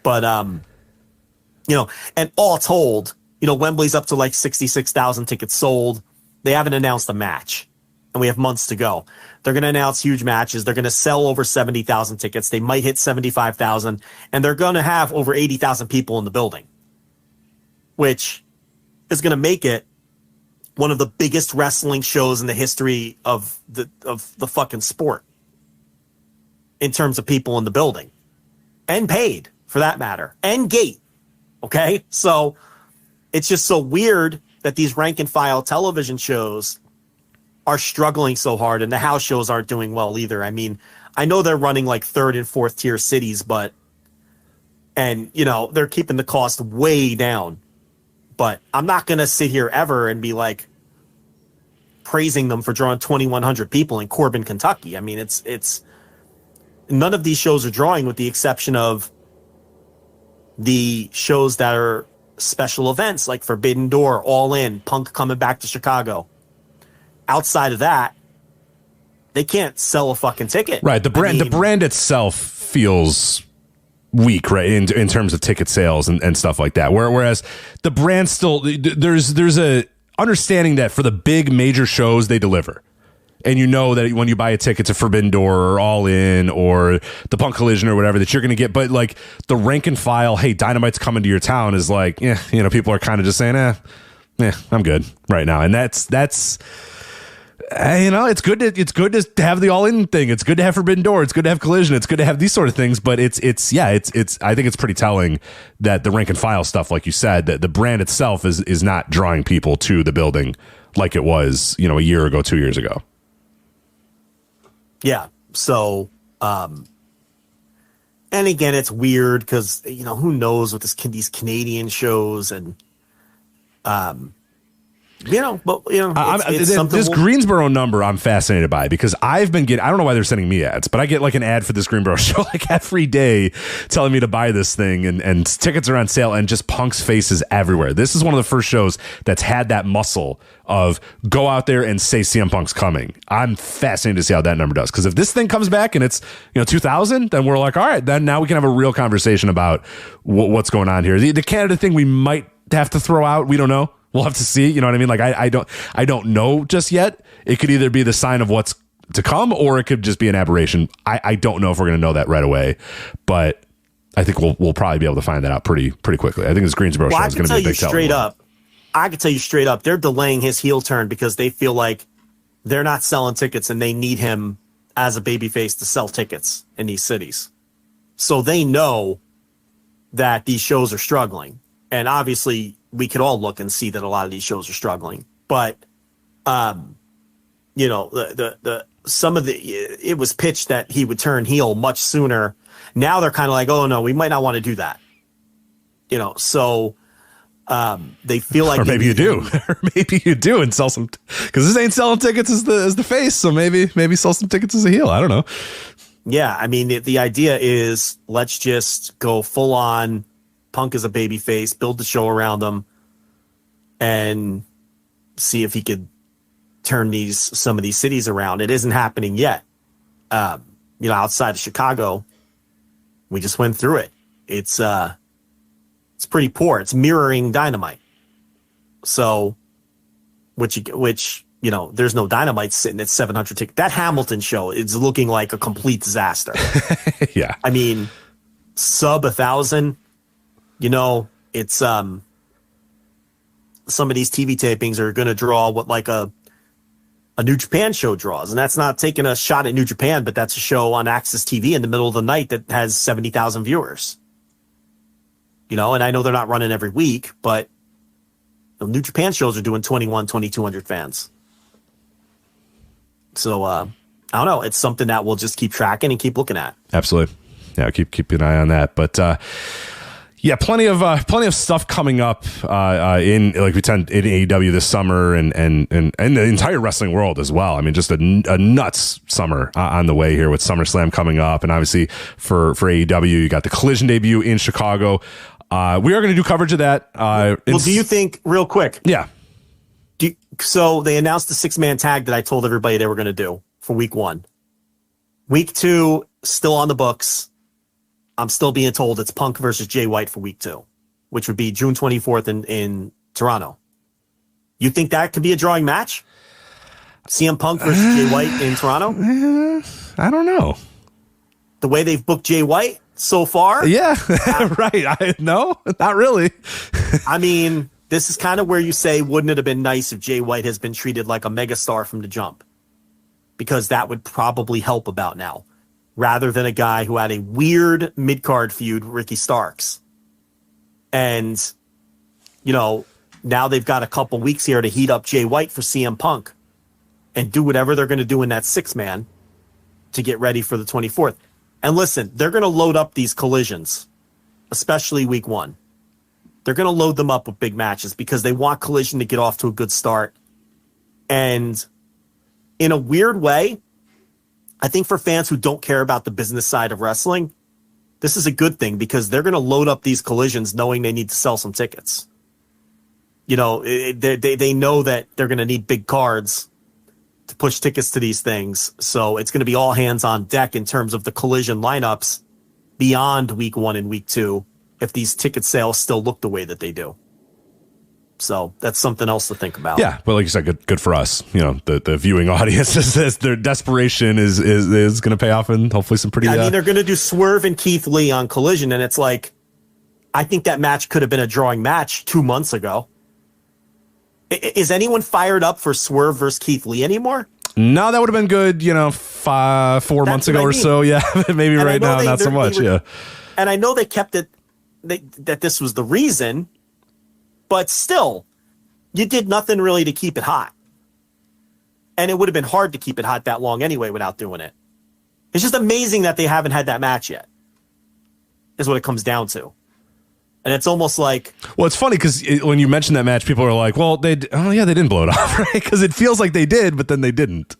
but and all told, Wembley's up to like 66,000 tickets sold. They haven't announced a match, and we have months to go. They're going to announce huge matches. They're going to sell over 70,000 tickets. They might hit 75,000, and they're going to have over 80,000 people in the building, which is going to make it one of the biggest wrestling shows in the history of the fucking sport in terms of people in the building, and paid for that matter, and gate. Okay. So it's just so weird that these rank and file television shows are struggling so hard, and the house shows aren't doing well either. I mean, I know they're running like third and fourth tier cities, and they're keeping the cost way down. But I'm not going to sit here ever and be like praising them for drawing 2,100 people in Corbin, Kentucky. I mean, it's none of these shows are drawing, with the exception of the shows that are special events like Forbidden Door, All In, Punk coming back to Chicago. Outside of that, they can't sell a fucking ticket. Right. The brand itself feels weak, right, in terms of ticket sales and stuff like that. Whereas the brand still, there's a understanding that for the big major shows they deliver. And you know that when you buy a ticket to Forbidden Door or All In or the Punk Collision or whatever, that you're going to get. But like the rank and file, hey, Dynamite's coming to your town is like, people are kind of just saying, I'm good right now. And that's it's good to have the All In thing. It's good to have Forbidden Door. It's good to have Collision. It's good to have these sort of things. But it's I think it's pretty telling that the rank and file stuff, like you said, that the brand itself is not drawing people to the building like it was, a year ago, 2 years ago. Yeah. So, and again, it's weird because, who knows with these Canadian shows and, it's something. This Greensboro number I'm fascinated by because I've been getting, I don't know why they're sending me ads, but I get like an ad for this Greensboro show like every day telling me to buy this thing and tickets are on sale and just Punk's faces everywhere. This is one of the first shows that's had that muscle of go out there and say CM Punk's coming. I'm fascinated to see how that number does. Because if this thing comes back and it's 2,000, then we're like, all right, then now we can have a real conversation about what's going on here. The Canada thing we might have to throw out. We don't know. We'll have to see. You know what I mean? Like I don't know just yet. It could either be the sign of what's to come, or it could just be an aberration. I don't know if we're going to know that right away, but I think we'll probably be able to find that out pretty quickly. I think this Greensboro show is going to be a big straight up. I can tell you straight up, they're delaying his heel turn because they feel like they're not selling tickets and they need him as a babyface to sell tickets in these cities. So they know that these shows are struggling. And obviously we could all look and see that a lot of these shows are struggling, but, it was pitched that he would turn heel much sooner. Now they're kind of like, oh no, we might not want to do that. So they feel like, or maybe you do, or maybe you do and sell some, because this ain't selling tickets as the face. So maybe sell some tickets as a heel. I don't know. Yeah. I mean, the idea is let's just go full on Punk as a baby face, build the show around him, and see if he could turn some of these cities around. It isn't happening yet. Outside of Chicago, we just went through it. It's pretty poor. It's mirroring Dynamite. So, which there's no Dynamite sitting at 700 tickets. That Hamilton show is looking like a complete disaster. Yeah. I mean, sub 1,000. It's some of these TV tapings are going to draw what like a New Japan show draws, and that's not taking a shot at New Japan, but that's a show on Access TV in the middle of the night that has 70,000 viewers. And I know they're not running every week, but the New Japan shows are doing 2,200 fans. So I don't know. It's something that we'll just keep tracking and keep looking at. Absolutely. Yeah, keep an eye on that. But yeah, plenty of stuff coming up in AEW this summer and the entire wrestling world as well. I mean, just a nuts summer on the way here with SummerSlam coming up, and obviously for AEW, you got the Collision debut in Chicago. We are going to do coverage of that. Do you think, real quick? Yeah. So they announced the 6-man tag that I told everybody they were going to do for week 1. Week 2 still on the books. I'm still being told it's Punk versus Jay White for week 2, which would be June 24th in Toronto. You think that could be a drawing match? CM Punk versus Jay White in Toronto? I don't know. The way they've booked Jay White so far? Yeah, right. No, not really. I mean, this is kind of where you say, wouldn't it have been nice if Jay White has been treated like a megastar from the jump? Because that would probably help about now, rather than a guy who had a weird mid-card feud with Ricky Starks. And, now they've got a couple weeks here to heat up Jay White for CM Punk and do whatever they're going to do in that 6-man to get ready for the 24th. And listen, they're going to load up these collisions, especially week 1. They're going to load them up with big matches because they want Collision to get off to a good start. And in a weird way, I think for fans who don't care about the business side of wrestling, this is a good thing because they're going to load up these collisions knowing they need to sell some tickets. They know that they're going to need big cards to push tickets to these things. So it's going to be all hands on deck in terms of the collision lineups beyond week 1 and week 2 if these ticket sales still look the way that they do. So that's something else to think about. Yeah, but like you said, good for us. The viewing audience is their desperation is going to pay off, and hopefully some pretty. They're going to do Swerve and Keith Lee on Collision, and it's like, I think that match could have been a drawing match 2 months ago. Is anyone fired up for Swerve versus Keith Lee anymore? No, that would have been good. 4 months ago or so. Yeah, maybe right now, not so much. Yeah, and I know they kept it that this was the reason. But still, you did nothing really to keep it hot. And it would have been hard to keep it hot that long anyway without doing it. It's just amazing that they haven't had that match yet, is what it comes down to. And it's almost like... Well, it's funny because when you mention that match, people are like, well, they didn't blow it off, right? Because it feels like they did, but then they didn't.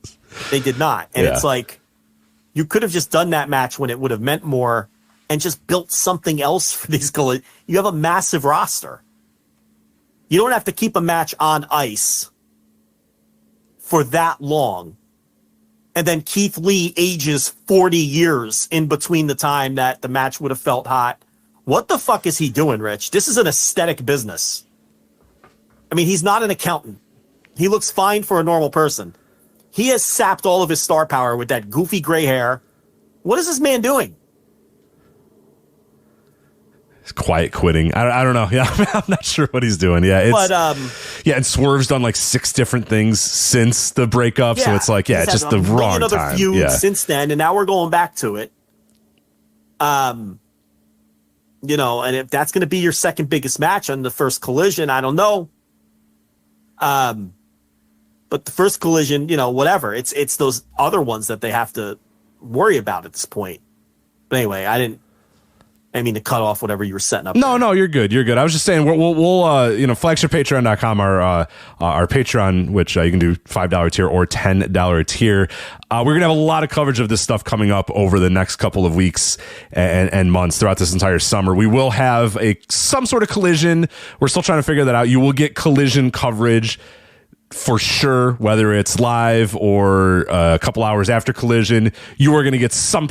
They did not. And It's like, you could have just done that match when it would have meant more and just built something else for these... You have a massive roster. You don't have to keep a match on ice for that long. And then Keith Lee ages 40 years in between the time that the match would have felt hot. What the fuck is he doing, Rich? This is an aesthetic business. I mean, he's not an accountant. He looks fine for a normal person. He has sapped all of his star power with that goofy gray hair. What is this man doing? Quiet quitting. I don't know. Yeah, I'm not sure what he's doing. Yeah, and Swerve's done like 6 different things since the breakup, so it's like, it's just the wrong time. Feud since then, and now we're going back to it. And if that's going to be your second biggest match on the first Collision, I don't know. But the first Collision, whatever. It's those other ones that they have to worry about at this point. But anyway, I mean to cut off whatever you were setting up. No, you're good. You're good. I was just saying we'll flagshippatreon.com, our Patreon, which you can do $5 tier or $10 tier. We're going to have a lot of coverage of this stuff coming up over the next couple of weeks and months throughout this entire summer. We will have some sort of Collision. We're still trying to figure that out. You will get Collision coverage for sure, whether it's live or a couple hours after Collision. You are going to get some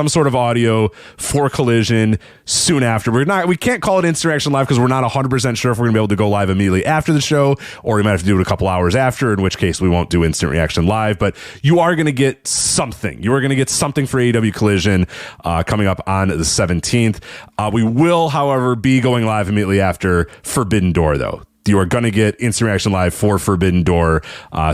sort of audio for Collision soon after. We can't call it Instant Reaction Live because we're not 100% sure if we're going to be able to go live immediately after the show, or we might have to do it a couple hours after, in which case we won't do Instant Reaction Live. But you are going to get something. You are going to get something for AEW Collision coming up on the 17th. We will, however, be going live immediately after Forbidden Door, though. You are going to get Instant Reaction Live for Forbidden Door,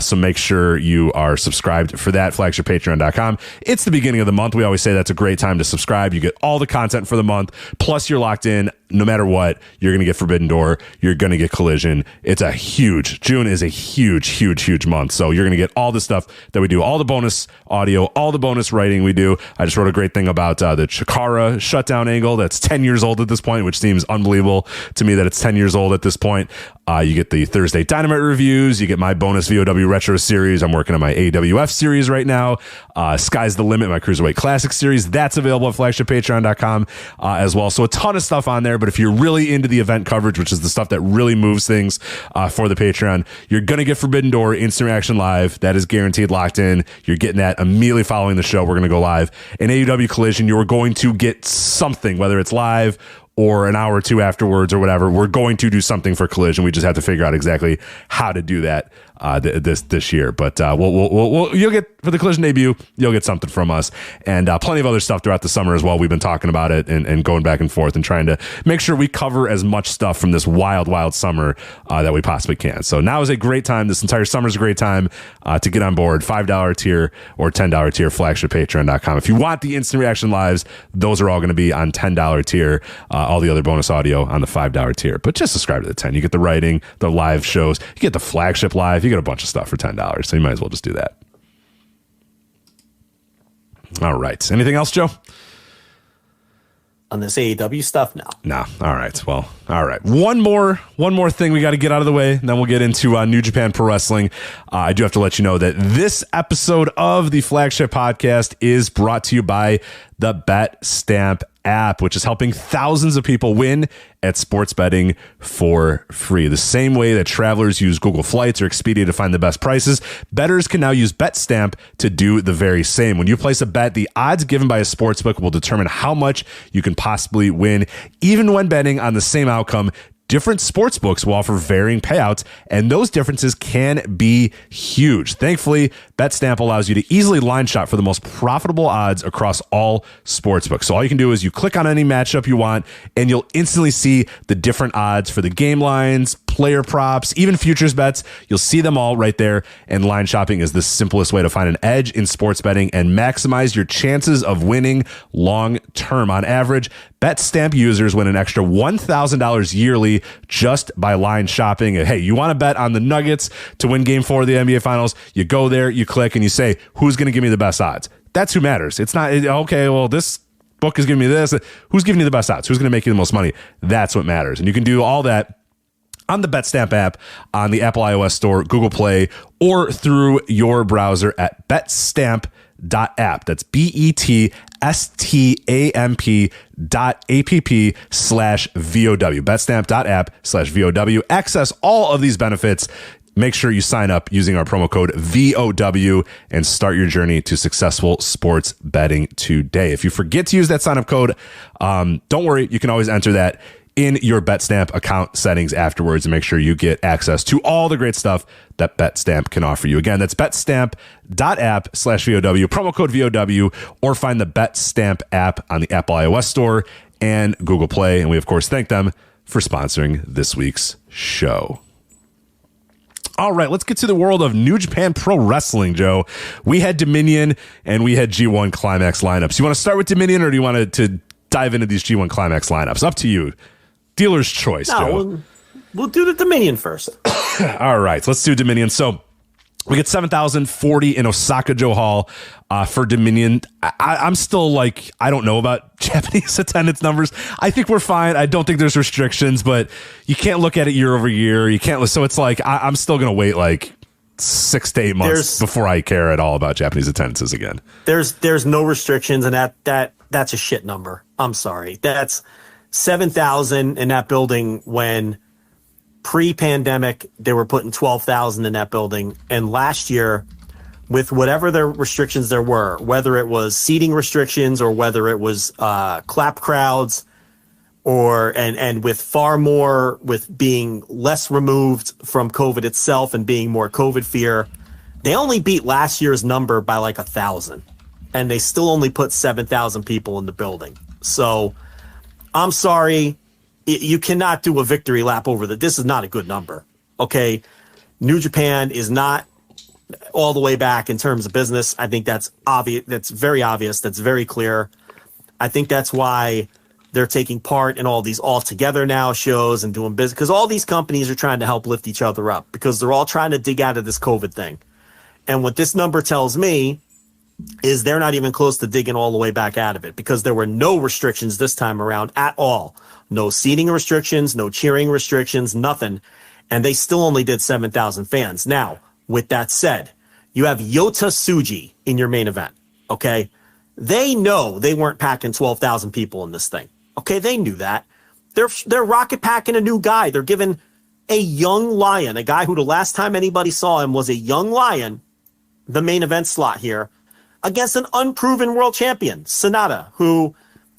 so make sure you are subscribed for that, flagshippatreon.com. It's the beginning of the month. We always say that's a great time to subscribe. You get all the content for the month, plus you're locked in. No matter what, you're going to get Forbidden Door. You're going to get Collision. June is a huge month. So you're going to get all the stuff that we do, all the bonus audio, all the bonus writing we do. I just wrote a great thing about the Chikara shutdown angle that's 10 years old at this point, which seems unbelievable to me that it's 10 years old at this point. You get the Thursday Dynamite reviews. You get my bonus VOW Retro series. I'm working on my AWF series right now. Sky's the Limit, my Cruiserweight Classic series. That's available at flagshippatreon.com as well. So a ton of stuff on there. But if you're really into the event coverage, which is the stuff that really moves things for the Patreon, you're going to get Forbidden Door, Instant Reaction Live. That is guaranteed, locked in. You're getting that immediately following the show. We're going to go live. In AEW Collision, you're going to get something, whether it's live or an hour or two afterwards or whatever. We're going to do something for Collision. We just have to figure out exactly how to do that this year. But you'll get, for the Collision debut, you'll get something from us, and plenty of other stuff throughout the summer as well. We've been talking about it and going back and forth and trying to make sure we cover as much stuff from this wild summer that we possibly can. So now is a great time. This entire summer is a great time to get on board. $5 tier or $10 tier, flagshippatreon.com. If you want the Instant Reaction Lives, those are all going to be on $10 tier. All the other bonus audio on the $5 tier. But just subscribe to the 10. You get the writing, the live shows, you get the Flagship Live, you get a bunch of stuff for $10. So you might as well just do that. All right. Anything else, Joe? On this AEW stuff? No. All right. Well, all right. One more thing we got to get out of the way, and then we'll get into New Japan Pro Wrestling. I do have to let you know that this episode of the Flagship Podcast is brought to you by the Bet Stamp app, which is helping thousands of people win at sports betting for free. The same way that travelers use Google Flights or Expedia to find the best prices, bettors can now use BetStamp to do the very same. When you place a bet, the odds given by a sportsbook will determine how much you can possibly win. Even when betting on the same outcome, different sportsbooks will offer varying payouts, and those differences can be huge. Thankfully, BetStamp allows you to easily line shop for the most profitable odds across all sportsbooks. So all you can do is you click on any matchup you want, and you'll instantly see the different odds for the game lines, player props, even futures bets. You'll see them all right there, and line shopping is the simplest way to find an edge in sports betting and maximize your chances of winning long term. On average, BetStamp users win an extra $1,000 yearly just by line shopping. And hey, you want to bet on the Nuggets to win Game 4 of the NBA Finals? You go there, you click, and you say, who's going to give me the best odds? That's who matters. It's not, okay, well, this book is giving me this. Who's giving you the best odds? Who's going to make you the most money? That's what matters. And you can do all that on the BetStamp app, on the Apple iOS store, Google Play, or through your browser at betstamp.app. That's BETSTAMP.app/VOW. Betstamp.app/VOW. Access all of these benefits. Make sure you sign up using our promo code VOW and start your journey to successful sports betting today. If you forget to use that sign up code, don't worry. You can always enter that in your BetStamp account settings afterwards and make sure you get access to all the great stuff that BetStamp can offer you. Again, that's betstamp.app/VOW, promo code VOW, or find the BetStamp app on the Apple iOS store and Google Play. And we, of course, thank them for sponsoring this week's show. All right, let's get to the world of New Japan Pro Wrestling, Joe. We had Dominion and we had G1 Climax lineups. You want to start with Dominion, or do you want to dive into these G1 Climax lineups? Up to you. Dealer's choice, Joe. We'll do the Dominion first. All right, let's do Dominion. So we get 7,040 in Osaka Joe Hall for Dominion. I'm still like, I don't know about Japanese attendance numbers. I think we're fine. I don't think there's restrictions, but you can't look at it year over year. You can't. So it's like, I'm still going to wait like 6 to 8 months before I care at all about Japanese attendances again. There's no restrictions, and that's a shit number. I'm sorry. That's 7,000 in that building when pre-pandemic they were putting 12,000 in that building. And last year, with whatever the restrictions there were, whether it was seating restrictions or whether it was clap crowds, and with far more, with being less removed from COVID itself and being more COVID fear, they only beat last year's number by like 1,000, and they still only put 7,000 people in the building. So I'm sorry, you cannot do a victory lap over that. This is not a good number. Okay, New Japan is not all the way back in terms of business. I think that's obvious. That's very obvious. That's very clear. I think that's why they're taking part in all these all together now shows and doing business, because all these companies are trying to help lift each other up, because they're all trying to dig out of this COVID thing. And what this number tells me is they're not even close to digging all the way back out of it, because there were no restrictions this time around at all. No seating restrictions, no cheering restrictions, nothing. And they still only did 7,000 fans. Now, with that said, you have Yota Tsuji in your main event, okay? They know they weren't packing 12,000 people in this thing, okay? They knew that. They're rocket packing a new guy. They're giving a young lion, a guy who the last time anybody saw him was a young lion, the main event slot here, against an unproven world champion, Sonata, who,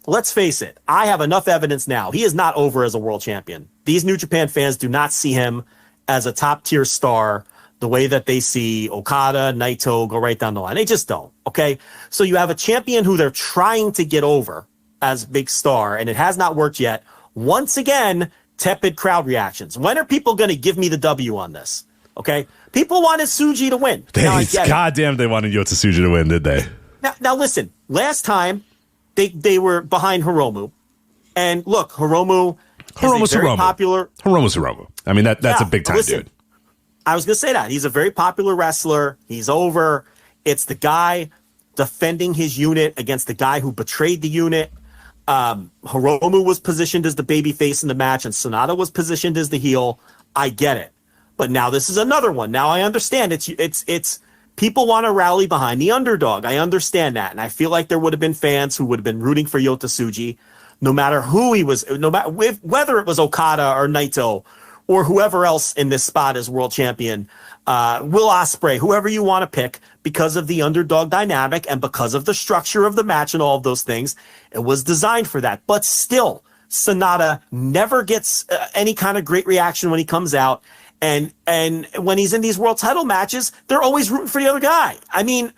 let's face it, I have enough evidence now. He is not over as a world champion. These New Japan fans do not see him as a top-tier star the way that they see Okada, Naito, go right down the line. They just don't, okay? So you have a champion who they're trying to get over as big star, and it has not worked yet. Once again, tepid crowd reactions. When are people going to give me the W on this? Okay, people wanted Tsuji to win. Goddamn, they wanted Yota Tsuji to win, did they? Now listen. Last time, they were behind Hiromu, and look, Hiromu's very popular. Hiromu's Hiromu. I mean, that's a big time dude. I was gonna say that he's a very popular wrestler. He's over. It's the guy defending his unit against the guy who betrayed the unit. Hiromu was positioned as the baby face in the match, and Sonata was positioned as the heel. I get it. But now this is another one. Now I understand it's people want to rally behind the underdog. I understand that. And I feel like there would have been fans who would have been rooting for Yota Tsuji. no matter who he was, no matter whether it was Okada or Naito or whoever else in this spot as world champion, Will Ospreay, whoever you want to pick, because of the underdog dynamic and because of the structure of the match and all of those things, it was designed for that. But still, Sonata never gets any kind of great reaction when he comes out. And when he's in these world title matches, they're always rooting for the other guy. I mean,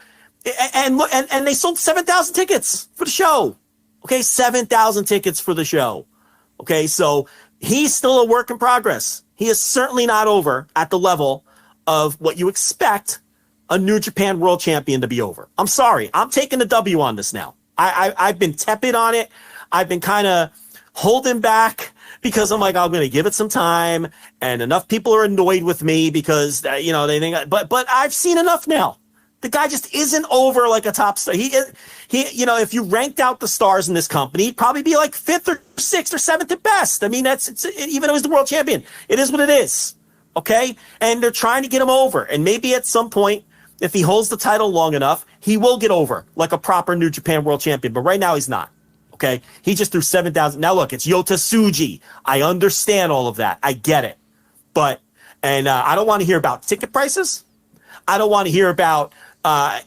and they sold 7,000 tickets for the show. Okay, 7,000 tickets for the show. Okay, so he's still a work in progress. He is certainly not over at the level of what you expect a New Japan World Champion to be over. I'm sorry. I'm taking the W on this now. I've been tepid on it. I've been kind of holding back because I'm like, I'm going to give it some time, and enough people are annoyed with me because, they think, but I've seen enough now. The guy just isn't over like a top star. He, if you ranked out the stars in this company, he'd probably be like 5th or 6th or 7th at best. I mean, even though he's the world champion, it is what it is. Okay. And they're trying to get him over. And maybe at some point, if he holds the title long enough, he will get over like a proper New Japan World Champion. But right now he's not. Okay. He just threw 7,000. Now look, it's Yota Tsuji. I understand all of that. I get it. But, I don't want to hear about ticket prices. I don't want to hear about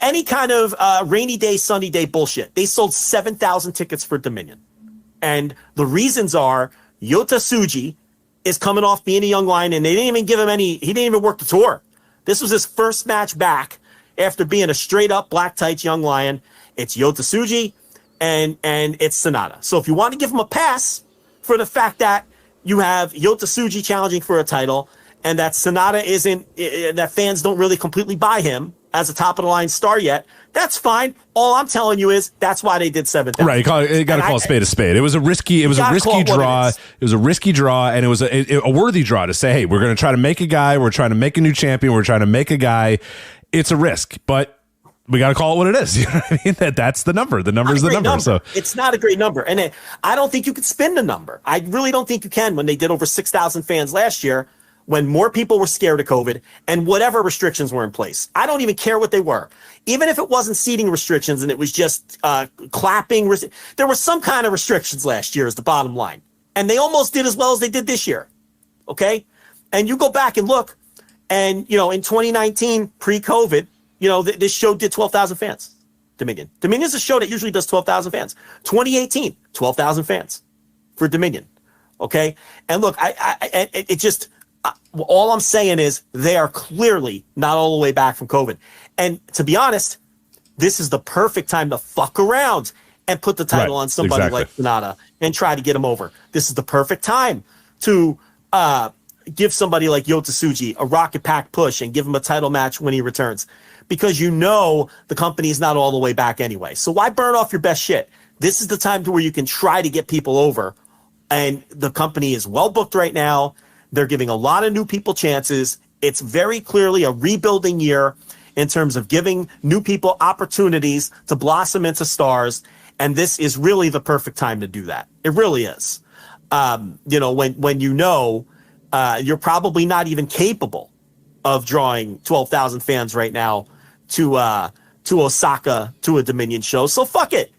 any kind of rainy day, sunny day bullshit. They sold 7,000 tickets for Dominion. And the reasons are Yota Tsuji is coming off being a young lion, and they didn't even give him he didn't even work the tour. This was his first match back after being a straight up black tights young lion. It's Yota Tsuji and it's Sonata. So if you want to give him a pass for the fact that you have Yota Tsuji challenging for a title and that Sonata that fans don't really completely buy him as a top of the line star yet, that's fine. All I'm telling you is that's why they did 7,000. Right, you got to call a spade a spade. It was a risky draw. It was a risky draw, and it was a worthy draw to say, hey, we're going to try to make a guy. We're trying to make a new champion. We're trying to make a guy. It's a risk, but we got to call it what it is. You know what I mean? That's the number. The number is the number. So it's not a great number, and I don't think you could spin the number. I really don't think you can. When they did over 6,000 fans last year, when more people were scared of COVID and whatever restrictions were in place. I don't even care what they were. Even if it wasn't seating restrictions and it was just clapping, there were some kind of restrictions last year is the bottom line. And they almost did as well as they did this year. Okay? And you go back and look, and, in 2019, pre-COVID, this show did 12,000 fans, Dominion. Dominion's a show that usually does 12,000 fans. 2018, 12,000 fans for Dominion. Okay? And look, all I'm saying is they are clearly not all the way back from COVID. And to be honest, this is the perfect time to fuck around and put the title on somebody like Sonata and try to get him over. This is the perfect time to give somebody like Yota Tsuji a rocket pack push and give him a title match when he returns. Because the company is not all the way back anyway. So why burn off your best shit? This is the time to where you can try to get people over. And the company is well booked right now. They're giving a lot of new people chances. It's very clearly a rebuilding year in terms of giving new people opportunities to blossom into stars. And this is really the perfect time to do that. It really is. When you're probably not even capable of drawing 12,000 fans right now to Osaka, to a Dominion show. So fuck it.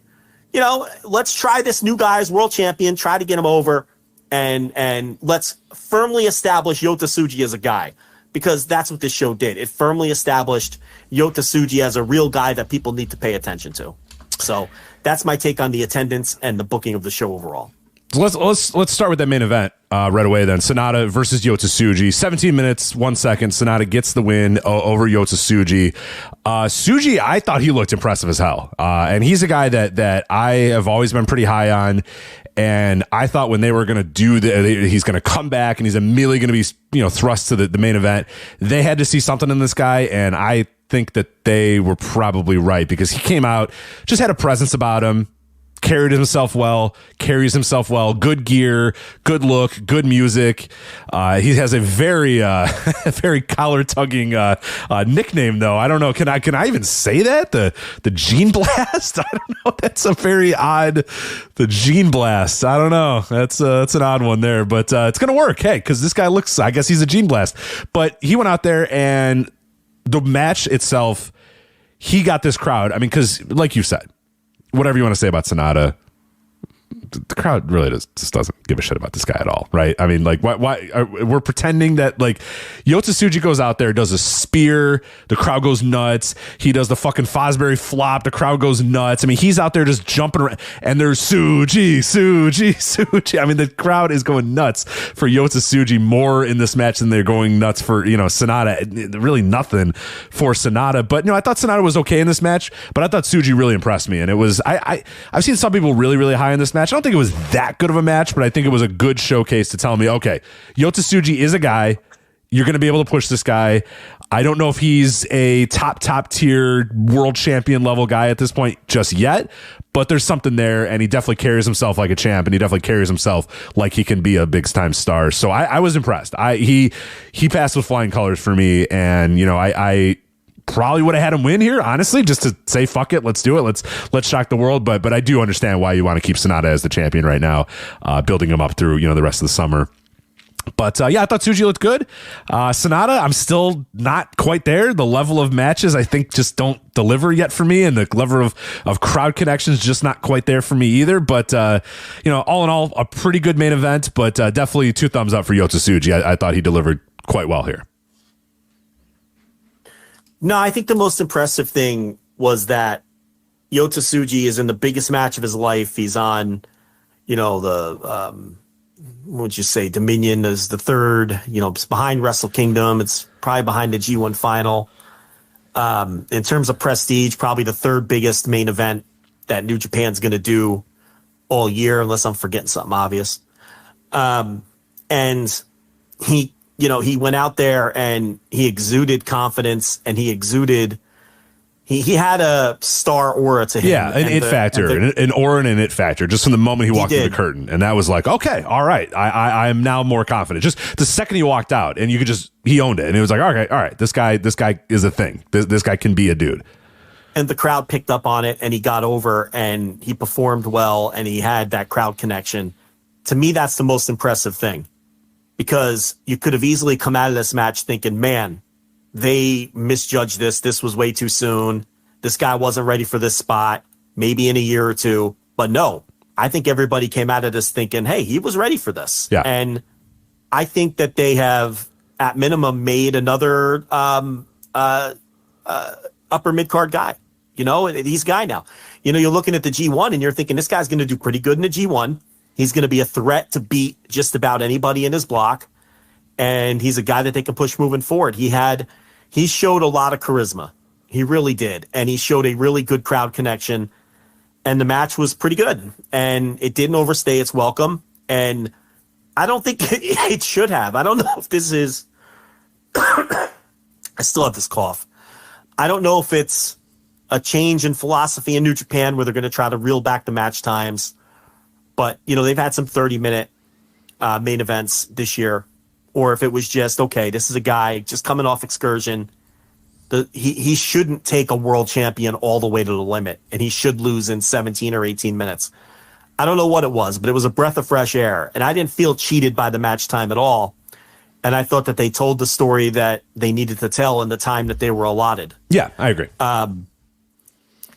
Let's try this new guy's world champion, try to get him over. And let's firmly establish Yota Tsuji as a guy, because that's what this show did. It firmly established Yota Tsuji as a real guy that people need to pay attention to. So that's my take on the attendance and the booking of the show overall. Let's start with that main event right away then. Sonata versus Yota Tsuji. 17 minutes, 1 second. Sonata gets the win over Yota Tsuji. Tsuji, I thought he looked impressive as hell. And he's a guy that I have always been pretty high on. And I thought when they were going to he's going to come back and he's immediately going to be, thrust to the main event. They had to see something in this guy. And I think that they were probably right, because he came out, just had a presence about him. Carries himself well, good gear, good look, good music. He has a very, very collar tugging, nickname though. I don't know. Can I even say that? The Gene Blast? I don't know. That's a very odd, the Gene Blast. I don't know. That's an odd one there, but, it's going to work. Hey, cause this guy looks, I guess he's a Gene Blast, but he went out there and the match itself, he got this crowd. I mean, cause like you said, whatever you want to say about Sonata, the crowd really just doesn't give a shit about this guy at all, right? I mean, like, why we're pretending that like Yota Tsuji goes out there, does a spear, the crowd goes nuts. He does the fucking Fosbury flop, the crowd goes nuts. I mean, he's out there just jumping around, and there's Tsuji. I mean, the crowd is going nuts for Yota Tsuji more in this match than they're going nuts for, Sonata. Really nothing for Sonata, but I thought Sonata was okay in this match, but I thought Tsuji really impressed me, and it was I've seen some people really, really high in this match. I don't think it was that good of a match, but I think it was a good showcase to tell me, okay, Yota Tsuji is a guy. You're going to be able to push this guy. I don't know if he's a top tier world champion level guy at this point just yet, but there's something there, and he definitely carries himself like a champ, and he definitely carries himself like he can be a big time star. So I was impressed. He passed with flying colors for me, and I probably would have had him win here, honestly, just to say fuck it, let's do it, let's shock the world. But I do understand why you want to keep Sonata as the champion right now, building him up through the rest of the summer. But I thought Tsuji looked good. Sonata, I'm still not quite there. The level of matches I think just don't deliver yet for me, and the level of crowd connections just not quite there for me either. But all in all, a pretty good main event. But definitely 2 thumbs up for Yota Tsuji. I thought he delivered quite well here. No, I think the most impressive thing was that Yota Tsuji is in the biggest match of his life. He's on, the what would you say, Dominion is the third, it's behind Wrestle Kingdom. It's probably behind the G1 final. In terms of prestige, probably the third biggest main event that New Japan's going to do all year, unless I'm forgetting something obvious. And he went out there and he exuded confidence, and he had a star aura to him. Yeah, an it factor, an aura and an it factor, just from the moment he walked through the curtain. And that was like, okay, all right, I am now more confident. Just the second he walked out, and he owned it. And it was like, okay, all right, this guy is a thing. This guy can be a dude. And the crowd picked up on it, and he got over, and he performed well, and he had that crowd connection. To me, that's the most impressive thing. Because you could have easily come out of this match thinking, man, they misjudged this. This was way too soon. This guy wasn't ready for this spot, maybe in a year or two. But no, I think everybody came out of this thinking, hey, he was ready for this. Yeah. And I think that they have, at minimum, made another upper mid-card guy. He's guy now. You're looking at the G1 and you're thinking this guy's going to do pretty good in the G1. He's going to be a threat to beat just about anybody in his block. And he's a guy that they can push moving forward. He showed a lot of charisma. He really did. And he showed a really good crowd connection. And the match was pretty good. And it didn't overstay its welcome. And I don't think it should have. I don't know if this is... I still have this cough. I don't know if it's a change in philosophy in New Japan where they're going to try to reel back the match times. But, they've had some 30-minute main events this year. Or if it was just, okay, this is a guy just coming off excursion. He shouldn't take a world champion all the way to the limit. And he should lose in 17 or 18 minutes. I don't know what it was, but it was a breath of fresh air. And I didn't feel cheated by the match time at all. And I thought that they told the story that they needed to tell in the time that they were allotted. Yeah, I agree.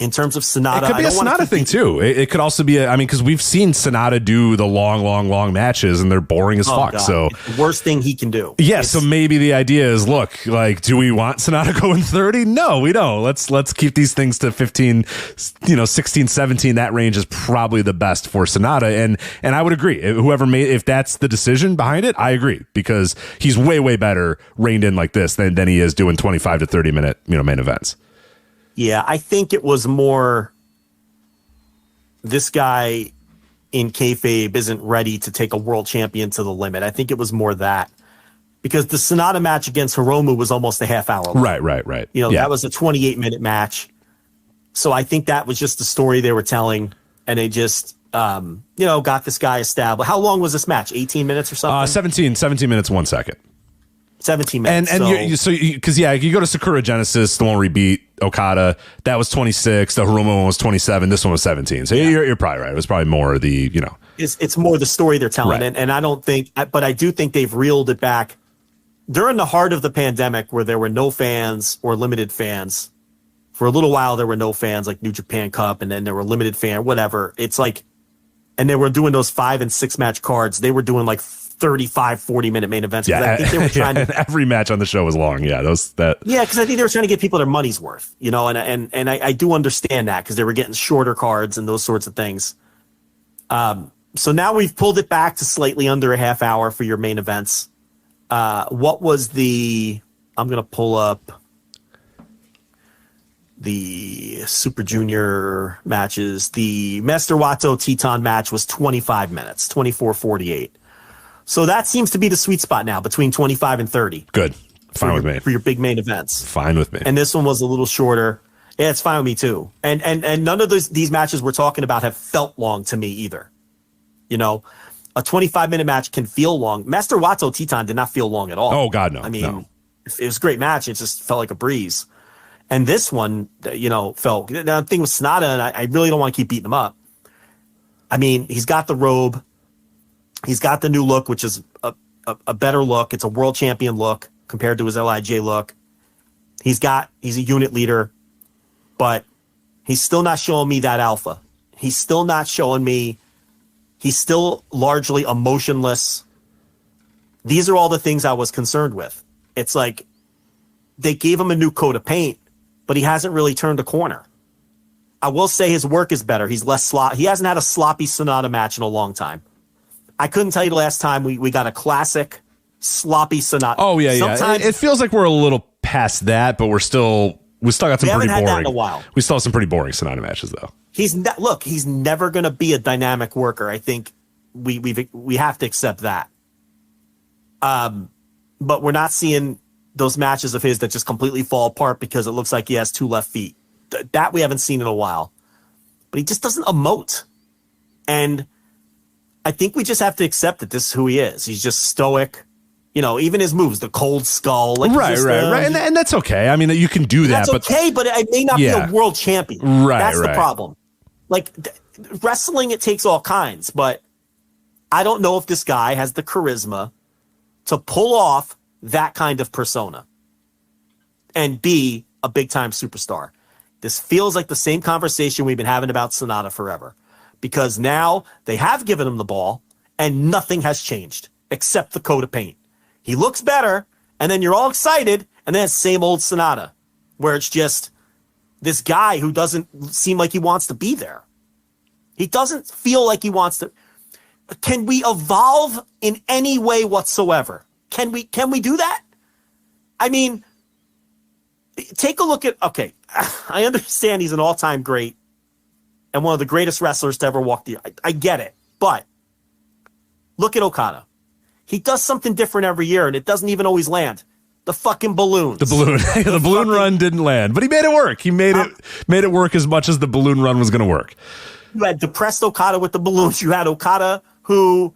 In terms of Sonata, it could be a Sonata thing too. It could also be because we've seen Sonata do the long matches and they're boring as fuck. God. So it's the worst thing he can do. Yeah. So maybe the idea is, look, like, do we want Sonata going 30? No, we don't. Let's keep these things to 15, 16, 17. That range is probably the best for Sonata. And I would agree. If that's the decision behind it, I agree, because he's way better reined in like this than he is doing 25 to 30 minute, main events. Yeah, I think it was more this guy in kayfabe isn't ready to take a world champion to the limit. I think it was more that, because the Sonata match against Hiromu was almost a half hour long. Right. That was a 28-minute match. So I think that was just the story they were telling, and they just, got this guy established. How long was this match? 18 minutes or something? 17 minutes, 1 second. 17 minutes. And you go to Sakura Genesis, the one where he beat Okada, that was 26. The Hiromu one was 27. This one was 17. So you're probably right. It was probably more It's more the story they're telling. Right. And I don't think, but I do think they've reeled it back. During the heart of the pandemic, where there were no fans or limited fans, for a little while there were no fans, like New Japan Cup, and then there were limited whatever. It's like, and they were doing those 5 and 6 match cards. They were doing like 35, 40-minute main events. Yeah, I think they were trying to, every match on the show was long. Yeah, because I think they were trying to get people their money's worth, and I do understand that because they were getting shorter cards and those sorts of things. So now we've pulled it back to slightly under a half hour for your main events. What was I'm going to pull up the Super Junior matches. The Master Wato Teton match was 25 minutes, 24:48. So that seems to be the sweet spot now, between 25 and 30. Good. Fine with me. For your big main events. Fine with me. And this one was a little shorter. Yeah, it's fine with me too. And none of these matches we're talking about have felt long to me either. A 25-minute match can feel long. Master Wato Teton did not feel long at all. Oh, God, no. I mean, no. It was a great match. It just felt like a breeze. And this one, felt... Now, the thing with Sonata, and I really don't want to keep beating him up. I mean, he's got the robe. He's got the new look, which is a better look. It's a world champion look compared to his LIJ look. He's a unit leader, but he's still not showing me that alpha. He's still not showing me... He's still largely emotionless. These are all the things I was concerned with. It's like they gave him a new coat of paint, but he hasn't really turned a corner. I will say his work is better. He's less he hasn't had a sloppy Sonata match in a long time. I couldn't tell you the last time we got a classic sloppy Sonata. Oh, yeah, yeah. It feels like we're a little past that, but we still got some pretty boring. Had that in a while. We still have some pretty boring Sonata matches, though. He's never going to be a dynamic worker. I think we have to accept that. But we're not seeing those matches of his that just completely fall apart because it looks like he has 2 left feet. That we haven't seen in a while. But he just doesn't emote. And I think we just have to accept that this is who he is. He's just stoic. Even his moves, the cold skull. Right. And that's okay. I mean, you can do that. That's okay, but it may not be a world champion. Right, That's the problem. Like, wrestling, it takes all kinds, but I don't know if this guy has the charisma to pull off that kind of persona and be a big-time superstar. This feels like the same conversation we've been having about Sonata forever, because now they have given him the ball and nothing has changed except the coat of paint. He looks better, and then you're all excited, and then it's same old Sonata, where it's just this guy who doesn't seem like he wants to be there. He doesn't feel like he wants to. Can we evolve in any way whatsoever? Can we do that? I mean, take a look at, okay, I understand he's an all-time great and one of the greatest wrestlers to ever walk the earth. I get it, but look at Okada. He does something different every year, and it doesn't even always land. The fucking balloons. The balloon run didn't land, but he made it work. He made it work as much as the balloon run was going to work. You had depressed Okada with the balloons. You had Okada who,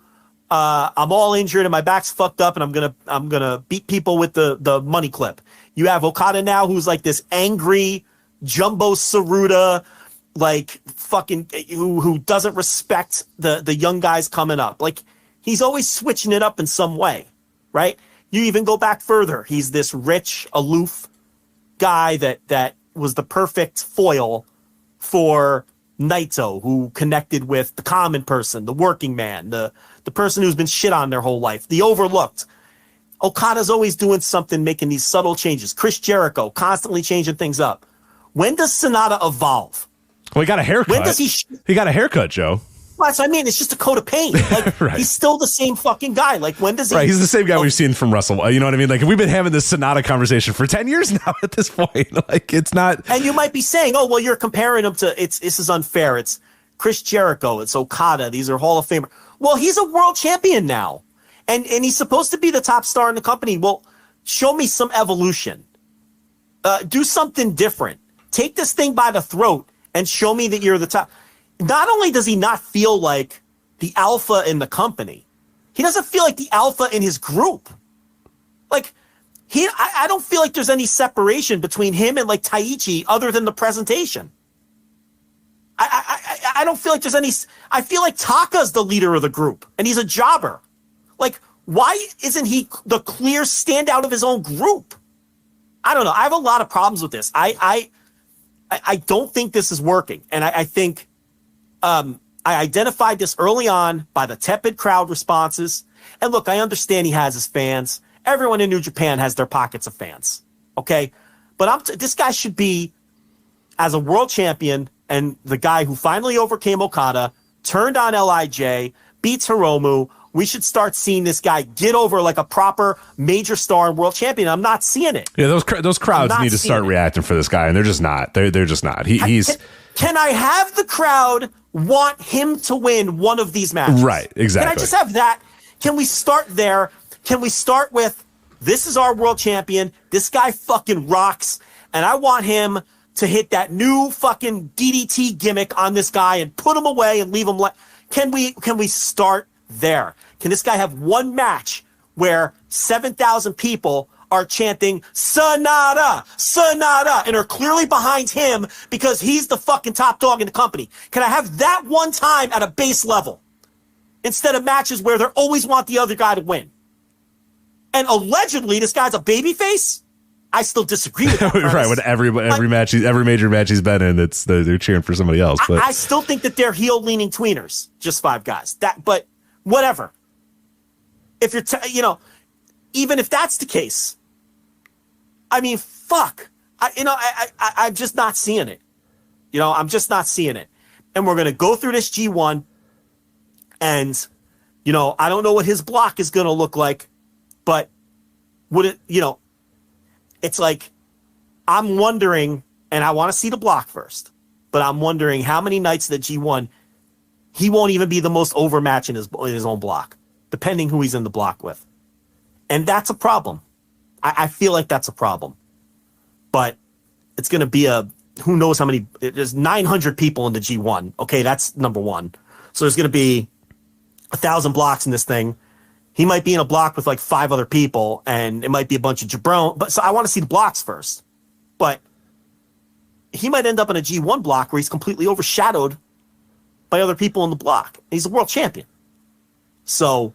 I'm all injured and my back's fucked up, and I'm gonna beat people with the money clip. You have Okada now who's like this angry Jumbo Saruda, like fucking who doesn't respect the young guys coming up. Like, he's always switching it up in some way, right? You even go back further. He's this rich, aloof guy that was the perfect foil for Naito, who connected with the common person, the working man, the person who's been shit on their whole life, the overlooked. Okada's always doing something, making these subtle changes. Chris Jericho, constantly changing things up. When does Sonata evolve? Well, he got a haircut. When does he got a haircut, Joe. Well, that's what I mean. It's just a coat of paint. Like, right. He's still the same fucking guy. Like, when does he... Right, he's the same guy we've seen from Russell. You know what I mean? Like, we've been having this Sonata conversation for 10 years now at this point. Like, it's not... And you might be saying, oh, well, you're comparing him to... This is unfair. It's Chris Jericho. It's Okada. These are Hall of Famer. Well, he's a world champion now. And he's supposed to be the top star in the company. Well, show me some evolution. Do something different. Take this thing by the throat and show me that you're the top. Not only does he not feel like the alpha in the company, he doesn't feel like the alpha in his group. Like, I don't feel like there's any separation between him and like Taichi other than the presentation. I don't feel like there's any. I feel like Taka's the leader of the group and he's a jobber. Like, why isn't he the clear standout of his own group? I don't know. I have a lot of problems with this. I don't think this is working, and I think I identified this early on by the tepid crowd responses. And look, I understand he has his fans. Everyone in New Japan has their pockets of fans. Okay? But this guy should be, as a world champion and the guy who finally overcame Okada, turned on LIJ, beats Hiromu, we should start seeing this guy get over like a proper major star and world champion. I'm not seeing it. Yeah, those crowds need to start reacting for this guy, and they're just not. They're just not. Can I have the crowd want him to win one of these matches? Right, exactly. Can I just have that? Can we start there? Can we start with, this is our world champion. This guy fucking rocks, and I want him to hit that new fucking DDT gimmick on this guy and put him away and leave him. Can we start there? Can this guy have one match where 7,000 people are chanting Sonata, Sonata, and are clearly behind him because he's the fucking top dog in the company? Can I have that one time at a base level instead of matches where they always want the other guy to win? And allegedly, this guy's a babyface. I still disagree with that. Right, when every major match he's been in, they're cheering for somebody else. But I still think that they're heel-leaning tweeners, just five guys. But whatever. If you're, even if that's the case, I mean, fuck. I'm just not seeing it. I'm just not seeing it. And we're going to go through this G1, and, I don't know what his block is going to look like, but would it, it's like, I'm wondering, and I want to see the block first, but I'm wondering how many nights that G1, he won't even be the most overmatch in his own block, depending who he's in the block with. And that's a problem. I feel like that's a problem. But it's going to be who knows how many, there's 900 people in the G1. Okay, that's number one. So there's going to be 1,000 blocks in this thing. He might be in a block with like 5 other people, and it might be a bunch of jabron. But so I want to see the blocks first. But he might end up in a G1 block where he's completely overshadowed by other people in the block. He's a world champion. So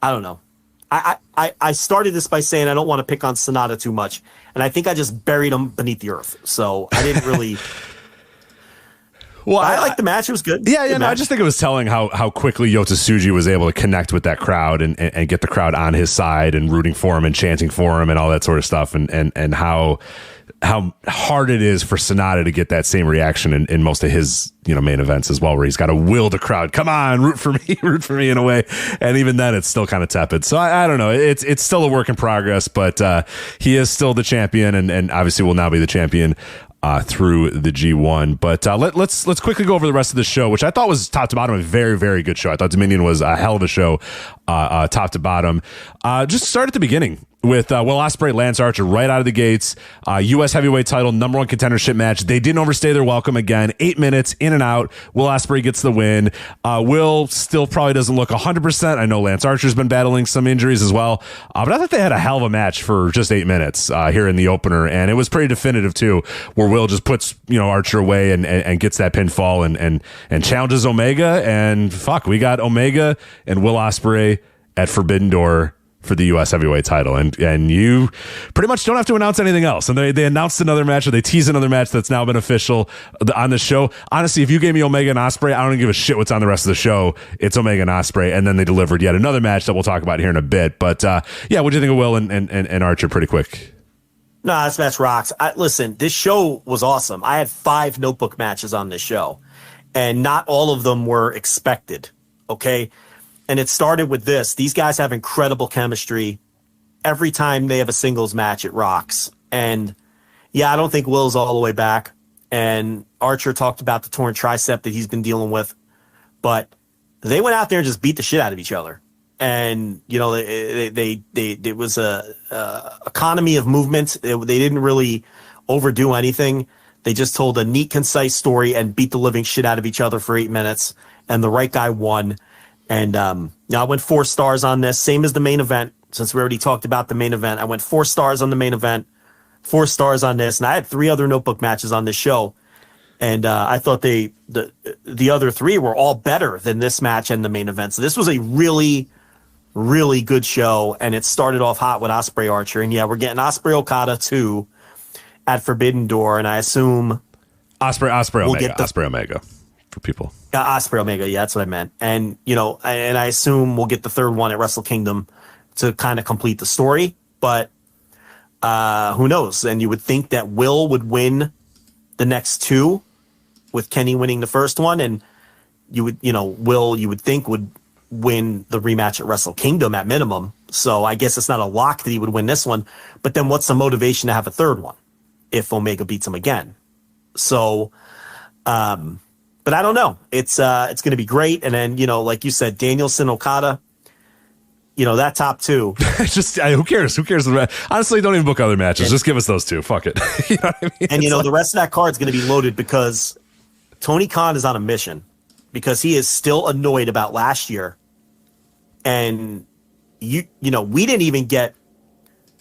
I don't know. I started this by saying I don't want to pick on Sonata too much, and I think I just buried him beneath the earth. So I didn't really. Well, I liked the match. It was good. Yeah. I just think it was telling how quickly Yota Tsuji was able to connect with that crowd and get the crowd on his side and rooting for him and chanting for him and all that sort of stuff, and how hard it is for Sonata to get that same reaction in most of his main events as well, where he's got to will the crowd, come on, root for me in a way, and even then it's still kind of tepid. So I don't know, it's still a work in progress, but he is still the champion, and obviously will now be the champion through the G1. But let's quickly go over the rest of the show, which I thought was top to bottom a very, very good show. I thought Dominion was a hell of a show, top to bottom. Just start at the beginning with Will Ospreay, Lance Archer right out of the gates. U.S. heavyweight title, number one contendership match. They didn't overstay their welcome again. 8 minutes in and out. Will Ospreay gets the win. Will still probably doesn't look 100%. I know Lance Archer's been battling some injuries as well. But I thought they had a hell of a match for just 8 minutes here in the opener. And it was pretty definitive too, where Will just puts Archer away and gets that pinfall and challenges Omega. And fuck, we got Omega and Will Ospreay at Forbidden Door for the U.S. heavyweight title, and you pretty much don't have to announce anything else. And they announced another match, or they teased another match that's now been official on the show. Honestly, if you gave me Omega and Ospreay, I don't give a shit what's on the rest of the show. It's Omega and Ospreay, and then they delivered yet another match that we'll talk about here in a bit. But yeah, what do you think of Will and Archer? Pretty quick. No, this match rocks. Listen, this show was awesome. I had 5 notebook matches on this show, and not all of them were expected. Okay. And it started with this. These guys have incredible chemistry. Every time they have a singles match, it rocks. And yeah, I don't think Will's all the way back. And Archer talked about the torn tricep that he's been dealing with. But they went out there and just beat the shit out of each other. And, it was a economy of movement. They didn't really overdo anything. They just told a neat, concise story and beat the living shit out of each other for 8 minutes. And the right guy won. And I went 4 stars on this, same as the main event. Since we already talked about the main event, I went 4 stars on the main event, 4 stars on this, and I had 3 other notebook matches on this show. And I thought the other 3 were all better than this match and the main event. So this was a really, really good show, and it started off hot with Ospreay Archer. And yeah, we're getting Ospreay Okada too at Forbidden Door, and I assume Ospreay Omega. for people. Osprey Omega, yeah, that's what I meant. And, and I assume we'll get the third one at Wrestle Kingdom to kind of complete the story. But who knows? And you would think that Will would win the next two with Kenny winning the first one. And Will, you would think, would win the rematch at Wrestle Kingdom at minimum. So I guess it's not a lock that he would win this one. But then what's the motivation to have a third one if Omega beats him again? So, but I don't know. It's going to be great. And then, like you said, Danielson, Okada, that top two. Who cares? Who cares? Honestly, don't even book other matches. Just give us those two. Fuck it. You know what I mean? And, the rest of that card is going to be loaded because Tony Khan is on a mission because he is still annoyed about last year. And, we didn't even get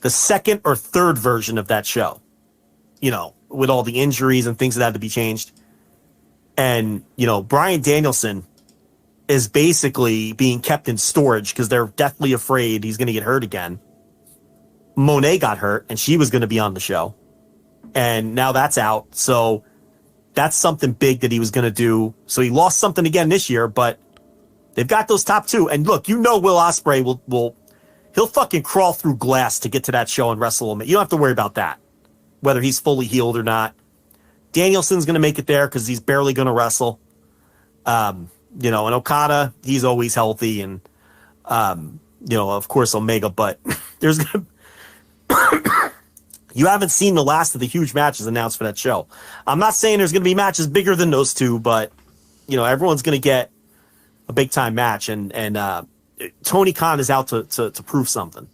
the second or third version of that show, with all the injuries and things that had to be changed. And, Bryan Danielson is basically being kept in storage because they're deathly afraid he's going to get hurt again. Monet got hurt and she was going to be on the show. And now that's out. So that's something big that he was going to do. So he lost something again this year, but they've got those top two. And look, Will Ospreay he'll fucking crawl through glass to get to that show and wrestle him. You don't have to worry about that, whether he's fully healed or not. Danielson's going to make it there because he's barely going to wrestle. And Okada, he's always healthy. And, of course, Omega. But there's going to... You haven't seen the last of the huge matches announced for that show. I'm not saying there's going to be matches bigger than those two, but, everyone's going to get a big-time match. And Tony Khan is out to prove something.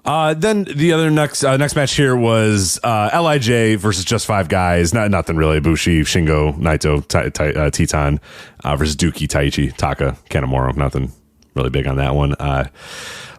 Then the other next match here was LIJ versus Just Five Guys. Nothing really. Ibushi, Shingo, Naito, Titan versus Dookie, Taichi, Taka, Kanemaru. Nothing really big on that one.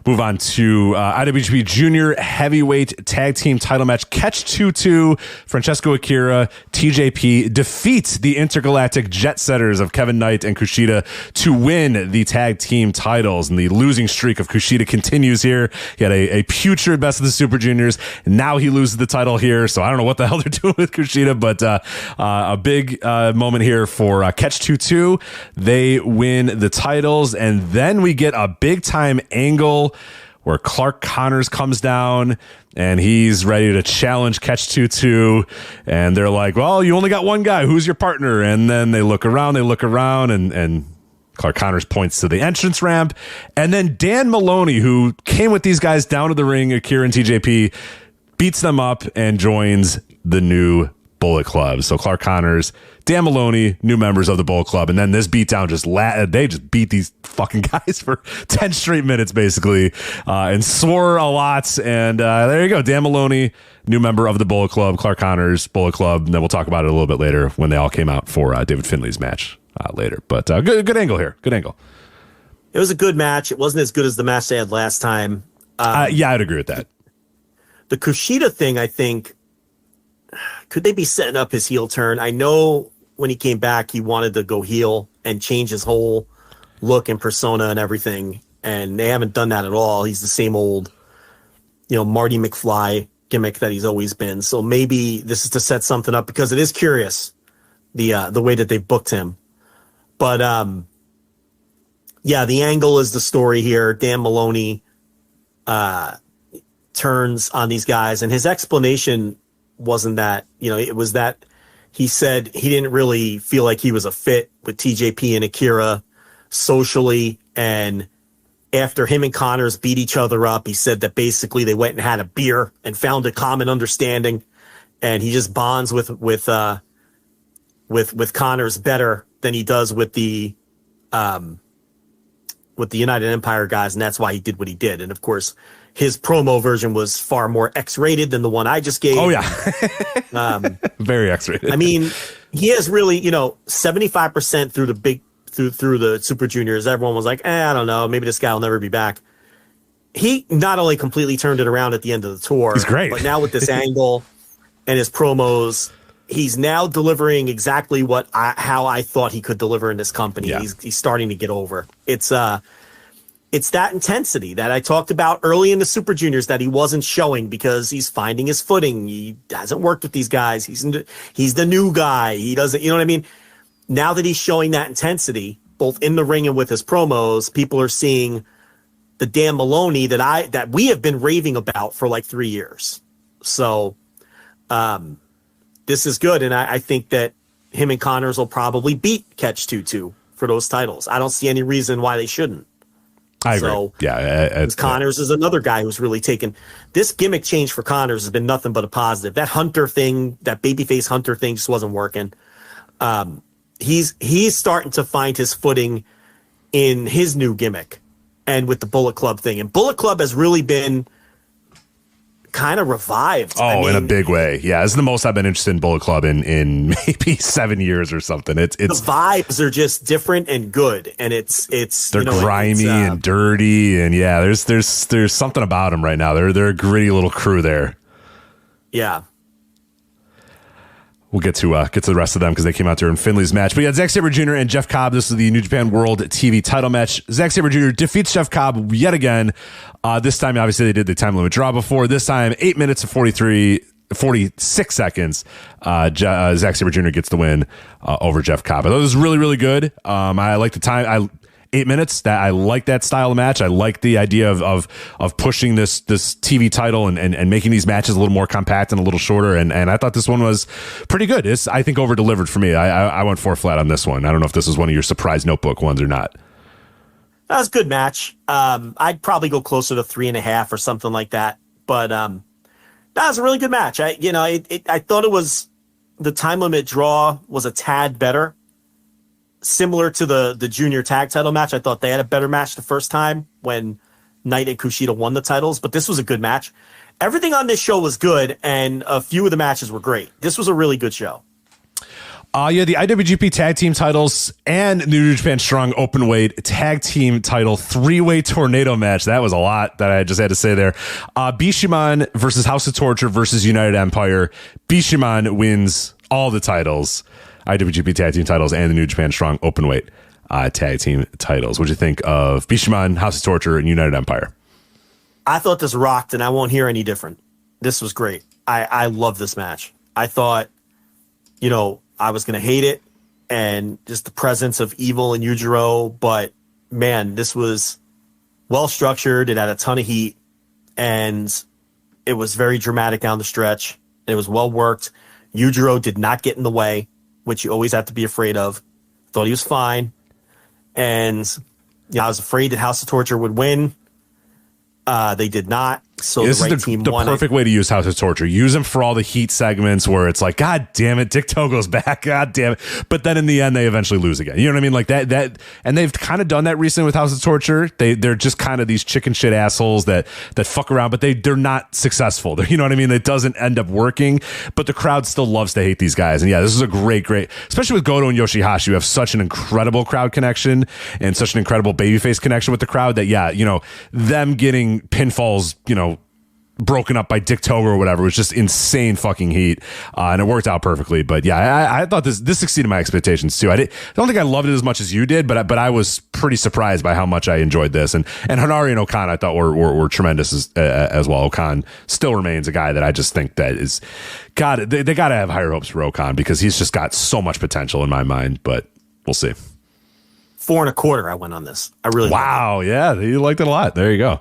Move on to IWGP Junior Heavyweight Tag Team Title Match. Catch 2-2. Francesco Akira, TJP defeat the Intergalactic Jet Setters of Kevin Knight and Kushida to win the tag team titles. And the losing streak of Kushida continues here. He had a putrid Best of the Super Juniors. And now he loses the title here. So I don't know what the hell they're doing with Kushida, but a big moment here for Catch 2-2. They win the titles. And then we get a big time angle where Clark Connors comes down and he's ready to challenge Catch 2-2. And they're like, well, you only got one guy. Who's your partner? And then they look around, and Clark Connors points to the entrance ramp. And then Dan Maloney, who came with these guys down to the ring, Akira and TJP, beats them up and joins the new Bullet Club. So Clark Connors, Dan Maloney, new members of the Bullet Club, and then this beatdown they just beat these fucking guys for 10 straight minutes basically, and swore a lot. And there you go, Dan Maloney, new member of the Bullet Club, Clark Connors, Bullet Club, and then we'll talk about it a little bit later when they all came out for David Finley's match later. But good angle here, good angle. It was a good match. It wasn't as good as the match they had last time. Yeah, I'd agree with that. The Kushida thing, I think, could they be setting up his heel turn? I know when he came back, he wanted to go heel and change his whole look and persona and everything. And they haven't done that at all. He's the same old, Marty McFly gimmick that he's always been. So maybe this is to set something up because it is curious, the way that they booked him. But, the angle is the story here. Dan Maloney, turns on these guys, and his explanation wasn't that, it was that he said he didn't really feel like he was a fit with TJP and Akira socially. And after him and Connors beat each other up, he said that basically they went and had a beer and found a common understanding. And he just bonds with Connors better than he does with the United Empire guys. And that's why he did what he did. And of course, his promo version was far more X-rated than the one I just gave. Oh, yeah. Very X-rated. I mean, he has really, 75% through the Super Juniors. Everyone was like, I don't know. Maybe this guy will never be back. He not only completely turned it around at the end of the tour, he's great. But now with this angle and his promos, he's now delivering exactly how I thought he could deliver in this company. Yeah. He's starting to get over. It's it's that intensity that I talked about early in the Super Juniors that he wasn't showing because he's finding his footing. He hasn't worked with these guys. He's the new guy. He doesn't, you know what I mean? Now that he's showing that intensity, both in the ring and with his promos, people are seeing the Dan Maloney that we have been raving about for like 3 years. So this is good. And I think that him and Connors will probably beat Catch 2-2 for those titles. I don't see any reason why they shouldn't. I agree. Yeah. Connors is another guy who's really taken this gimmick change for Connors has been nothing but a positive. That Hunter thing, that babyface Hunter thing just wasn't working. He's starting to find his footing in his new gimmick and with the Bullet Club thing. And Bullet Club has really been kind of revived. In a big way. Yeah, this is the most I've been interested in Bullet Club in maybe 7 years or something. It's the vibes are just different and good, and it's they're grimy and dirty, and yeah, there's something about them right now. They're a gritty little crew there. Yeah. We'll get to the rest of them because they came out there in Finley's match. But yeah, Zack Sabre Jr. and Jeff Cobb. This is the New Japan World TV title match. Zack Sabre Jr. defeats Jeff Cobb yet again. This time, obviously, they did the time limit draw before. This time, 8 minutes and 46 seconds. Zack Sabre Jr. gets the win over Jeff Cobb. I thought it was really, really good. I like the time. 8 minutes. That I like that style of match. I like the idea of pushing this TV title and making these matches a little more compact and a little shorter. And I thought this one was pretty good. It's, I think, over delivered for me. I went 4 flat on this one. I don't know if this was one of your surprise notebook ones or not. That was a good match. I'd probably go closer to 3.5 or something like that. But that was a really good match. I thought it was the time limit draw was a tad better. Similar to the junior tag title match. I thought they had a better match the first time when Knight and Kushida won the titles, but this was a good match. Everything on this show was good, and a few of the matches were great. This was a really good show. The IWGP Tag Team titles and New Japan Strong Openweight Tag Team title 3-way tornado match. That was a lot that I just had to say there. Bishamon versus House of Torture versus United Empire. Bishamon wins all the titles. IWGP Tag Team titles and the New Japan Strong Openweight Tag Team titles. What'd you think of Bishamon, House of Torture, and United Empire? I thought this rocked, and I won't hear any different. This was great. I love this match. I thought, I was going to hate it, and just the presence of Evil and Yujiro, but man, this was well structured. It had a ton of heat, and it was very dramatic down the stretch. It was well worked. Yujiro did not get in the way, which you always have to be afraid of. Thought he was fine. And I was afraid that House of Torture would win. They did not. So this the right is team the won. perfect way to use House of Torture. Use them for all the heat segments where it's like, God damn it, Dick Togo's back. God damn it. But then in the end, they eventually lose again. You know what I mean? Like that, and they've kind of done that recently with House of Torture. They're just kind of these chicken shit assholes that fuck around, but they're not successful. You know what I mean? It doesn't end up working, but the crowd still loves to hate these guys. And yeah, this is a great, especially with Goto and Yoshihashi, you have such an incredible crowd connection and such an incredible babyface connection with the crowd that, them getting pinfalls, broken up by Dick Togo or whatever was just insane fucking heat, and it worked out perfectly. But yeah, I thought this exceeded my expectations too. I don't think I loved it as much as you did, but I was pretty surprised by how much I enjoyed this. And Hanari and Okan I thought were tremendous as well. Okan still remains a guy that I just think that is they got to have higher hopes for Okan because he's just got so much potential in my mind. But we'll see. 4.25 I went on this. I really yeah, you liked it a lot. There you go.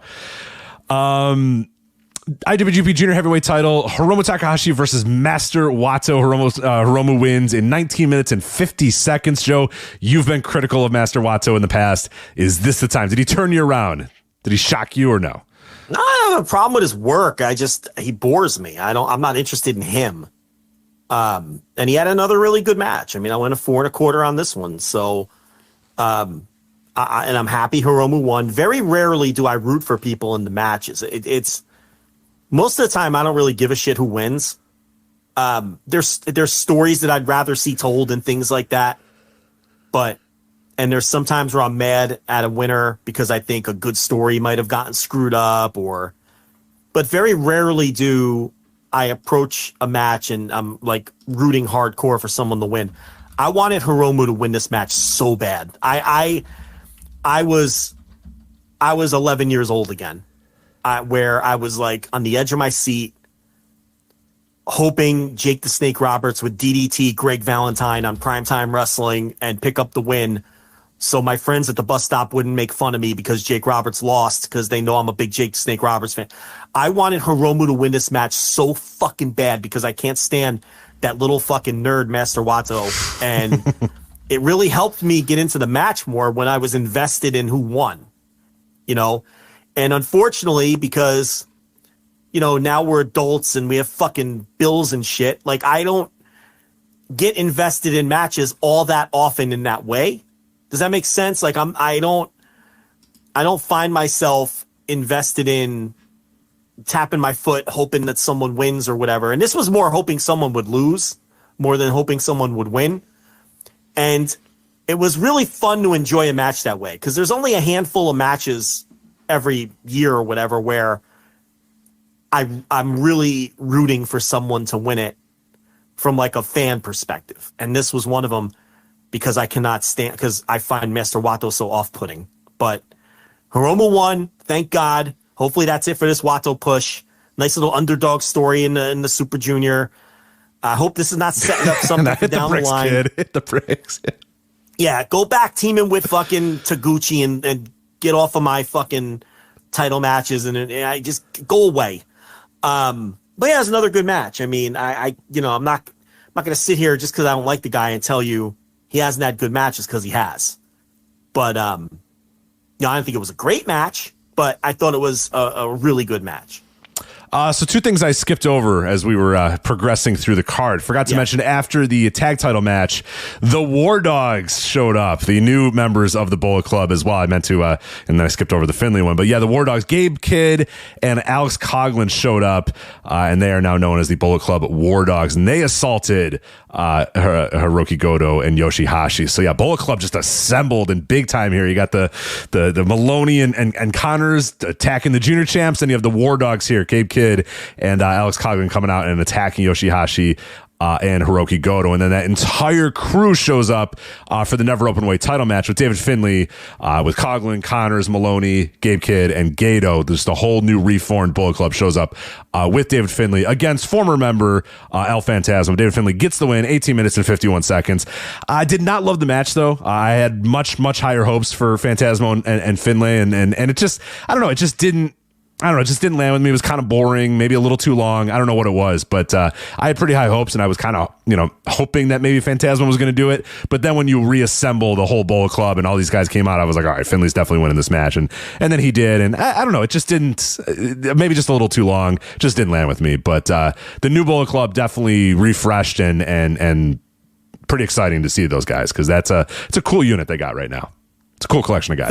IWGP Junior Heavyweight title, Hiromu Takahashi versus Master Wato. Hiromu wins in 19 minutes and 50 seconds. Joe, you've been critical of Master Wato in the past. Is this the time? Did he turn you around? Did he shock you or no? No, I don't have a problem with his work. He bores me. I'm not interested in him. And he had another really good match. I mean, I went a 4.25 on this one. So, and I'm happy Hiromu won. Very rarely do I root for people in the matches. It's most of the time I don't really give a shit who wins. There's stories that I'd rather see told and things like that. And there's sometimes where I'm mad at a winner because I think a good story might have gotten screwed up but very rarely do I approach a match and I'm like rooting hardcore for someone to win. I wanted Hiromu to win this match so bad. I I was 11 years old again, where I was like on the edge of my seat, hoping Jake the Snake Roberts would DDT Greg Valentine on Primetime Wrestling and pick up the win, so my friends at the bus stop wouldn't make fun of me because Jake Roberts lost, because they know I'm a big Jake the Snake Roberts fan. I wanted Hiromu to win this match so fucking bad because I can't stand that little fucking nerd Master Wato, and it really helped me get into the match more when I was invested in who won, you know? And unfortunately, because, you know, now we're adults and we have fucking bills and shit, like, I don't get invested in matches all that often in that way. Does that make sense? Like, I don't find myself invested in tapping my foot, hoping that someone wins or whatever. And this was more hoping someone would lose more than hoping someone would win. And it was really fun to enjoy a match that way, because there's only a handful of matches every year or whatever where I'm really rooting for someone to win it from like a fan perspective. And this was one of them, because I cannot stand, because I find Master Wato so off-putting. But Hiromu won, thank God. Hopefully that's it for this Wato push. Nice little underdog story in the Super Junior. I hope this is not setting up something for down the line. Kid. Hit the bricks. Yeah, go back teaming with fucking Taguchi and get off of my fucking title matches and I just go away. But yeah, it's another good match. I mean, I'm not going to sit here just because I don't like the guy and tell you he hasn't had good matches, because he has. But I don't think it was a great match, but I thought it was a really good match. So two things I skipped over as we were progressing through the card. Forgot to mention, after the tag title match, the War Dogs showed up, the new members of the Bullet Club as well. I meant to, and then I skipped over the Finley one. But yeah, the War Dogs, Gabe Kidd and Alex Coughlin showed up, and they are now known as the Bullet Club War Dogs. And they assaulted Hiroki Goto and Yoshihashi. So yeah, Bullet Club just assembled in big time here. You got the Maloney and Connors attacking the junior champs, and you have the War Dogs here, Gabe Kidd and Alex Coughlin coming out and attacking Yoshihashi and Hiroki Goto. And then that entire crew shows up for the Never Openweight title match with David Finlay, with Coughlin, Connors, Maloney, Gabe Kidd, and Gato. There's the whole new reformed Bullet Club shows up with David Finlay against former member El Phantasmo. David Finlay gets the win, 18 minutes and 51 seconds. I did not love the match, though. I had much, much higher hopes for Phantasmo and Finlay, and it just, I don't know, it just didn't land with me. It was kind of boring, maybe a little too long. I don't know what it was, but I had pretty high hopes, and I was kind of, hoping that maybe Phantasmo was going to do it. But then when you reassemble the whole Bullet Club and all these guys came out, I was like, all right, Finley's definitely winning this match. And then he did. And I don't know, it just didn't, maybe just a little too long, just didn't land with me. But the new Bullet Club definitely refreshed and pretty exciting to see those guys, because it's a cool unit they got right now. It's a cool collection of guys.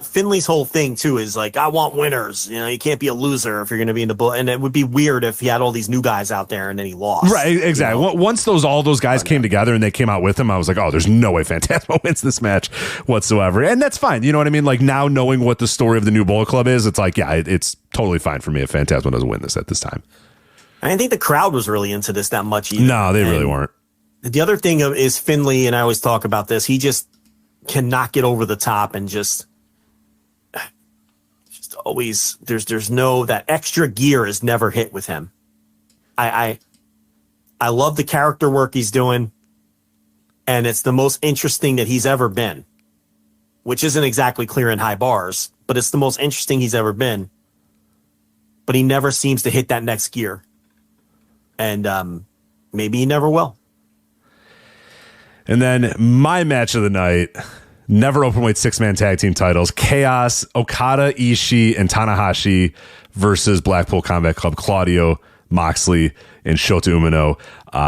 Finley's whole thing too is like, I want winners. You can't be a loser if you're going to be in the Bullet. And it would be weird if he had all these new guys out there and then he lost. Right, exactly. Once all those guys came together and they came out with him, I was like, oh, there's no way Phantasmo wins this match whatsoever. And that's fine. You know what I mean? Like, now knowing what the story of the new Bullet Club is, it's like, yeah, it's totally fine for me if Phantasmo doesn't win this at this time. I didn't think the crowd was really into this that much either. No, they really weren't. The other thing is Finlay, and I always talk about this, he just cannot get over the top, and just always there's no, that extra gear is never hit with him. I love the character work he's doing, and it's the most interesting that he's ever been, which isn't exactly clearing high bars, but it's the most interesting he's ever been. But he never seems to hit that next gear, and maybe he never will. And then my match of the night, Never Openweight 6-man tag team titles, Chaos, Okada, Ishii, and Tanahashi versus Blackpool Combat Club, Claudio, Moxley, and Shota Umino.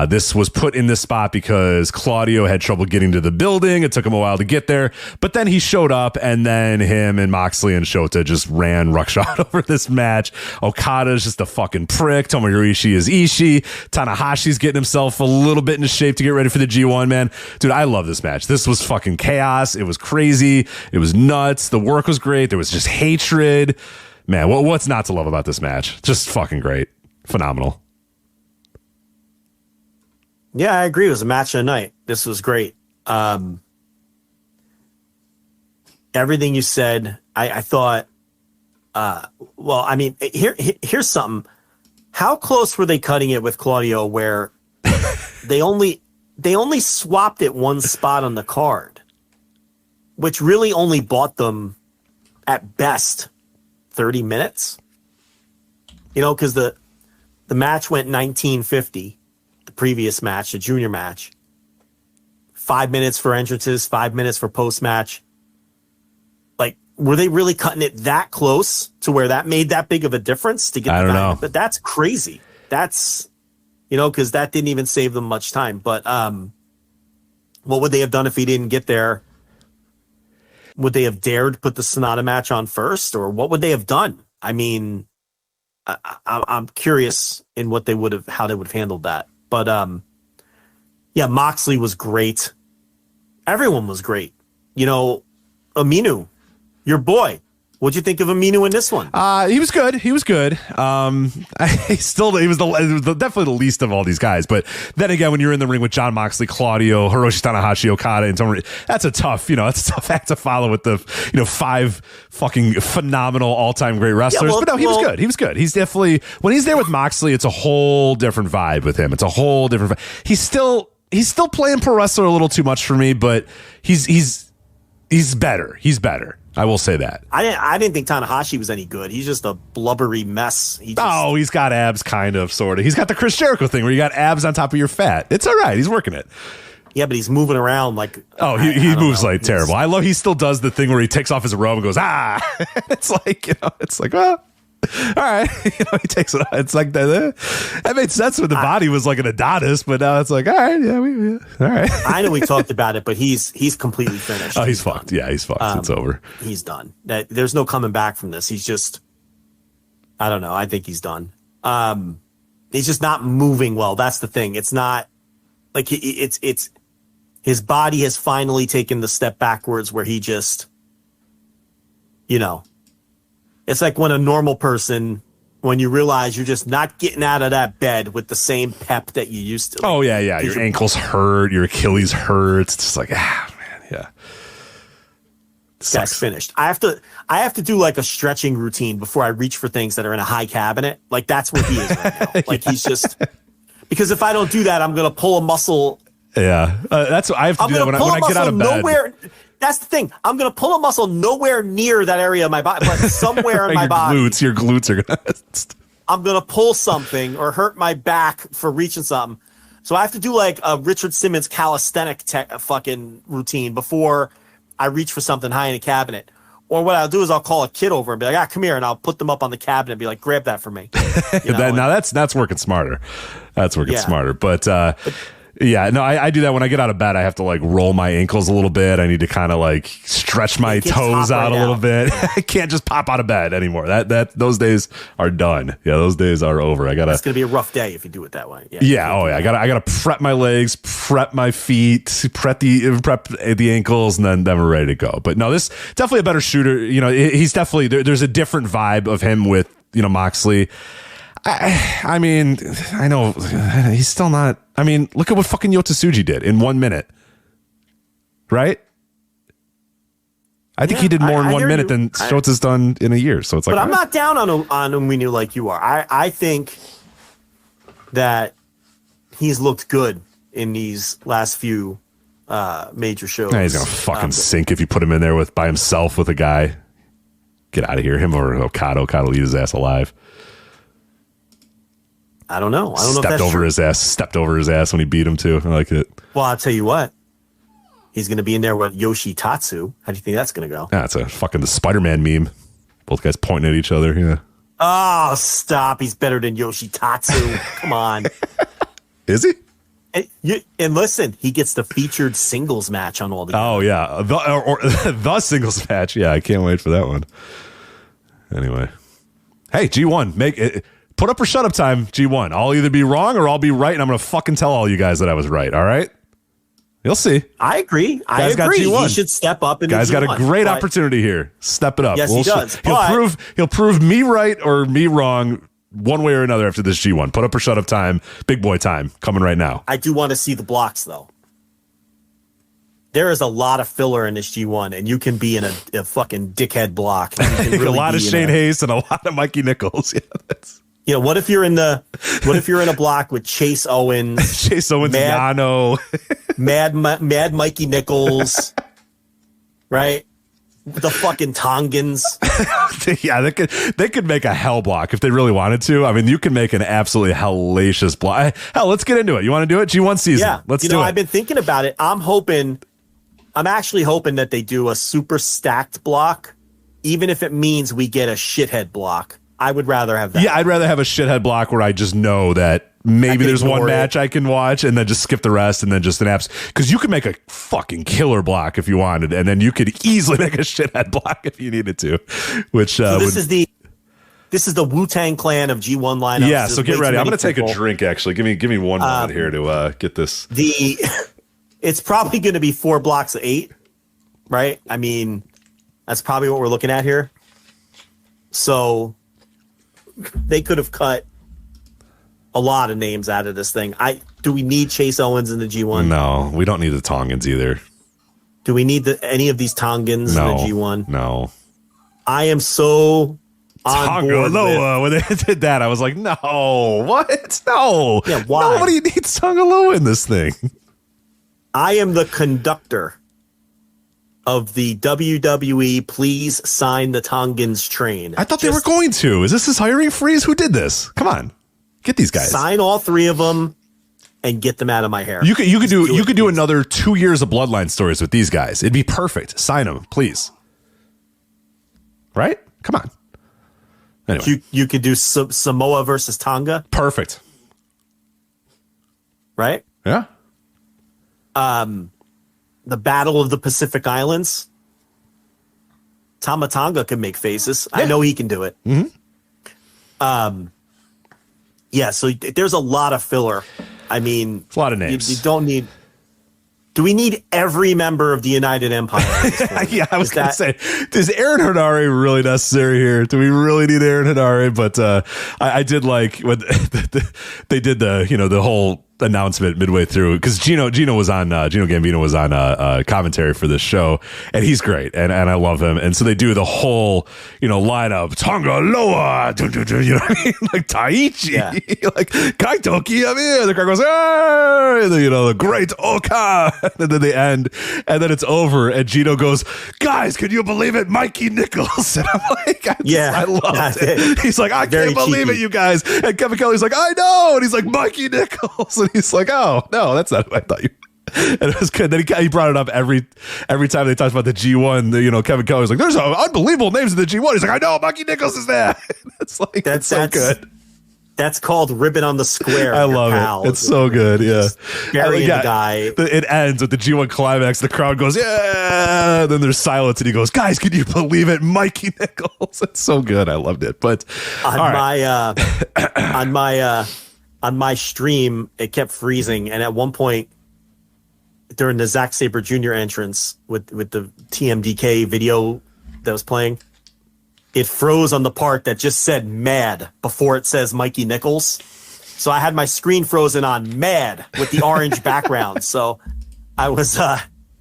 This was put in this spot because Claudio had trouble getting to the building. It took him a while to get there, but then he showed up, and then him and Moxley and Shota just ran ruckshot over this match. Okada's just a fucking prick. Tomohiro Ishii is Ishii. Tanahashi's getting himself a little bit into shape to get ready for the G1, man. Dude, I love this match. This was fucking chaos. It was crazy. It was nuts. The work was great. There was just hatred. Man, what's not to love about this match? Just fucking great. Phenomenal. Yeah, I agree. It was a match of the night. This was great. Everything you said, I thought Well, I mean, here's something. How close were they cutting it with Claudio where they only swapped it one spot on the card, which really only bought them at best 30 minutes? You know, because the match went 1950, the previous match, the junior match. 5 minutes for entrances, 5 minutes for post-match. Like, were they really cutting it that close to where that made that big of a difference to get I don't know. But that's crazy. That's, you know, because that didn't even save them much time. But what would they have done if he didn't get there? Would they have dared put the Sonata match on first, or what would they have done? I mean, I'm curious in what they would have, how they would have handled that. But yeah, Moxley was great. Everyone was great. You know, Aminu, your boy. What'd you think of Aminu in this one? He was good. He was good. He was definitely the least of all these guys. But then again, when you're in the ring with Jon Moxley, Claudio, Hiroshi Tanahashi, Okada, and Tony, that's a tough act to follow with the 5 fucking phenomenal all-time great wrestlers. Yeah, but no, he was good. He was good. He's definitely, when he's there with Moxley, it's a whole different vibe with him. It's a whole different vibe. He's still playing pro wrestler a little too much for me, but he's better. He's better. I will say that. I didn't think Tanahashi was any good. He's just a blubbery mess. He's got abs, kind of, sort of. He's got the Chris Jericho thing where you got abs on top of your fat. It's all right. He's working it. Yeah, but he's moving around like... Oh, he moves like terrible. I love he still does the thing where he takes off his robe and goes, ah! It's like, well... All right, he takes it. It's like that made sense when the body was like an Adonis, but now it's like, all right, all right. I know we talked about it, but he's completely finished. Oh, he's fucked. Yeah, he's fucked. It's over. He's done. There's no coming back from this. He's just, I don't know. I think he's done. He's just not moving well. That's the thing. It's not like it's his body has finally taken the step backwards where he just, it's like when a normal person, when you realize you're just not getting out of that bed with the same pep that you used to. Oh, yeah. Your ankles hurt. Your Achilles hurts. It's just like, man, yeah. That's finished. I have to do like a stretching routine before I reach for things that are in a high cabinet. Like that's where he is right now. Like he's just, because if I don't do that, I'm going to pull a muscle. Yeah. That's what I have to do that when I get out of bed. That's the thing. I'm going to pull a muscle nowhere near that area of my body, but somewhere in my body. Your glutes are going to... I'm going to pull something or hurt my back for reaching something. So I have to do like a Richard Simmons calisthenic fucking routine before I reach for something high in a cabinet. Or what I'll do is I'll call a kid over and be like, come here, and I'll put them up on the cabinet and be like, grab that for me. Now that's working smarter. That's working smarter. But yeah, no, I do that when I get out of bed. I have to like roll my ankles a little bit. I need to kind of like stretch my toes out a little bit. I can't just pop out of bed anymore. Those days are done. Yeah, those days are over. It's gonna be a rough day if you do it that way. I gotta prep my legs, prep my feet, prep the ankles, and then we're ready to go. But no, this definitely a better shooter. He's definitely there's a different vibe of him with Moxley. I mean, I know he's still not. I mean, look at what fucking Yota Tsuji did in 1 minute, right? I think he did more in 1 minute than Shota's done in a year. So it's like, but I'm not down on Uminu like you are. I think that he's looked good in these last few major shows. He's gonna fucking sink if you put him in there by himself with a guy. Get out of here, him or Okada. Okada will eat his ass alive. I don't know. Stepped over his ass when he beat him too. I like it. Well, I'll tell you what. He's going to be in there with Yoshi Tatsu. How do you think that's going to go? Yeah, it's the Spider-Man meme. Both guys pointing at each other. Yeah. Oh, stop. He's better than Yoshi Tatsu. Come on. Is he? And listen, he gets the featured singles match on all the. Oh, yeah. The singles match. Yeah, I can't wait for that one. Anyway. Hey, G1, make it. Put up or shut up time, G1. I'll either be wrong or I'll be right, and I'm going to fucking tell all you guys that I was right, all right? You'll see. I agree. I agree. He should step up. Guy's got a great opportunity here. Step it up. Yes, he does. He'll prove me right or me wrong one way or another after this G1. Put up or shut up time, big boy time, coming right now. I do want to see the blocks, though. there is a lot of filler in this G1, and you can be in a fucking dickhead block. You can a really lot of be in Shane Hayes and a lot of Mikey Nichols. Yeah, that's what if you're in a block with Chase Owens, Yano, Mad Mikey Nichols, right? The fucking Tongans. Yeah, they could make a hell block if they really wanted to. I mean, you can make an absolutely hellacious block. Hell, let's get into it. You want to do it? G1 season. Yeah, let's do it. I've been thinking about it. I'm actually hoping that they do a super stacked block, even if it means we get a shithead block. I would rather have that. Yeah, I'd rather have a shithead block where I just know that maybe there's one match I can watch and then just skip the rest and then just an apps. Because you could make a fucking killer block if you wanted, and then you could easily make a shithead block if you needed to. Which this is the Wu-Tang Clan of G1 lineups. Yeah, so get ready. I'm going to take a drink. Actually, give me one moment here to get this. It's probably going to be 4 blocks of 8, right? I mean, that's probably what we're looking at here. So they could have cut a lot of names out of this thing. Do we need Chase Owens in the G1? No, we don't need the Tongans either. Do we need any of these Tongans in the G1? No. I am so on board Loa. When they did that, I was like, no, what? No. Yeah, why? Nobody needs Tongaloa in this thing. I am the conductor of the WWE please sign the Tongans train. I thought they were going to. Is this his hiring freeze? Who did this? Come on. Get these guys. Sign all 3 of them and get them out of my hair. You could do another 2 years of Bloodline stories with these guys. It'd be perfect. Sign them, please. Right? Come on. Anyway. You could do Samoa versus Tonga. Perfect. Right? Yeah. The Battle of the Pacific Islands. Tama Tonga can make faces. Yeah. I know he can do it. Mm-hmm. Yeah, so there's a lot of filler. I mean, a lot of names. You don't need. Do we need every member of the United Empire? Yeah, I was going to say, is Aaron Henare really necessary here? Do we really need Aaron Henare? But I did like when they did the whole announcement midway through, because Gino Gambino was on commentary for this show, and he's great, and I love him. And so they do the whole lineup, Tonga Loa, you know what I mean, like Taichi, yeah. Like Kaito Kiyomiya. The crowd goes, hey! The great Oka, and then they end, and then it's over, and Gino goes, guys, can you believe it, Mikey Nichols? And I'm like, I love it. He's like, I can't believe it, you guys. And Kevin Kelly's like, I know, and he's like, Mikey Nichols. And he's like, oh, no, that's not what I thought you. And it was good. Then he brought it up every time they talked about the G1. Kevin Kelly was like, there's unbelievable names in the G1. He's like, I know, Mikey Nichols is there. That's so good. That's called ribbon on the square. I love it. It's so good. Yeah. Burying the guy. It ends with the G1 climax. The crowd goes, yeah. And then there's silence, and he goes, guys, can you believe it? Mikey Nichols. It's so good. I loved it. But on my stream, it kept freezing, and at one point during the Zack Sabre Jr. entrance with the TMDK video that was playing, it froze on the part that just said "mad" before it says Mikey Nichols. So I had my screen frozen on "mad" with the orange background. So I was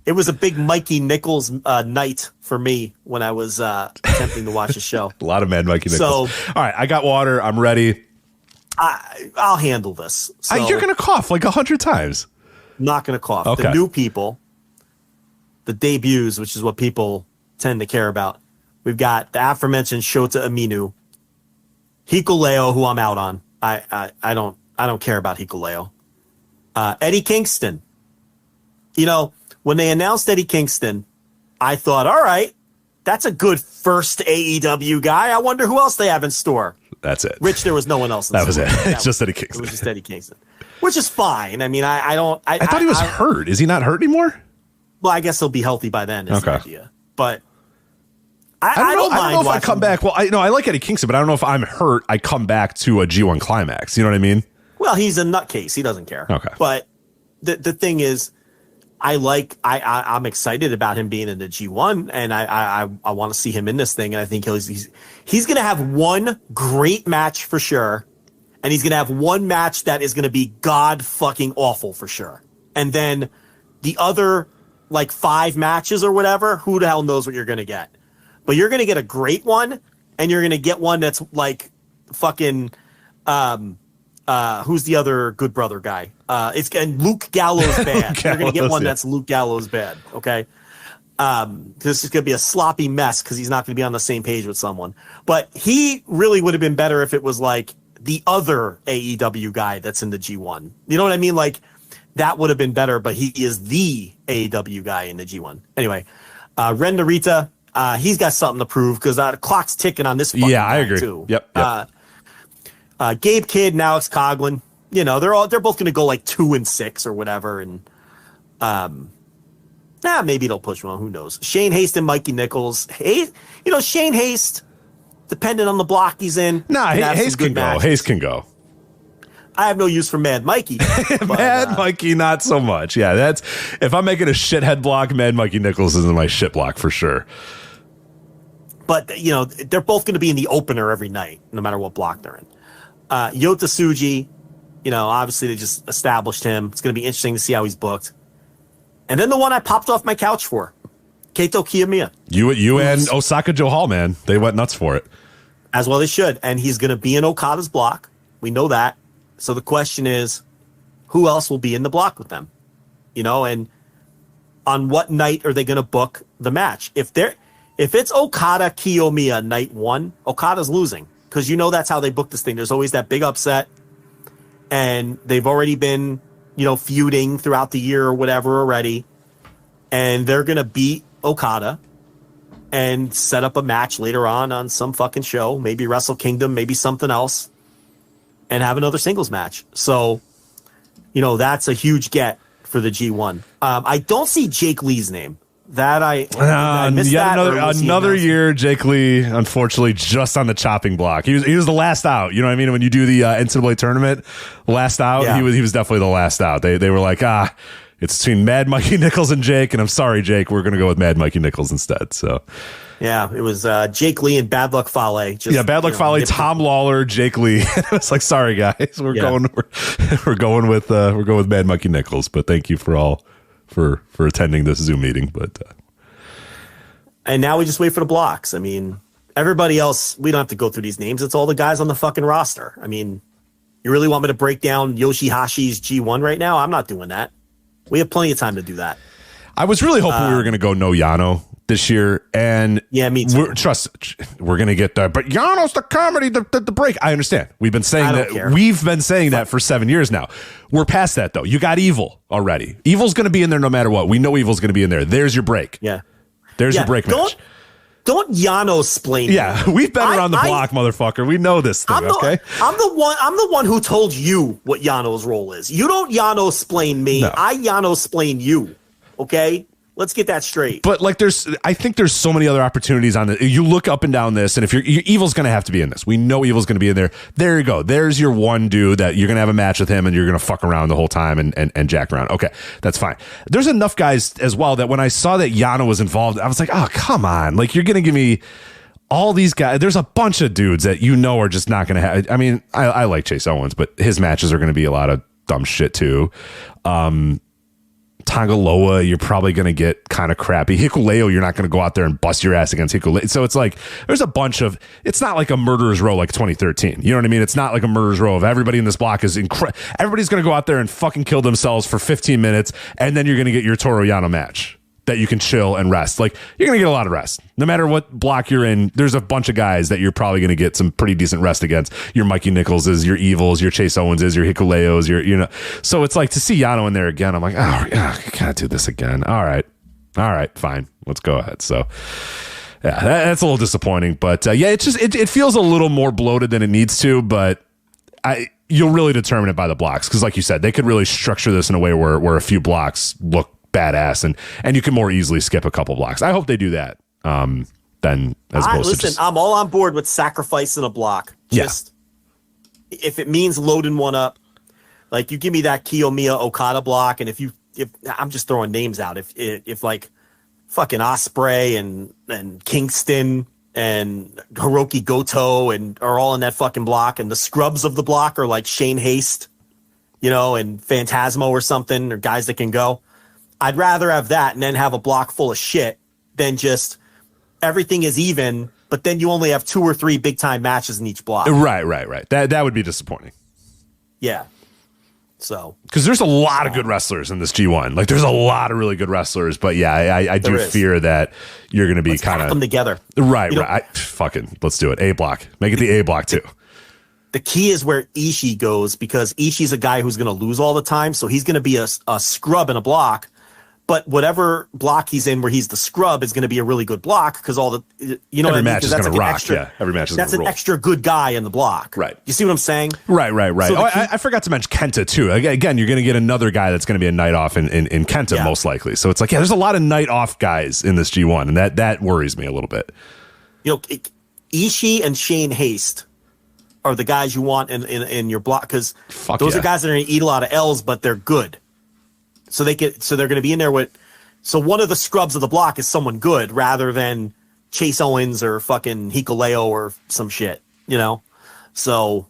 it was a big Mikey Nichols night for me when I was attempting to watch the show. A lot of mad Mikey Nichols. So, all right, I got water. I'm ready. I'll handle this. So, you're going to cough like 100 times. Not going to cough. Okay. The new people, the debuts, which is what people tend to care about. We've got the aforementioned Shota Umino, Hikuleo, who I'm out on. I don't care about Hikuleo. Eddie Kingston. When they announced Eddie Kingston, I thought, all right, that's a good first AEW guy. I wonder who else they have in store. That's it. Rich, there was no one else in That was it. It's just Eddie Kingston. It was just Eddie Kingston. Which is fine. I mean, I thought he was hurt. Is he not hurt anymore? Well, I guess he'll be healthy by then, is the idea. But I don't know if I come back. Well, I like Eddie Kingston, but I don't know if I'm hurt, I come back to a G1 climax. You know what I mean? Well, he's a nutcase. He doesn't care. Okay. But the thing is, I'm excited about him being in the G1, and I want to see him in this thing. And I think he's going to have one great match for sure, and he's going to have one match that is going to be god fucking awful for sure. And then the other like 5 matches or whatever, who the hell knows what you're going to get? But you're going to get a great one, and you're going to get one that's like fucking who's the other Good Brother guy? It's and Luke Gallows bad. You're going to get one that's Luke Gallows bad, okay? This is going to be a sloppy mess because he's not going to be on the same page with someone. But he really would have been better if it was like the other AEW guy that's in the G1. You know what I mean? Like, that would have been better, but he is the AEW guy in the G1. Anyway, Ren Narita, he's got something to prove because the clock's ticking on this fucking I guy agree. too. Yep. Gabe Kidd and Alex Coughlin, you know, they're both going to go like 2-6 or whatever, and maybe they'll push one. Who knows? Shane Haste and Mikey Nichols. Hey, you know, Shane Haste, depending on the block he's in. Haste can go. Haste can go. I have no use for Mad Mikey. Mad Mikey, not so much. Yeah, that's if I'm making a shithead block, Mad Mikey Nichols is in my shit block for sure. But, you know, they're both going to be in the opener every night, no matter what block they're in. Yota Tsuji, you know, obviously they just established him. It's going to be interesting to see how he's booked. And then the one I popped off my couch for, Keito Kiyomiya. You and Osaka Joe Hall, man. They went nuts for it. As well they should. And he's going to be in Okada's block. We know that. So the question is, who else will be in the block with them? You know, and on what night are they going to book the match? If it's Okada Kiyomiya night 1, Okada's losing. Because you know that's how they book this thing. There's always that big upset. And they've already been, you know, feuding throughout the year or whatever already. And they're going to beat Okada and set up a match later on some fucking show. Maybe Wrestle Kingdom, maybe something else. And have another singles match. So, you know, that's a huge get for the G1. I don't see Jake Lee's name. That I missed that. Another year, Jake Lee, unfortunately, just on the chopping block. He was the last out. You know what I mean? When you do the NCAA tournament, last out, he was definitely the last out. They were like, it's between Mad Mikey Nichols and Jake, and I'm sorry, Jake, we're gonna go with Mad Mikey Nichols instead. So. Yeah, it was Jake Lee and Bad Luck Fale. Bad Luck Fale, Tom Lawler, Jake Lee. It's like, sorry guys, we're going with Mad Mikey Nichols. But thank you for attending this Zoom meeting. But and now we just wait for the blocks. I mean, everybody else, we don't have to go through these names. It's all the guys on the fucking roster. I mean, you really want me to break down Yoshihashi's G1 right now? I'm not doing that. We have plenty of time to do that. I was really hoping we were going to go no Yano this year, and me too. We're gonna get that, but Yano's the comedy, the break. I understand. We've been saying that. We've been saying that for 7 years now. We're past that though. You got Evil already. Evil's gonna be in there no matter what. We know Evil's gonna be in there. There's your break. Yeah, there's your break match. Don't Yano explain. Yeah, we've been around the block, motherfucker. We know this thing. Okay, I'm the one who told you what Yano's role is. You don't Yano explain me. No. I Yano explain you. Okay. Let's get that straight. But like, I think there's so many other opportunities on it. You look up and down this, and if Evil's going to have to be in this, we know Evil's going to be in there. There you go. There's your one dude that you're going to have a match with him, and you're going to fuck around the whole time and jack around. Okay, that's fine. There's enough guys as well that when I saw that Yano was involved, I was like, oh, come on. Like, you're going to give me all these guys. There's a bunch of dudes that you know are just not going to have. I mean, I like Chase Owens, but his matches are going to be a lot of dumb shit too. Tangaloa, you're probably going to get kind of crappy. Hikuleo, you're not going to go out there and bust your ass against Hikuleo. So it's like, there's a bunch of, it's not like a murderer's row like 2013. You know what I mean? It's not like a murderer's row of everybody in this block is incredible. Everybody's going to go out there and fucking kill themselves for 15 minutes, and then you're going to get your Toru Yano match that you can chill and rest. Like, you're going to get a lot of rest. No matter what block you're in, there's a bunch of guys that you're probably going to get some pretty decent rest against. Your Mikey Nicholses, your Evils, your Chase Owenses, your Hikuleos, you know. So it's like, to see Yano in there again, I'm like, oh, I can't do this again. All right, fine. Let's go ahead. So, yeah, that's a little disappointing. But, yeah, it feels a little more bloated than it needs to, but you'll really determine it by the blocks. Because like you said, they could really structure this in a way where a few blocks look badass and you can more easily skip a couple blocks. I hope they do that than as opposed to just... I'm all on board with sacrificing a block. Just if it means loading one up, like you give me that Kiyomiya Okada block, and if I'm just throwing names out, if like fucking Ospreay and Kingston and Hiroki Goto and are all in that fucking block, and the scrubs of the block are like Shane Haste, you know, and Phantasmo or something, or guys that can go. I'd rather have that and then have a block full of shit than just everything is even, but then you only have 2 or 3 big time matches in each block. Right. That would be disappointing. Yeah. So, because there's a lot of good wrestlers in this G1. Like, there's a lot of really good wrestlers, but yeah, I do fear that you're going to be kind of them together. Right. Let's do it. A block. Make it the A block too. The key is where Ishii goes, because Ishii's a guy who's going to lose all the time, so he's going to be a scrub in a block. But whatever block he's in where he's the scrub is going to be a really good block, because all the every match is going to rock. Every match is that's an extra good guy in the block. Right. You see what I'm saying? Right. So I forgot to mention Kenta too. Again, you're going to get another guy that's going to be a night off in Kenta most likely. So it's like, there's a lot of night off guys in this G1, and that worries me a little bit. Ishii and Shane Haste are the guys you want in your block, because those are guys that are going to eat a lot of L's, but they're good. So they're going to be in there with. So one of the scrubs of the block is someone good rather than Chase Owens or fucking Hikuleo or some shit, So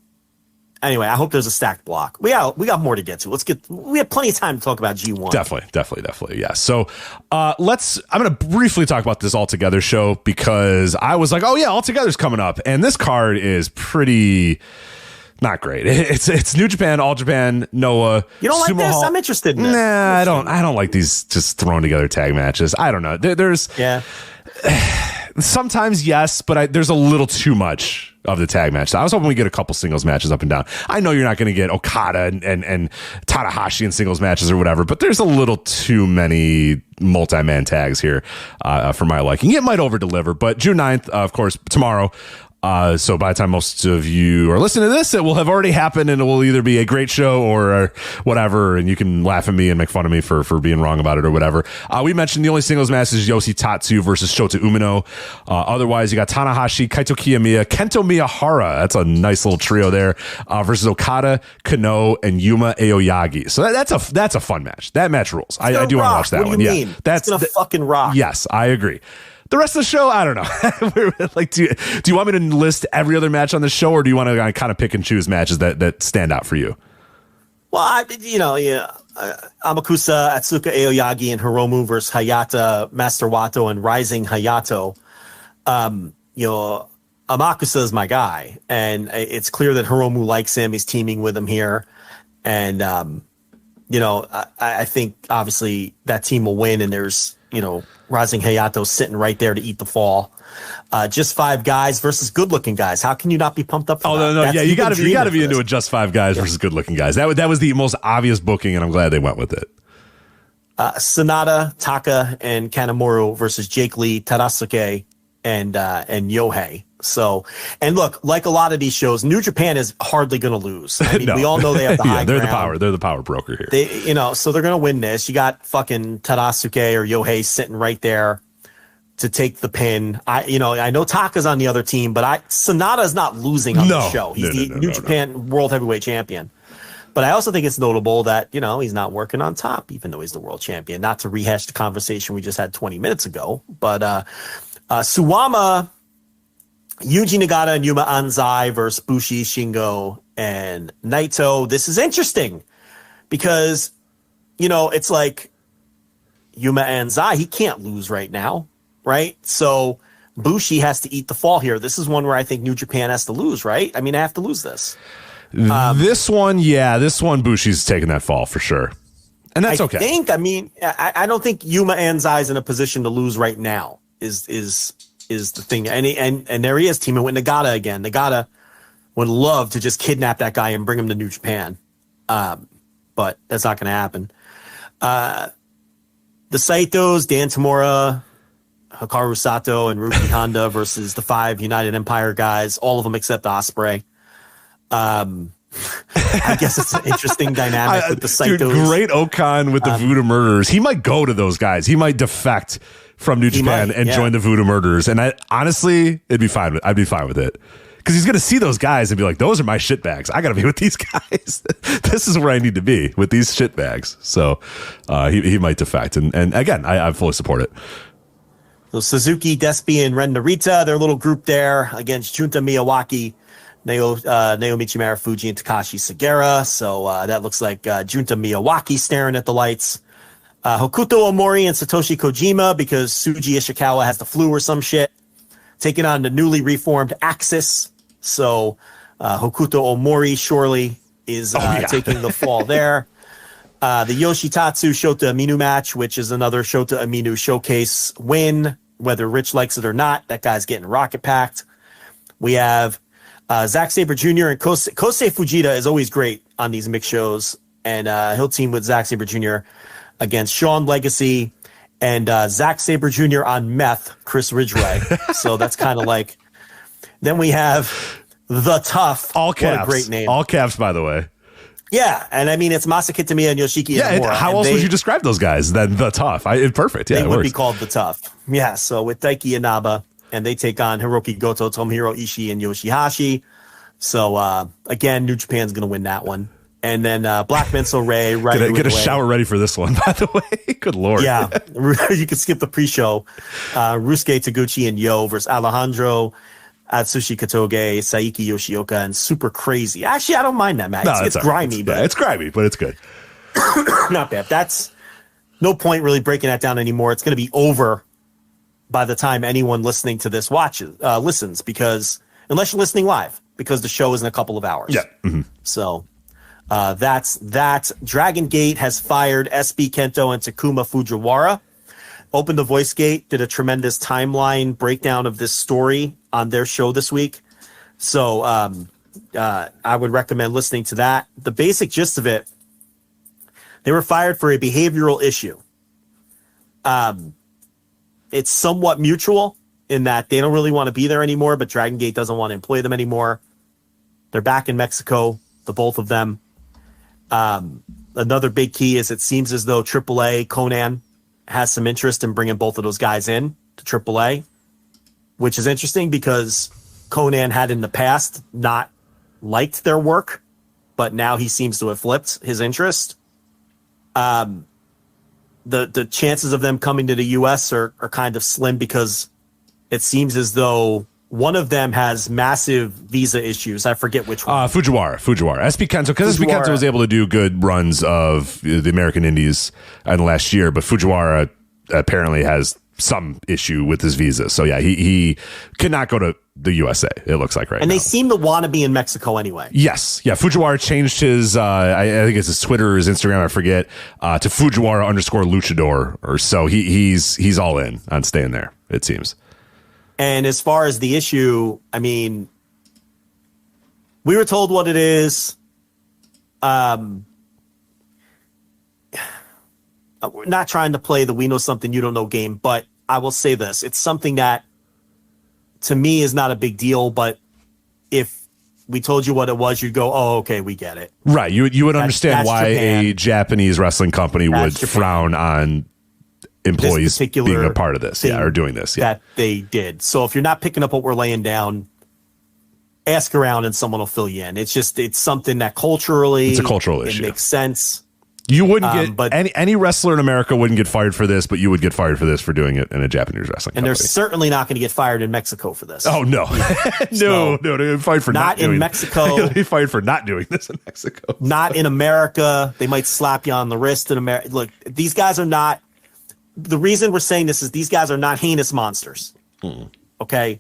anyway, I hope there's a stacked block. We got more to get to. We have plenty of time to talk about G1. Definitely. Yeah. So I'm going to briefly talk about this All Together show, because I was like, oh yeah, All Together's coming up, and this card is pretty not great. It's New Japan, All Japan, Noah. You don't like this? I'm interested in this. Nah, I don't like these just thrown together tag matches. I don't know. There's sometimes yes, but there's a little too much of the tag match. I was hoping we get a couple singles matches up and down. I know you're not going to get Okada and Tanahashi in singles matches or whatever, but there's a little too many multi-man tags here for my liking. It might over-deliver, but June 9th, of course, tomorrow. So by the time most of you are listening to this, it will have already happened, and it will either be a great show or whatever, and you can laugh at me and make fun of me for being wrong about it or whatever. We mentioned the only singles match is Yoshi Tatsu versus Shota Umino. Otherwise, you got Tanahashi, Kaito Kiyomiya, Kento Miyahara. That's a nice little trio there, versus Okada, Kano, and Yuma Aoyagi. So that's a fun match. That match rules. I do want to watch that one. Yeah, that's gonna fucking rock. Yes, I agree. The rest of the show, I don't know. Like, do you want me to list every other match on the show, or do you want to kind of pick and choose matches that stand out for you? Well, Amakusa, Atsuka Aoyagi, and Hiromu versus Hayata, Master Wato, and Rising Hayato. Amakusa is my guy, and it's clear that Hiromu likes him. He's teaming with him here, and I think obviously that team will win, and there's Rising Hayato sitting right there to eat the fall. Just 5 guys versus good-looking guys. How can you not be pumped up for that? No. Yeah, you got to be into a just 5 guys versus good-looking guys. That was the most obvious booking, and I'm glad they went with it. Sanada, Taka, and Kanemaru versus Jake Lee, Tadasuke, and Yohei. So, and look, like a lot of these shows, New Japan is hardly going to lose. I mean, we all know they have the high they're ground. They're the power broker here. So they're going to win this. You got fucking Tadasuke or Yohei sitting right there to take the pin. I know Taka's on the other team, but Sanada's not losing on the show. He's the New Japan World Heavyweight Champion. But I also think it's notable that, he's not working on top, even though he's the world champion. Not to rehash the conversation we just had 20 minutes ago, but Suwama, Yuji Nagata, and Yuma Anzai versus Bushi, Shingo, and Naito. This is interesting because, it's like Yuma Anzai, he can't lose right now, right? So Bushi has to eat the fall here. This is one where I think New Japan has to lose, right? I mean, I have to lose this. This one Bushi's taking that fall for sure. And that's okay. I don't think Yuma Anzai's in a position to lose right now is the thing. And there he is teaming with Nagata again. Nagata would love to just kidnap that guy and bring him to New Japan. But that's not going to happen. The Saitos, Dan Tamura, Hikaru Sato, and Ruki Honda versus the 5 United Empire guys, all of them except Ospreay. I guess it's an interesting dynamic with the Saitos. Dude, great Okan with the Voodoo Murderers. He might go to those guys. He might defect from New Japan and join the Voodoo Murderers. And honestly, I'd be fine with it. Because he's going to see those guys and be like, those are my shitbags. I got to be with these guys. This is where I need to be, with these shitbags. So he might defect. And again, I fully support it. So Suzuki, Despy, and Ren Narita, their little group there against Junta Miyawaki, Naomichi Marufuji, and Takashi Sagara. So that looks like Junta Miyawaki staring at the lights. Hokuto Omori and Satoshi Kojima because Suji Ishikawa has the flu or some shit, taking on the newly reformed Axis. So Hokuto Omori surely is taking the fall there. The Yoshitatsu Shota Aminu match, which is another Shota Aminu showcase win, whether Rich likes it or not. That guy's getting rocket packed. We have Zack Sabre Jr. and Kosei Fujita is always great on these mixed shows, and he'll team with Zack Sabre Jr. against Shawn Legacy and Zack Sabre Jr. on meth, Chris Ridgway. So that's kind of like. Then we have The Tough. All caps. What a great name. All caps, by the way. Yeah, and I mean it's Masaki Tamiya and Yoshiki. Yeah, how else would you describe those guys than The Tough? Perfect. Yeah, they would be called The Tough. Yeah, so with Daiki Inaba, and they take on Hiroki Goto, Tomohiro Ishii, and Yoshihashi. So again, New Japan's going to win that one. And then Black Menso Ray. Get a shower ready for this one, by the way. Good Lord. Yeah, you can skip the pre-show. Rusuke Taguchi and Yo versus Alejandro, Atsushi Katoge, Saiki Yoshioka, and Super Crazy. Actually, I don't mind that match. It's grimy. It's grimy, but it's good. Not bad. That's no point really breaking that down anymore. It's going to be over by the time anyone listening to this listens, because unless you're listening live, because the show is in a couple of hours. Yeah. Mm-hmm. So that's that. Dragon Gate has fired SB Kento and Takuma Fujiwara. Open the Voice Gate did a tremendous timeline breakdown of this story on their show this week. So I would recommend listening to that. The basic gist of it, they were fired for a behavioral issue. It's somewhat mutual in that they don't really want to be there anymore, but Dragon Gate doesn't want to employ them anymore. They're back in Mexico, the both of them. Another big key is it seems as though AAA Conan has some interest in bringing both of those guys in to AAA, which is interesting because Conan had in the past not liked their work, but now he seems to have flipped his interest. The chances of them coming to the U.S. are kind of slim because it seems as though one of them has massive visa issues. I forget which one. Fujiwara. SB Kento, because SB Kento was able to do good runs of the American Indies in the last year, but Fujiwara apparently has some issue with his visa. So yeah, he cannot go to the USA, it looks like right now. And they seem to want to be in Mexico anyway. Yes. Yeah, Fujiwara changed his, I think it's his Twitter or his Instagram, I forget, to Fujiwara_luchador or so. He's all in on staying there, it seems. And as far as the issue, I mean, we were told what it is. We're not trying to play the we know something you don't know game, but I will say this. It's something that to me is not a big deal, but if we told you what it was, you'd go, oh, okay, we get it. Right. You would understand why Japan. A Japanese wrestling company would frown on employees being a part of this, or doing this. Yeah. That they did. So if you're not picking up what we're laying down, ask around and someone will fill you in. It's something that culturally, it's a cultural issue. It makes sense. You wouldn't get, but any wrestler in America wouldn't get fired for this, but you would get fired for this for doing it in a Japanese wrestling company. And they're certainly not going to get fired in Mexico for this. Oh, no. No, they're fired for not doing in Mexico. They'll be fired for not doing this in Mexico. Not in America. They might slap you on the wrist in America. Look, these guys are not, the reason we're saying this is these guys are not heinous monsters. Okay?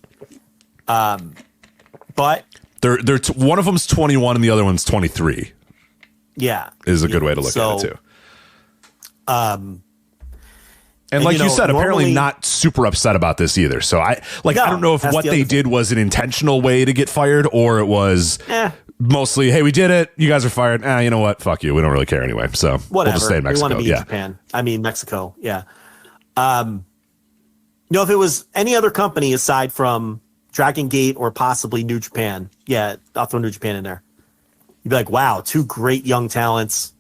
But they're one of them's 21 and the other one's 23. Yeah, is a good way to look at it too. And like you said, apparently not super upset about this either. So I don't know if what they did was an intentional way to get fired or it was mostly, hey, we did it. You guys are fired. You know what? Fuck you. We don't really care anyway. So whatever. We'll just stay in Mexico. We want to be in Japan. I mean, Mexico. Yeah. If it was any other company aside from Dragon Gate or possibly New Japan, I'll throw New Japan in there. You'd be like, wow, two great young talents.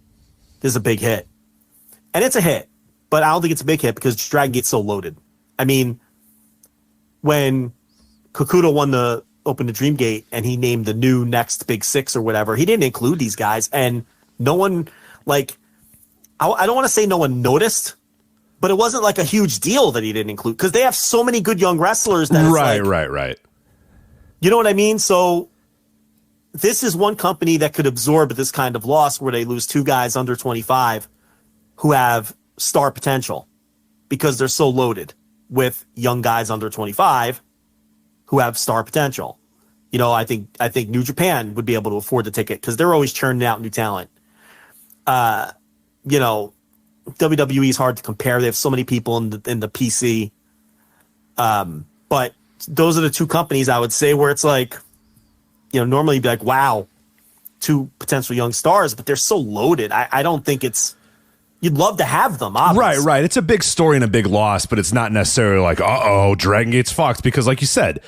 This is a big hit. And it's a hit, but I don't think it's a big hit because Dragon Gate's so loaded. I mean, when Kakuta opened the Dream Gate and he named the new next big six or whatever, he didn't include these guys. And no one, I don't want to say no one noticed, but it wasn't like a huge deal that he didn't include because they have so many good young wrestlers. That Right. You know what I mean? So this is one company that could absorb this kind of loss where they lose two guys under 25 who have star potential because they're so loaded with young guys under 25 who have star potential. You know, I think New Japan would be able to afford the ticket because they're always churning out new talent. You know, WWE is hard to compare. They have so many people in the PC. But those are the two companies I would say where it's like, you know, normally you'd be like, wow, two potential young stars, but they're so loaded. I don't think you'd love to have them, obviously. Right. It's a big story and a big loss, but it's not necessarily like, Dragon Gate's fucked, because like you said,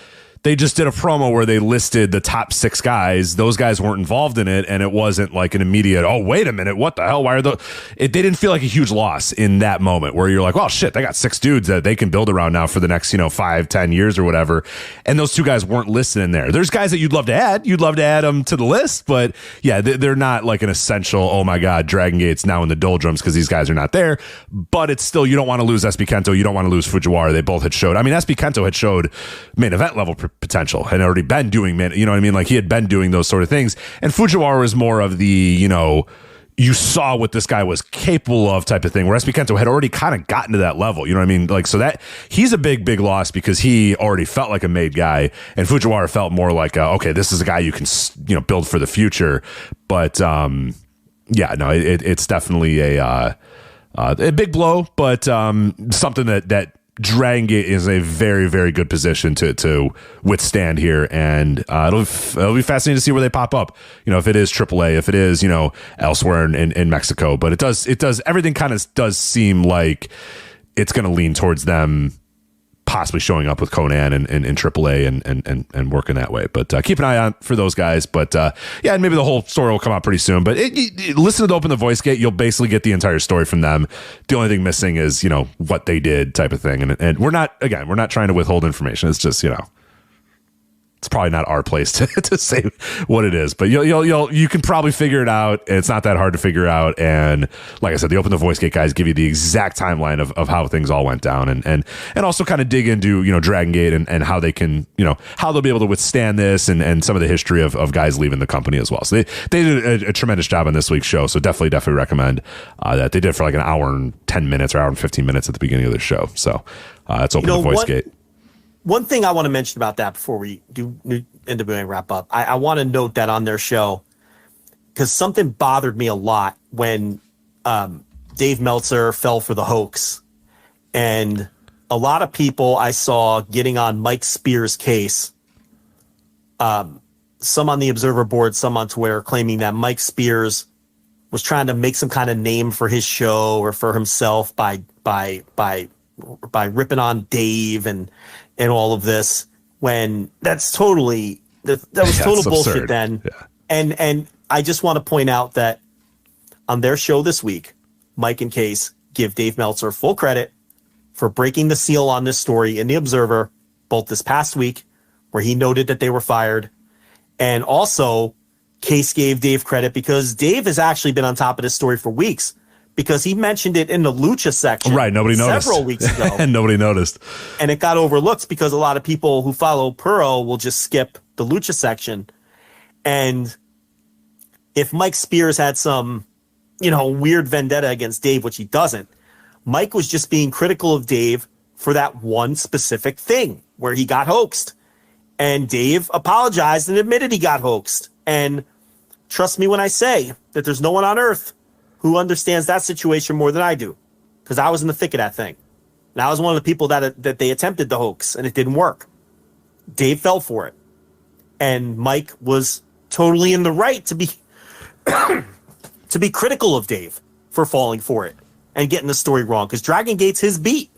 they just did a promo where they listed the top 6 guys. Those guys weren't involved in it, and it wasn't like an immediate, oh, wait a minute, what the hell? Why are they didn't feel like a huge loss in that moment where you're like, well, shit, they got 6 dudes that they can build around now for the next, 5-10 years or whatever. And those 2 guys weren't listed in there. There's guys that you'd love to add. You'd love to add them to the list, but yeah, they're not like an essential, oh my God, Dragon Gate's now in the doldrums because these guys are not there. But it's still, you don't want to lose SB Kento. You don't want to lose Fujiwara. They both had showed. I mean, SB Kento had showed main event level potential, had already been doing, you know what I mean? Like he had been doing those sort of things. And Fujiwara was more of the, you saw what this guy was capable of type of thing, where SB Kento had already kind of gotten to that level. You know what I mean? Like, so that he's a big, big loss because he already felt like a made guy, and Fujiwara felt more like, okay, this is a guy you can, build for the future. But, yeah, no, it's definitely a big blow, but, something that Dragongate is a very, very good position to withstand here, and it'll be fascinating to see where they pop up. If it is AAA, if it is elsewhere in Mexico, but it does everything kind of does seem like it's going to lean towards them possibly showing up with Conan in AAA and working that way. But keep an eye on for those guys. But yeah, and maybe the whole story will come out pretty soon. But listen to the Open the Voice Gate. You'll basically get the entire story from them. The only thing missing is, what they did type of thing. And we're not trying to withhold information. It's just, it's probably not our place to say what it is, but you can probably figure it out. It's not that hard to figure out. And like I said, the Open the Voice Gate guys give you the exact timeline of how things all went down, and also kind of dig into, Dragongate and how they can, how they'll be able to withstand this, and some of the history of guys leaving the company as well. So they did a tremendous job on this week's show. So definitely recommend that. They did for like an hour and 10 minutes or hour and 15 minutes at the beginning of the show. So it's Open the Voice Gate. One thing I want to mention about that before we do NWA wrap up, I want to note that on their show, because something bothered me a lot when Dave Meltzer fell for the hoax. And a lot of people I saw getting on Mike Spears' case, some on the Observer board, some on Twitter, claiming that Mike Spears was trying to make some kind of name for his show or for himself by ripping on Dave and all of this, when that's totally that was total bullshit absurd. Then. Yeah. And I just want to point out that on their show this week, Mike and Case give Dave Meltzer full credit for breaking the seal on this story in the Observer, both this past week, where he noted that they were fired, and also Case gave Dave credit because Dave has actually been on top of this story for weeks, because he mentioned it in the Lucha section. Right, nobody noticed. Several weeks ago. And nobody noticed. And it got overlooked because a lot of people who follow Puro will just skip the Lucha section. And if Mike Spears had some, weird vendetta against Dave, which he doesn't, Mike was just being critical of Dave for that one specific thing where he got hoaxed. And Dave apologized and admitted he got hoaxed. And trust me when I say that there's no one on earth who understands that situation more than I do, because I was in the thick of that thing. And I was one of the people that they attempted the hoax, and it didn't work. Dave fell for it. And Mike was totally in the right to be to be critical of Dave for falling for it and getting the story wrong, because Dragongate's his beat,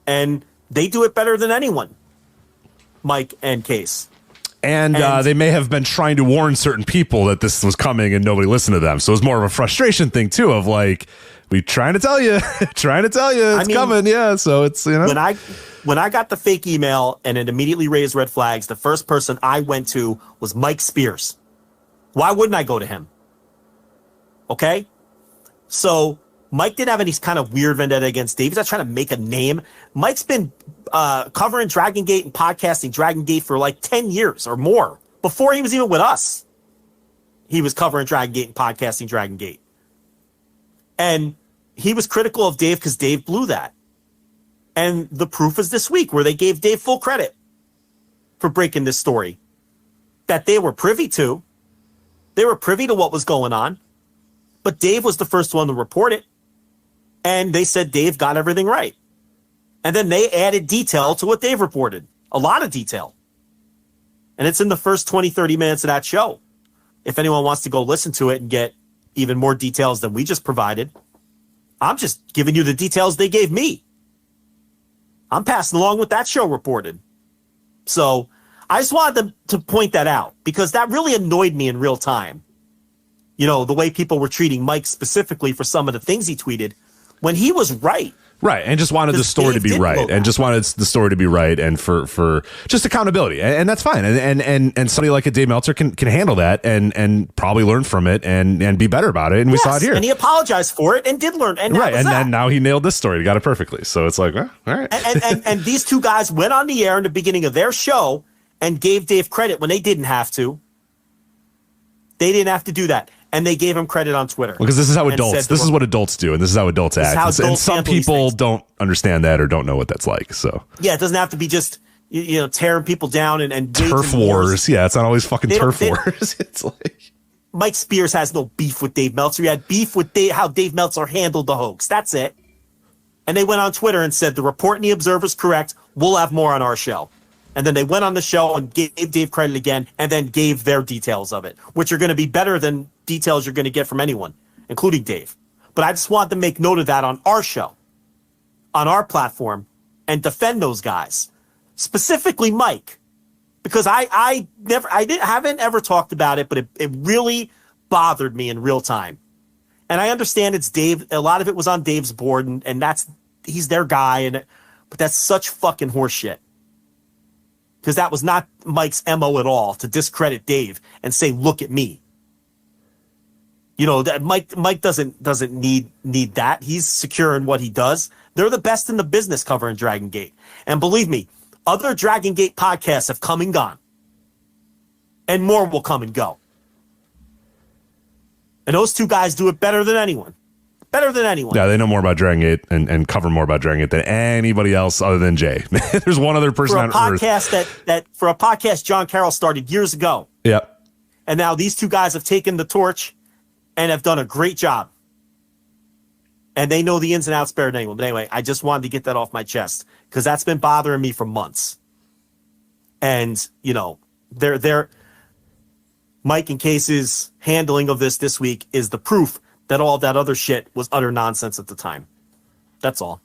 and they do it better than anyone, Mike and Case. And they may have been trying to warn certain people that this was coming and nobody listened to them. So it's more of a frustration thing, too, of like, we trying to tell you, it's coming. Yeah. So it's, When I got the fake email and it immediately raised red flags, the first person I went to was Mike Spears. Why wouldn't I go to him? Okay. So Mike didn't have any kind of weird vendetta against Dave. He's not trying to make a name. Mike's been covering Dragongate and podcasting Dragongate for like 10 years or more. Before he was even with us, he was covering Dragongate and podcasting Dragongate. And he was critical of Dave because Dave blew that. And the proof is this week where they gave Dave full credit for breaking this story that they were privy to. They were privy to what was going on, but Dave was the first one to report it. And they said Dave got everything right. And then they added detail to what Dave reported, a lot of detail. And it's in the first 20, 30 minutes of that show. If anyone wants to go listen to it and get even more details than we just provided, I'm just giving you the details they gave me. I'm passing along what that show reported. So I just wanted to point that out because that really annoyed me in real time. You know, the way people were treating Mike specifically for some of the things he tweeted when he was right. Right, and just wanted the story to be right, and just wanted the story to be right, and for just accountability, and that's fine, and somebody like a Dave Meltzer can handle that, and probably learn from it, and be better about it, and we saw it here, and he apologized for it, and did learn, and right, and then now he nailed this story, he got it perfectly, so it's like, all right, and these two guys went on the air in the beginning of their show and gave Dave credit when they didn't have to. They didn't have to do that. And they gave him credit on Twitter. Because this is how adults, this is what adults do, and this is how adults act. And some people don't understand that or don't know what that's like. So yeah, it doesn't have to be just you know tearing people down and turf wars. Yeah, it's not always fucking turf wars. It's like Mike Spears has no beef with Dave Meltzer. He had beef with how Dave Meltzer handled the hoax. That's it. And they went on Twitter and said the report in the Observer is correct. We'll have more on our show. And then they went on the show and gave Dave credit again and then gave their details of it, which are going to be better than details you're going to get from anyone, including Dave. But I just wanted to make note of that on our show, on our platform, and defend those guys, specifically Mike, because I haven't ever talked about it, but it really bothered me in real time. And I understand it's Dave. A lot of it was on Dave's board, and he's their guy, but that's such fucking horseshit. Because that was not Mike's MO at all, to discredit Dave and say, look at me. You know, that Mike doesn't need that. He's secure in what he does. They're the best in the business covering Dragongate. And believe me, other Dragongate podcasts have come and gone. And more will come and go. And those two guys do it better than anyone. Better than anyone. Yeah, they know more about Dragongate and cover more about Dragongate than anybody else other than Jay. There's one other person on Earth. That for a podcast John Carroll started years ago. Yeah. And now these two guys have taken the torch and have done a great job. And they know the ins and outs better than anyone. But anyway, I just wanted to get that off my chest because that's been bothering me for months. And, you know, Mike and Case's handling of this week is the proof that all that other shit was utter nonsense at the time. That's all.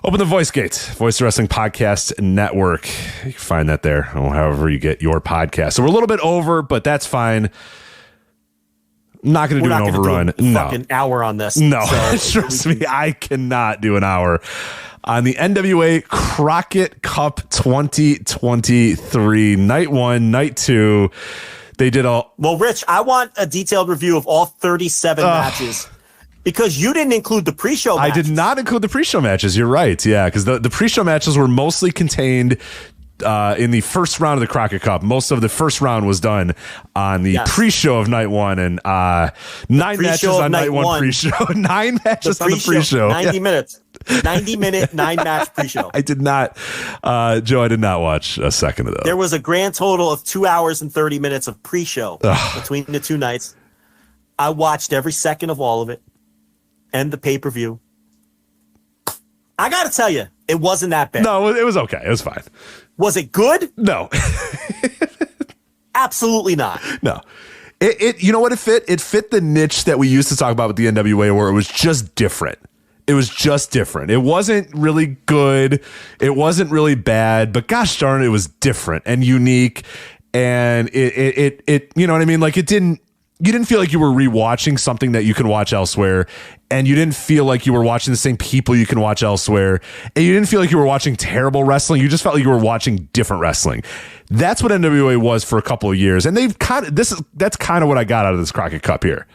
Open the Voice Gate, Voice Wrestling Podcast Network. You can find that there, or however you get your podcast. So we're a little bit over, but that's fine. I'm not going to do an overrun. Fucking hour on this. No, so trust me, I cannot do an hour on the NWA Crockett Cup 2023, night 1, night 2. They did all. Well, Rich, I want a detailed review of all 37 matches because you didn't include the pre-show matches. I did not include the pre-show matches. You're right. Yeah, because the pre-show matches were mostly contained in the first round of the Crockett Cup. Most of the first round was done on the pre-show of night 1, and 9 matches on night 1 pre-show. 9 matches on the pre-show. 90 minutes. 90-minute, 9-match pre-show. I did not, Joe, I did not watch a second of those. There was a grand total of 2 hours and 30 minutes of pre-show between the two nights. I watched every second of all of it and the pay-per-view. I got to tell you, it wasn't that bad. No, it was okay. It was fine. Was it good? No. Absolutely not. No. It you know what it fit? It fit the niche that we used to talk about with the NWA where it was just different. It was just different. It wasn't really good. It wasn't really bad, but gosh darn it was different and unique. And it you know what I mean? Like you didn't feel like you were rewatching something that you can watch elsewhere, and you didn't feel like you were watching the same people you can watch elsewhere, and you didn't feel like you were watching terrible wrestling. You just felt like you were watching different wrestling. That's what NWA was for a couple of years, and that's kind of what I got out of this Crockett Cup here.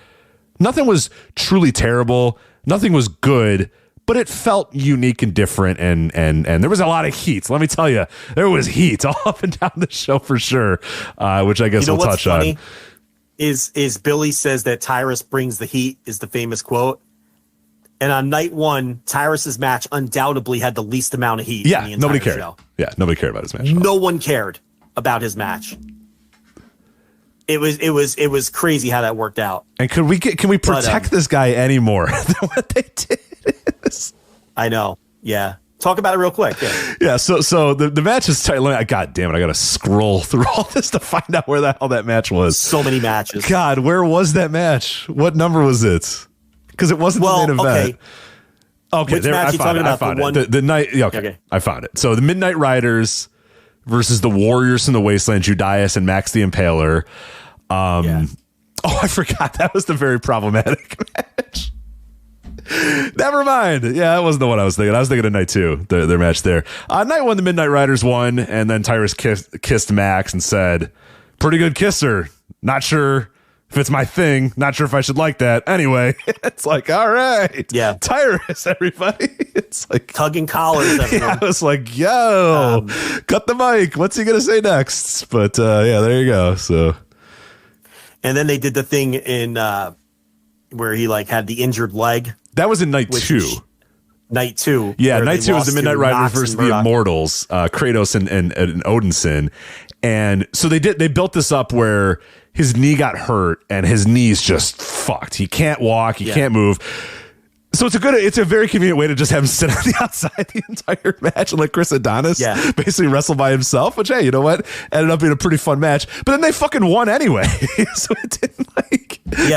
Nothing was truly terrible. Nothing was good, but it felt unique and different, and there was a lot of heat. Let me tell you, there was heat all up and down the show for sure, which I guess we'll touch on. Is Billy says that Tyrus brings the heat is the famous quote. And on night one, Tyrus's match undoubtedly had the least amount of heat. Yeah, in the nobody entire cared. Show. Yeah, nobody cared about his match. No one cared about his match. It was crazy how that worked out. And can we protect this guy any more than what they did? I know. Yeah. Talk about it real quick. Yeah. So the match is tight. God damn it! I got to scroll through all this to find out where the hell that match was. So many matches. God, where was that match? What number was it? Because it wasn't the main event. Okay, which match I found it. I found it. The night. Yeah, okay, I found it. So the Midnight Riders versus the Warriors from the Wasteland, Judas and Max the Impaler. Oh, I forgot that was the very problematic match. Never mind. Yeah, that wasn't the one I was thinking. I was thinking of night two, their match there. Night one, the Midnight Riders won, and then Tyrus kissed Max and said, "Pretty good kisser. Not sure if it's my thing. Not sure if I should like that." Anyway, it's like, all right. Yeah. Tyrus, everybody. It's like tugging collars. Yeah, I was like, yo, cut the mic. What's he going to say next? But yeah, there you go. So. And then they did the thing in where he like had the injured leg. That was in night two. Night two. Yeah, night two was the Midnight Riders versus the Immortals, Kratos and Odinson. And so they built this up where his knee got hurt and his knee's just fucked. He can't walk, he can't move. So it's a very convenient way to just have him sit on the outside the entire match and let Chris Adonis basically wrestle by himself, which, hey, you know what? Ended up being a pretty fun match. But then they fucking won anyway. So it didn't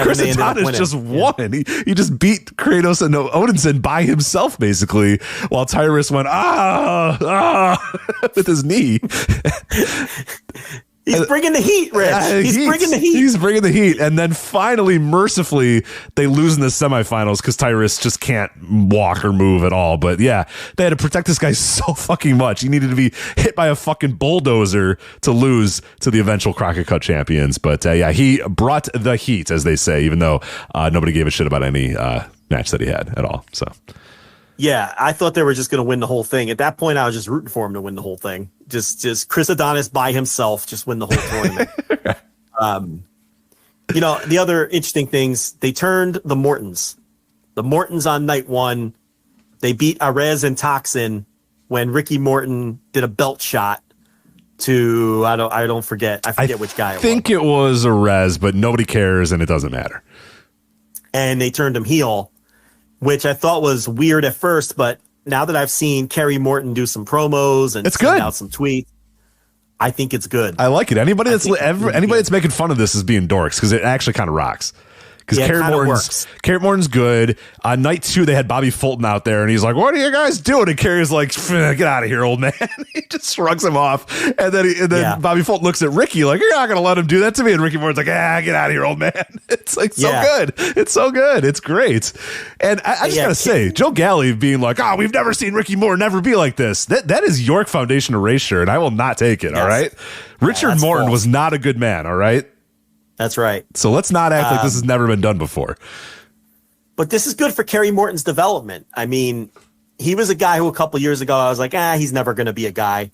Chris Adonis just won. He just beat Kratos and Odinson by himself, basically, while Tyrus went, with his knee. He's bringing the heat, Rich. He's bringing the heat. He's bringing the heat. And then finally, mercifully, they lose in the semifinals because Tyrus just can't walk or move at all. But yeah, they had to protect this guy so fucking much. He needed to be hit by a fucking bulldozer to lose to the eventual Crockett Cup champions. But yeah, he brought the heat, as they say, even though nobody gave a shit about any match that he had at all. So. Yeah, I thought they were just going to win the whole thing. At that point, I was just rooting for him to win the whole thing. Just Chris Adonis by himself, just win the whole tournament. The other interesting things, they turned the Mortons. The Mortons on night one, they beat Arez and Toxin when Ricky Morton did a belt shot to, I forget which guy it was. I think it was Arez, but nobody cares and it doesn't matter. And they turned him heel, which I thought was weird at first, but now that I've seen Kerry Morton do some promos and send out some tweets, I think it's good. I like it. Anybody that's making fun of this is being dorks because it actually kind of rocks. Because Kerry Morton's good. On night two, they had Bobby Fulton out there, and he's like, "What are you guys doing?" And Kerry's like, "Get out of here, old man." He just shrugs him off, and then Bobby Fulton looks at Ricky like, "You're not going to let him do that to me." And Ricky Morton's like, "Get out of here, old man." It's like so good. It's so good. It's great. And I just got to say, Joe Galley being like, "We've never seen Ricky Morton ever be like this." That is York Foundation erasure, and I will not take it. All right, Richard Morton was not a good man. All right. That's right. So let's not act like this has never been done before. But this is good for Kerry Morton's development. I mean, he was a guy who a couple years ago I was like, he's never going to be a guy.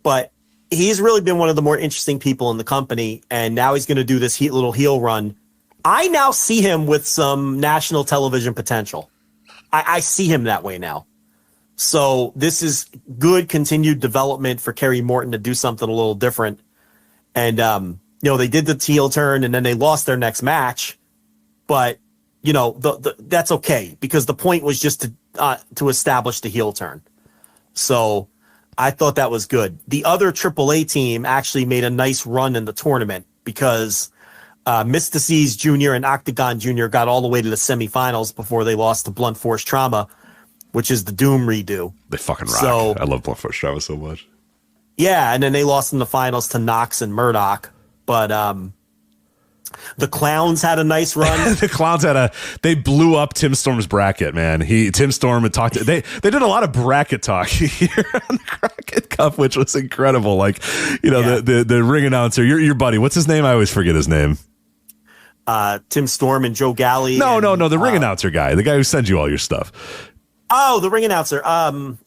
But he's really been one of the more interesting people in the company. And now he's going to do this little heel run. I now see him with some national television potential. I see him that way now. So this is good continued development for Kerry Morton to do something a little different. And, they did the heel turn and then they lost their next match, but that's okay because the point was just to establish the heel turn. So I thought that was good. The other AAA team actually made a nice run in the tournament because Mystices Jr. and Octagon Jr. got all the way to the semifinals before they lost to Blunt Force Trauma, which is the Doom redo. They fucking rock. So, I love Blunt Force Trauma so much. Yeah, and then they lost in the finals to Knox and Murdoch. But the Clowns had a nice run. The Clowns they blew up Tim Storm's bracket, man. Tim Storm had talked. They did a lot of bracket talk here on the Crockett Cup, which was incredible. Like, the ring announcer, your buddy, what's his name? I always forget his name. Tim Storm and Joe Galley. No, the ring announcer guy, the guy who sends you all your stuff. Oh, the ring announcer. Kyle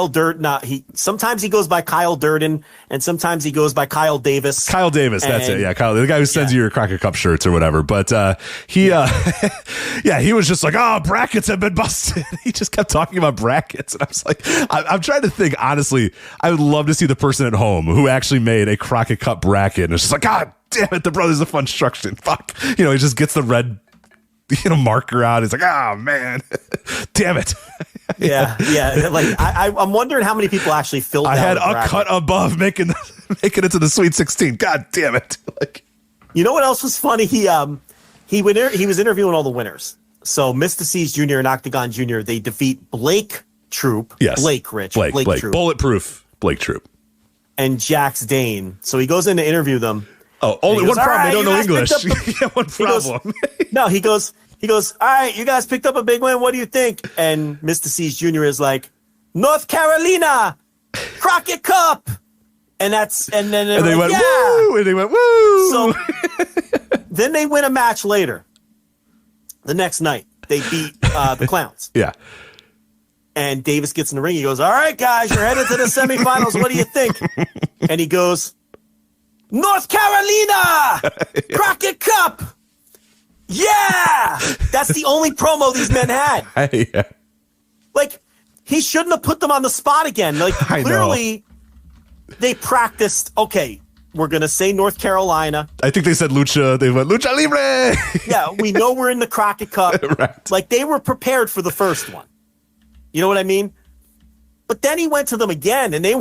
Durden. Sometimes he goes by Kyle Durden, and sometimes he goes by Kyle Davis. Kyle Davis, that's it. Yeah, Kyle, the guy who sends you your Crockett Cup shirts or whatever. But he was just like, oh, brackets have been busted. He just kept talking about brackets, and I was like, I'm trying to think. Honestly, I would love to see the person at home who actually made a Crockett Cup bracket, and it's just like, God damn it, the Brothers of Construction. Fuck, he just gets the red marker out. He's like, oh man, damn it. Yeah. Like I'm wondering how many people actually filled out. I had a cut above making it to the Sweet 16. God damn it. Like, you know what else was funny? He was interviewing all the winners. So Mr. C's Jr. and Octagon Jr. they defeat Blake Troop. Yes. Blake Troop. Bulletproof Blake Troop. And Jax Dane. So he goes in to interview them. Oh, only one problem. They don't know English. Yeah, one problem. He goes, all right, you guys picked up a big win. What do you think? And Mr. C's Jr. is like, North Carolina, Crockett Cup. And then they went, woo! And they went, woo! So then they win a match later. The next night, they beat the Clowns. Yeah. And Davis gets in the ring. He goes, all right, guys, you're headed to the semifinals. What do you think? And he goes, North Carolina, Crockett Cup. Yeah, that's the only promo these men had. Yeah. Like, he shouldn't have put them on the spot again. Like, clearly, they practiced. Okay, we're gonna say North Carolina. I think they said Lucha. They went Lucha Libre. Yeah, we know we're in the Crockett Cup. Right. Like, they were prepared for the first one. You know what I mean? But then he went to them again, and they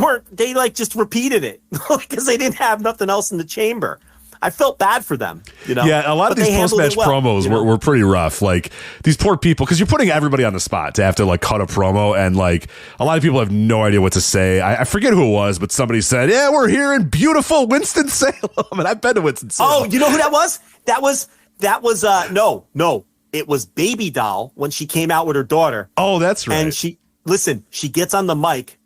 just repeated it because they didn't have nothing else in the chamber. I felt bad for them, Yeah, a lot of these post-match promos were pretty rough. Like, these poor people, because you're putting everybody on the spot to have to, like, cut a promo, and, like, a lot of people have no idea what to say. I forget who it was, but somebody said, yeah, we're here in beautiful Winston-Salem, and I've been to Winston-Salem. Oh, you know who that was? That was no. It was Baby Doll when she came out with her daughter. Oh, that's right. And she gets on the mic,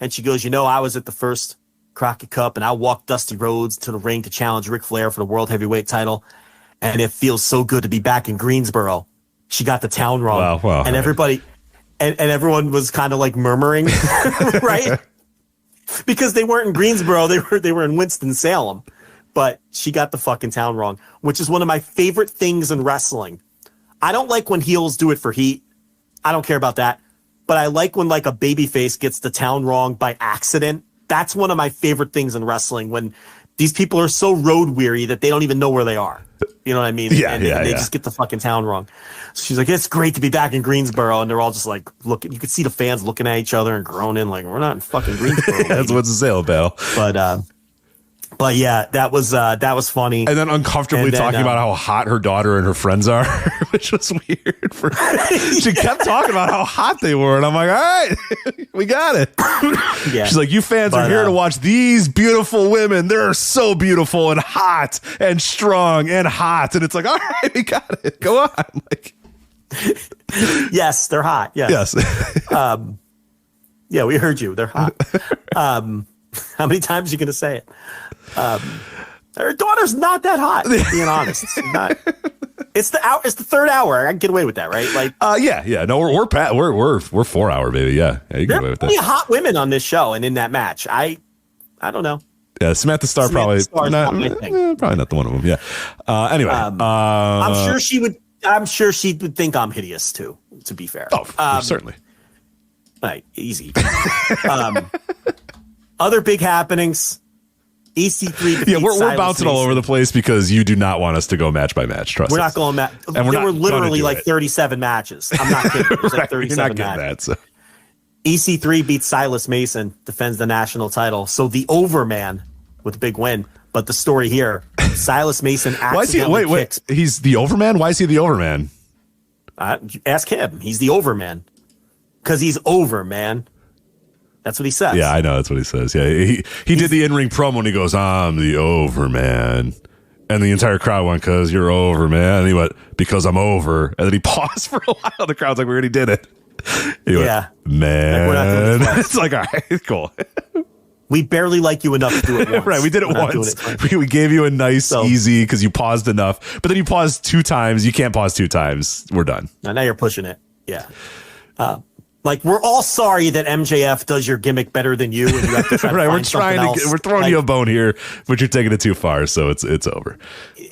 and she goes, I was at the first Crockett Cup, and I walked Dusty Rhodes to the ring to challenge Ric Flair for the World Heavyweight title, and it feels so good to be back in Greensboro. She got the town wrong. Wow. And everybody, and everyone was kind of like murmuring, right? Because they weren't in Greensboro, they were in Winston-Salem, but she got the fucking town wrong, which is one of my favorite things in wrestling. I don't like when heels do it for heat. I don't care about that. But I like when, like, a babyface gets the town wrong by accident. That's one of my favorite things in wrestling, when these people are so road weary that they don't even know where they are. You know what I mean? Yeah, and they just get the fucking town wrong. So she's like, it's great to be back in Greensboro. And they're all just like, looking. You could see the fans looking at each other and groaning like, we're not in fucking Greensboro. That's what's the sale, pal. But yeah, that was funny. And then uncomfortably talking about how hot her daughter and her friends are, which was weird. She kept talking about how hot they were, and I'm like, all right, we got it. Yeah. She's like, you fans are here to watch these beautiful women. They're so beautiful and hot and strong and hot. And it's like, all right, we got it. Go on. Like, yes, they're hot. Yes. Yeah, we heard you. They're hot. How many times are you going to say it? Her daughter's not that hot, being honest. It's the third hour. I can get away with that, right? Like, yeah. No, we're 4 hour, baby. Yeah, you get away with that. There are hot women on this show and in that match. I don't know. Yeah, Samantha Starr probably not the one of them. Yeah. Anyway, I'm sure she would think I'm hideous too. To be fair. Oh, certainly. Right, easy. Other big happenings. EC3. Yeah, we're bouncing all over the place because you do not want us to go match by match. Trust us. We're not going match. There were literally like 37 matches. I'm not kidding. It was like 37 matches. That, so. EC3 beats Silas Mason, defends the national title. So the Overman with a big win. But the story here, Silas Mason accidentally kicks. He's the Overman? Why is he the Overman? Ask him. He's the Overman. Because he's over, man. That's what he says. Yeah, I know. That's what he says. Yeah, he did the in-ring promo and he goes, I'm the Overman. And the entire crowd went, because you're over, man. And he went, because I'm over. And then he paused for a while. The crowd's like, we already did it. He went, man. Like, we're not doing it. It's like, all right, cool. We barely like you enough to do it once. Right, we did it once. We gave you a nice, easy, because you paused enough. But then you paused 2 times. You can't pause 2 times. We're done. Now you're pushing it. Yeah. Like, we're all sorry that MJF does your gimmick better than you, and you have to try right, to find we're throwing you a bone here, but you're taking it too far, so it's over.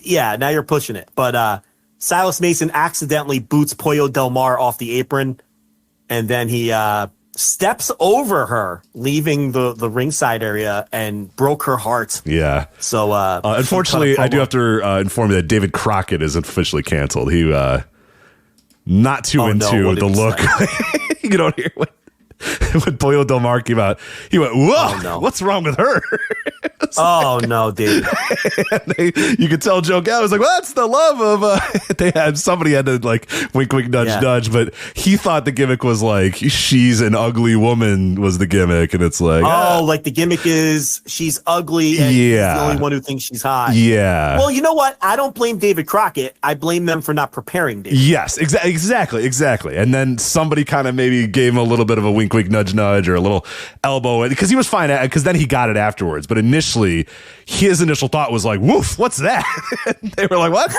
Yeah, now you're pushing it. But Silas Mason accidentally boots Pollo Del Mar off the apron, and then he steps over her, leaving the ringside area, and broke her heart. Yeah. So unfortunately, I do have to inform you that David Crockett is officially canceled. He not too into the look. You don't hear when Pollo Del Mar came out, he went, whoa, what's wrong with her? No, dude. You could tell Joe Gallo was like, well, that's the love of somebody had to like wink, nudge, but he thought the gimmick was like she's an ugly woman was the gimmick, and it's like like the gimmick is she's ugly and he's the only one who thinks she's hot. Yeah. Well, you know what? I don't blame David Crockett. I blame them for not preparing David. Yes, exactly. And then somebody kind of maybe gave him a little bit of a wink, nudge, or a little elbow, because he was fine, because then he got it afterwards. But initially, his initial thought was like, woof, what's that? They were like, what?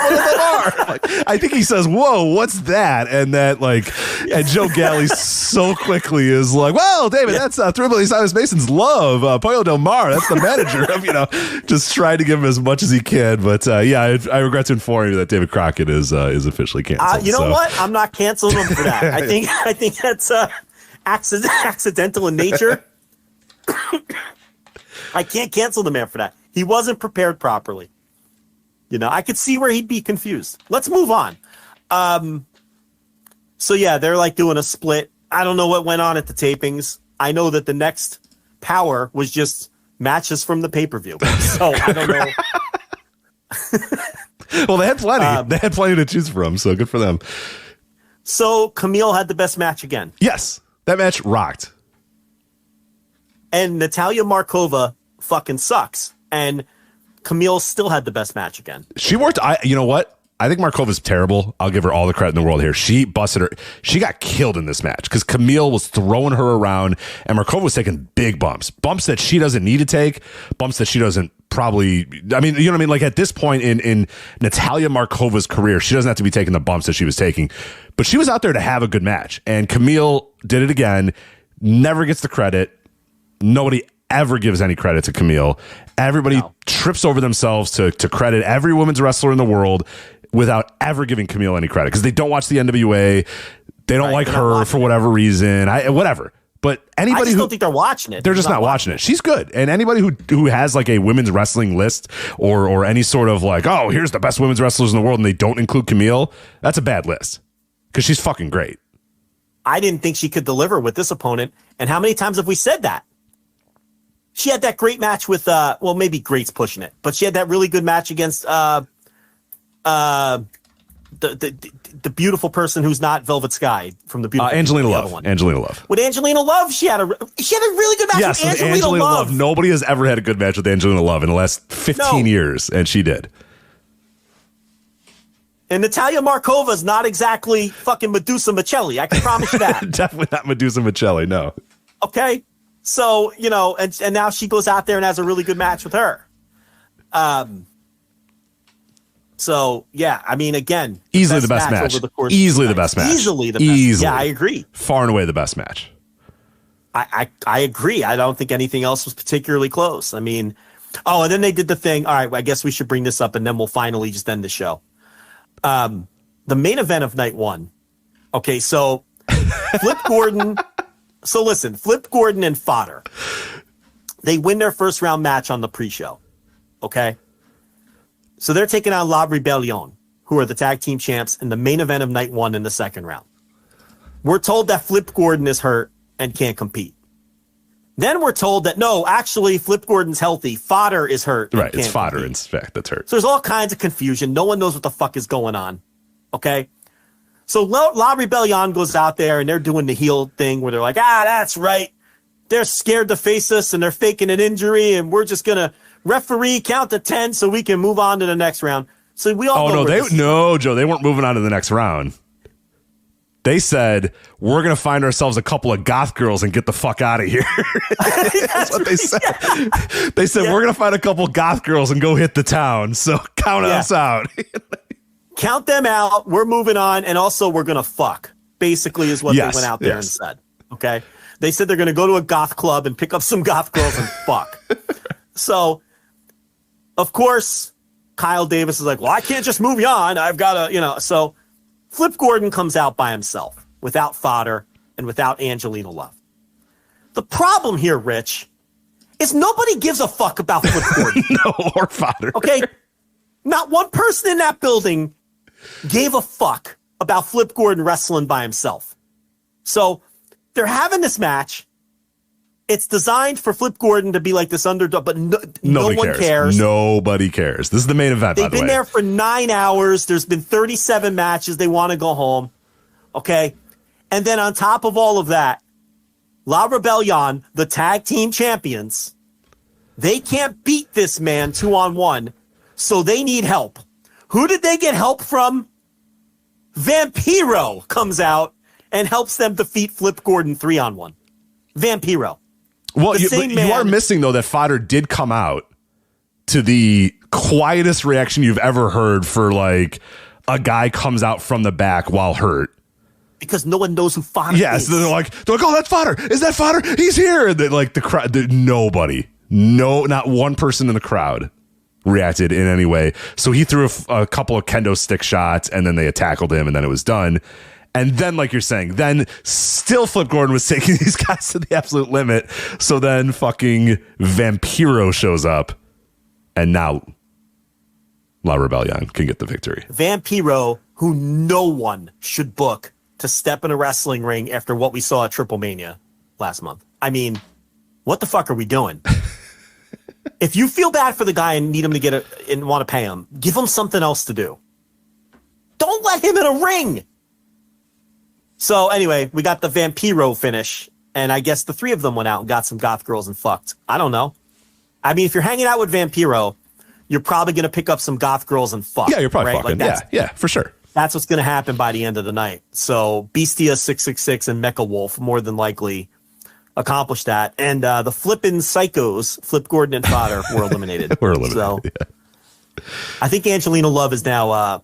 I think he says, whoa, what's that? And that, like, and Joe Galley so quickly is like, well, David, that's Thrillbilly Silas Mason's love, Pollo Del Mar, that's the manager of, just trying to give him as much as he can. But I regret to inform you that David Crockett is officially canceled. You know what? I'm not canceling him for that. I think that's accidental in nature. I can't cancel the man for that. He wasn't prepared properly. I could see where he'd be confused. Let's move on. So yeah, they're like doing a split. I don't know what went on at the tapings. I know that the next Power was just matches from the pay-per-view. So I don't know. Well, they had plenty. They had plenty to choose from, so good for them. So Camille had the best match again. Yes, that match rocked. And Natalia Markova fucking sucks. And Camille still had the best match again. She worked. You know what? I think Markova's terrible. I'll give her all the credit in the world here. She busted her. She got killed in this match because Camille was throwing her around, and Markova was taking big bumps that she doesn't need to take, bumps that she doesn't probably. I mean, you know what I mean? Like at this point in Natalia Markova's career, she doesn't have to be taking the bumps that she was taking, but she was out there to have a good match, and Camille did it again. Never gets the credit. Nobody ever gives any credit to Camille. Everybody trips over themselves to credit every women's wrestler in the world without ever giving Camille any credit because they don't watch the NWA. They don't like her for whatever reason. Whatever. But anybody who don't think they're watching it. They're just not watching it. She's good. And anybody who has like a women's wrestling list or any sort of like, oh, here's the best women's wrestlers in the world, and they don't include Camille, that's a bad list because she's fucking great. I didn't think she could deliver with this opponent. And how many times have we said that? She had that great match with, well, maybe great's pushing it, but she had that really good match against the beautiful person who's not Velvet Sky from the beautiful Angelina Love. Angelina Love. With Angelina Love, she had a really good match with Angelina Love. Nobody has ever had a good match with Angelina Love in the last 15 years, and she did. And Natalia Markova is not exactly fucking Medusa Michelli. I can promise you that. Definitely not Medusa Michelli, no. Okay. So, and now she goes out there and has a really good match with her. So, yeah, I mean, again. Easily the best match. Easily the best match. Easily the best. Yeah, I agree. Far and away the best match. I agree. I don't think anything else was particularly close. I mean, and then they did the thing. All right, I guess we should bring this up, and then we'll finally just end the show. The main event of night one. Okay, so Flip Gordon. So listen, Flip Gordon and Fodder, they win their first round match on the pre-show. Okay? So they're taking on La Rebellion, who are the tag team champs in the main event of night one in the second round. We're told that Flip Gordon is hurt and can't compete. Then we're told that, no, actually, Flip Gordon's healthy. Fodder is hurt. Right, it's Fodder, in fact, that's hurt. So there's all kinds of confusion. No one knows what the fuck is going on. Okay? So La Rebellion goes out there, and they're doing the heel thing where they're like, that's right. They're scared to face us, and they're faking an injury, and we're just going to referee count to 10 so we can move on to the next round. So we all no, Joe, they weren't moving on to the next round. They said, we're going to find ourselves a couple of goth girls and get the fuck out of here. That's what they said. Yeah. They said, we're going to find a couple goth girls and go hit the town. So count us out. Count them out. We're moving on. And also, we're going to fuck. basically is what Yes, they went out there and said. Okay. They said they're going to go to a goth club and pick up some goth girls and fuck. So, of course, Kyle Davis is like, well, I can't just move you on. I've got to, So Flip Gordon comes out by himself without fodder and without Angelina Love. The problem here, Rich, is nobody gives a fuck about Flip Gordon. No, or fodder. Okay? Not one person in that building gave a fuck about Flip Gordon wrestling by himself. So they're having this match. It's designed for Flip Gordon to be like this underdog, but no one cares. Nobody cares. This is the main event, by the way. They've been there for 9 hours. There's been 37 matches. They want to go home. Okay? And then on top of all of that, La Rebellion, the tag team champions, they can't beat this man 2-on-1, so they need help. Who did they get help from? Vampiro comes out and helps them defeat Flip Gordon 3-on-1. Vampiro. Well, you are missing, though, that fodder did come out to the quietest reaction you've ever heard for, like, a guy comes out from the back while hurt. Because no one knows who fodder is. Yes, they're like, oh, that's fodder. Is that fodder? He's here. And then, like, the crowd, nobody, not one person in the crowd reacted in any way. So he threw a couple of kendo stick shots, and then they tackled him, and then it was done. And then, like you're saying, then still Flip Gordon was taking these guys to the absolute limit. So then fucking Vampiro shows up, and now La Rebellion can get the victory. Vampiro, who no one should book to step in a wrestling ring after what we saw at Triple Mania last month. I mean, what the fuck are we doing? If you feel bad for the guy and need him to get and want to pay him, give him something else to do. Don't let him in a ring. So anyway, we got the Vampiro finish, and I guess the three of them went out and got some goth girls and fucked. I don't know. I mean, if you're hanging out with Vampiro, you're probably going to pick up some goth girls and fuck. Yeah, you're probably right? fucking. Like yeah, for sure. That's what's going to happen by the end of the night. So Beastia 666 and Mecha Wolf more than likely accomplished that. And the flippin' psychos, Flip Gordon and Fodder, were eliminated. So I think Angelina Love is now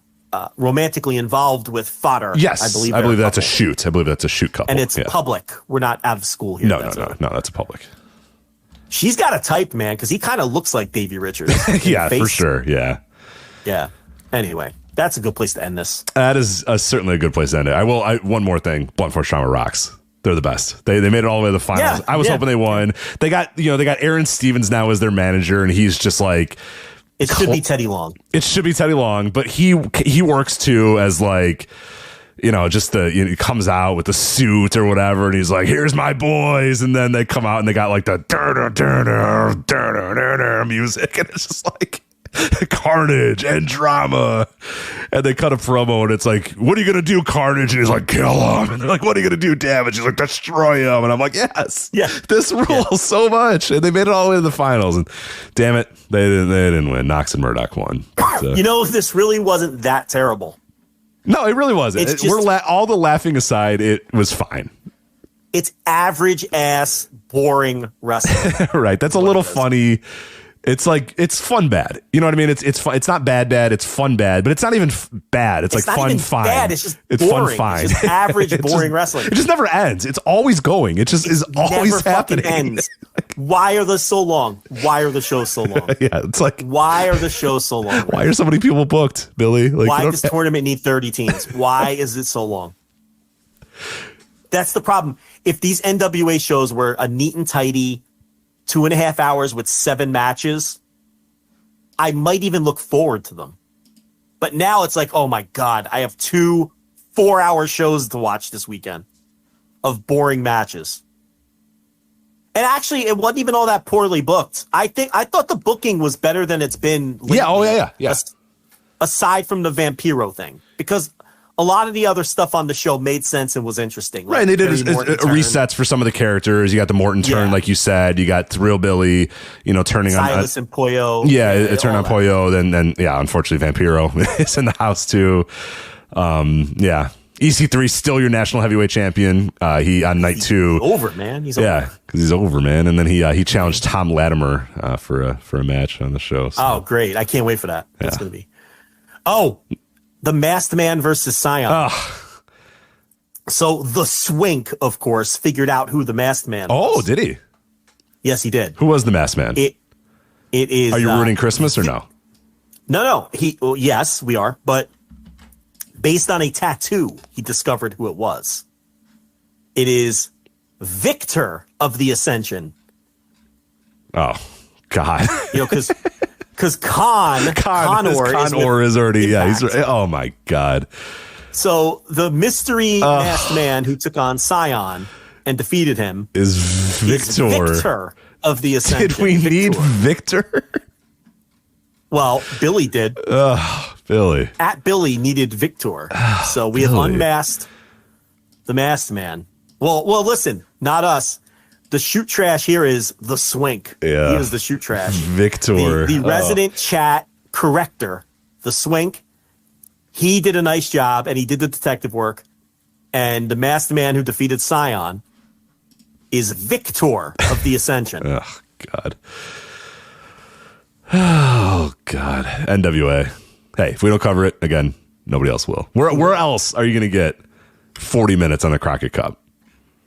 romantically involved with Fodder. Yes, I believe that's a shoot. I believe that's a shoot couple. And it's public. We're not out of school here. No, that's public. She's got a type, man, because he kind of looks like Davey Richards. Yeah, for sure. Yeah. Anyway. That's a good place to end this. That is certainly a good place to end it. One more thing. Blunt Force Trauma rocks. They're the best. They made it all the way to the finals. I was hoping they won. They got Aaron Stevens now as their manager, and he's just like, it should be Teddy Long. It should be Teddy Long, but he works too as like, just he comes out with the suit or whatever, and he's like, here's my boys, and then they come out and they got like the music, and it's just like carnage and drama, and they cut a promo, and it's like, what are you gonna do, Carnage? And he's like, kill him. And they're like, what are you gonna do, Damage? He's like, destroy him. And I'm like, yes, this rules so much. And they made it all the way to the finals, and damn it, they didn't win. Knox and Murdoch won. But, this really wasn't that terrible. No, it really wasn't. All the laughing aside, it was fine. It's average ass boring wrestling. Right, that's a little funny. It's like, it's fun bad. You know what I mean? It's fun. It's not bad. It's fun bad, but it's not even bad. It's like fun fine. Bad. It's just boring. Fun fine. It's just average boring wrestling. It just never ends. It's always going. It just is always happening. Ends. Why are they so long? Why are the shows so long? Yeah, it's like, why are the shows so long? Why are so many people booked, Billy? Like, why does tournament need 30 teams? Why is it so long? That's the problem. If these NWA shows were a neat and tidy 2.5 hours with 7 matches, I might even look forward to them. But now it's like, oh my God, I have 2 4-hour shows to watch this weekend of boring matches. And actually, it wasn't even all that poorly booked. I thought the booking was better than it's been lately. Yeah. Aside from the Vampiro thing, because a lot of the other stuff on the show made sense and was interesting. Right, and they did resets for some of the characters. You got the Morton turn, like you said. You got Real Billy, turning Silas and Pollo. Yeah, it turned on Pollo. Then, unfortunately, Vampiro is in the house too. EC3 still your national heavyweight champion. He on night 2 over, man. He's over. Because he's over, man. And then he challenged Tom Latimer for a match on the show. So. Oh, great! I can't wait for that. That's gonna be. Oh. The Masked Man versus Scion. So the Swink, of course, figured out who the Masked Man was. Oh, did he? Yes, he did. Who was the Masked Man? It is. Are you ruining Christmas or no? No. Yes, we are. But based on a tattoo, he discovered who it was. It is Victor of the Ascension. Oh, God. Because Conor is already, Impact. he's, oh my God. So the mystery masked man who took on Scion and defeated him is Victor of the Ascension. Did we need Victor? Well, Billy did. Billy. At Billy needed Victor. So we have unmasked the masked man. Well, listen, not us. The shoot trash here is the Swink. Yeah. He is the shoot trash. Victor. The resident chat corrector, the Swink. He did a nice job, and he did the detective work. And the masked man who defeated Scion is Victor of the Ascension. Oh, God. Oh, God. NWA. Hey, if we don't cover it, again, nobody else will. Where else are you going to get 40 minutes on the Crockett Cup?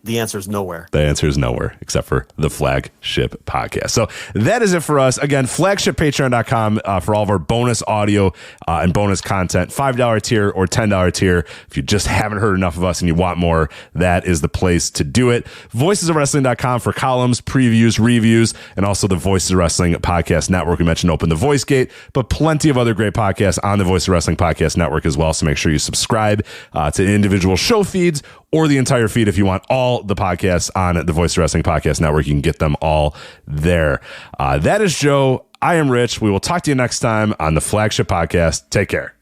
The answer is nowhere. The answer is nowhere except for the Flagship Podcast. So that is it for us. Again, flagshippatreon.com for all of our bonus audio and bonus content. $5 tier or $10 tier. If you just haven't heard enough of us and you want more, that is the place to do it. Voicesofwrestling.com for columns, previews, reviews, and also the Voices of Wrestling Podcast Network. We mentioned Open the Voice Gate, but plenty of other great podcasts on the Voice of Wrestling Podcast Network as well. So make sure you subscribe to individual show feeds or the entire feed if you want all the podcasts on the Voice of Wrestling Podcast Network. You can get them all there. That is Joe. I am Rich. We will talk to you next time on the Flagship Podcast. Take care.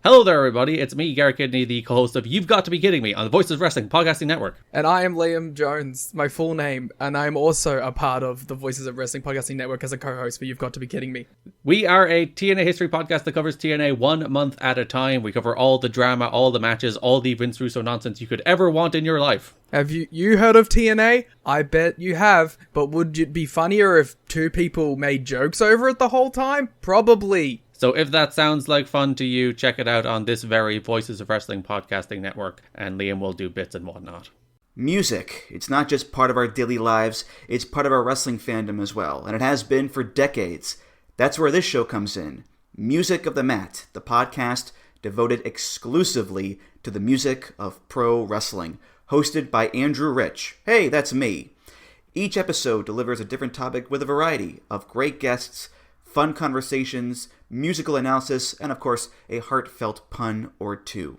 Hello there, everybody. It's me, Garrett Kidney, the co-host of You've Got to Be Kidding Me on the Voices of Wrestling Podcasting Network. And I am Liam Jones, my full name, and I'm also a part of the Voices of Wrestling Podcasting Network as a co-host for You've Got to Be Kidding Me. We are a TNA history podcast that covers TNA 1 month at a time. We cover all the drama, all the matches, all the Vince Russo nonsense you could ever want in your life. Have you heard of TNA? I bet you have, but would it be funnier if two people made jokes over it the whole time? Probably. So if that sounds like fun to you, check it out on this very Voices of Wrestling Podcasting Network, and Liam will do bits and whatnot. Music. It's not just part of our daily lives, it's part of our wrestling fandom as well, and it has been for decades. That's where this show comes in. Music of the Mat, the podcast devoted exclusively to the music of pro wrestling, hosted by Andrew Rich. Hey, that's me. Each episode delivers a different topic with a variety of great guests, fun conversations, musical analysis, and of course, a heartfelt pun or two.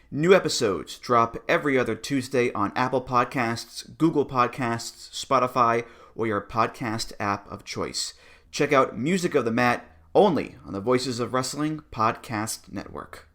New episodes drop every other Tuesday on Apple Podcasts, Google Podcasts, Spotify, or your podcast app of choice. Check out Music of the Mat only on the Voices of Wrestling Podcast Network.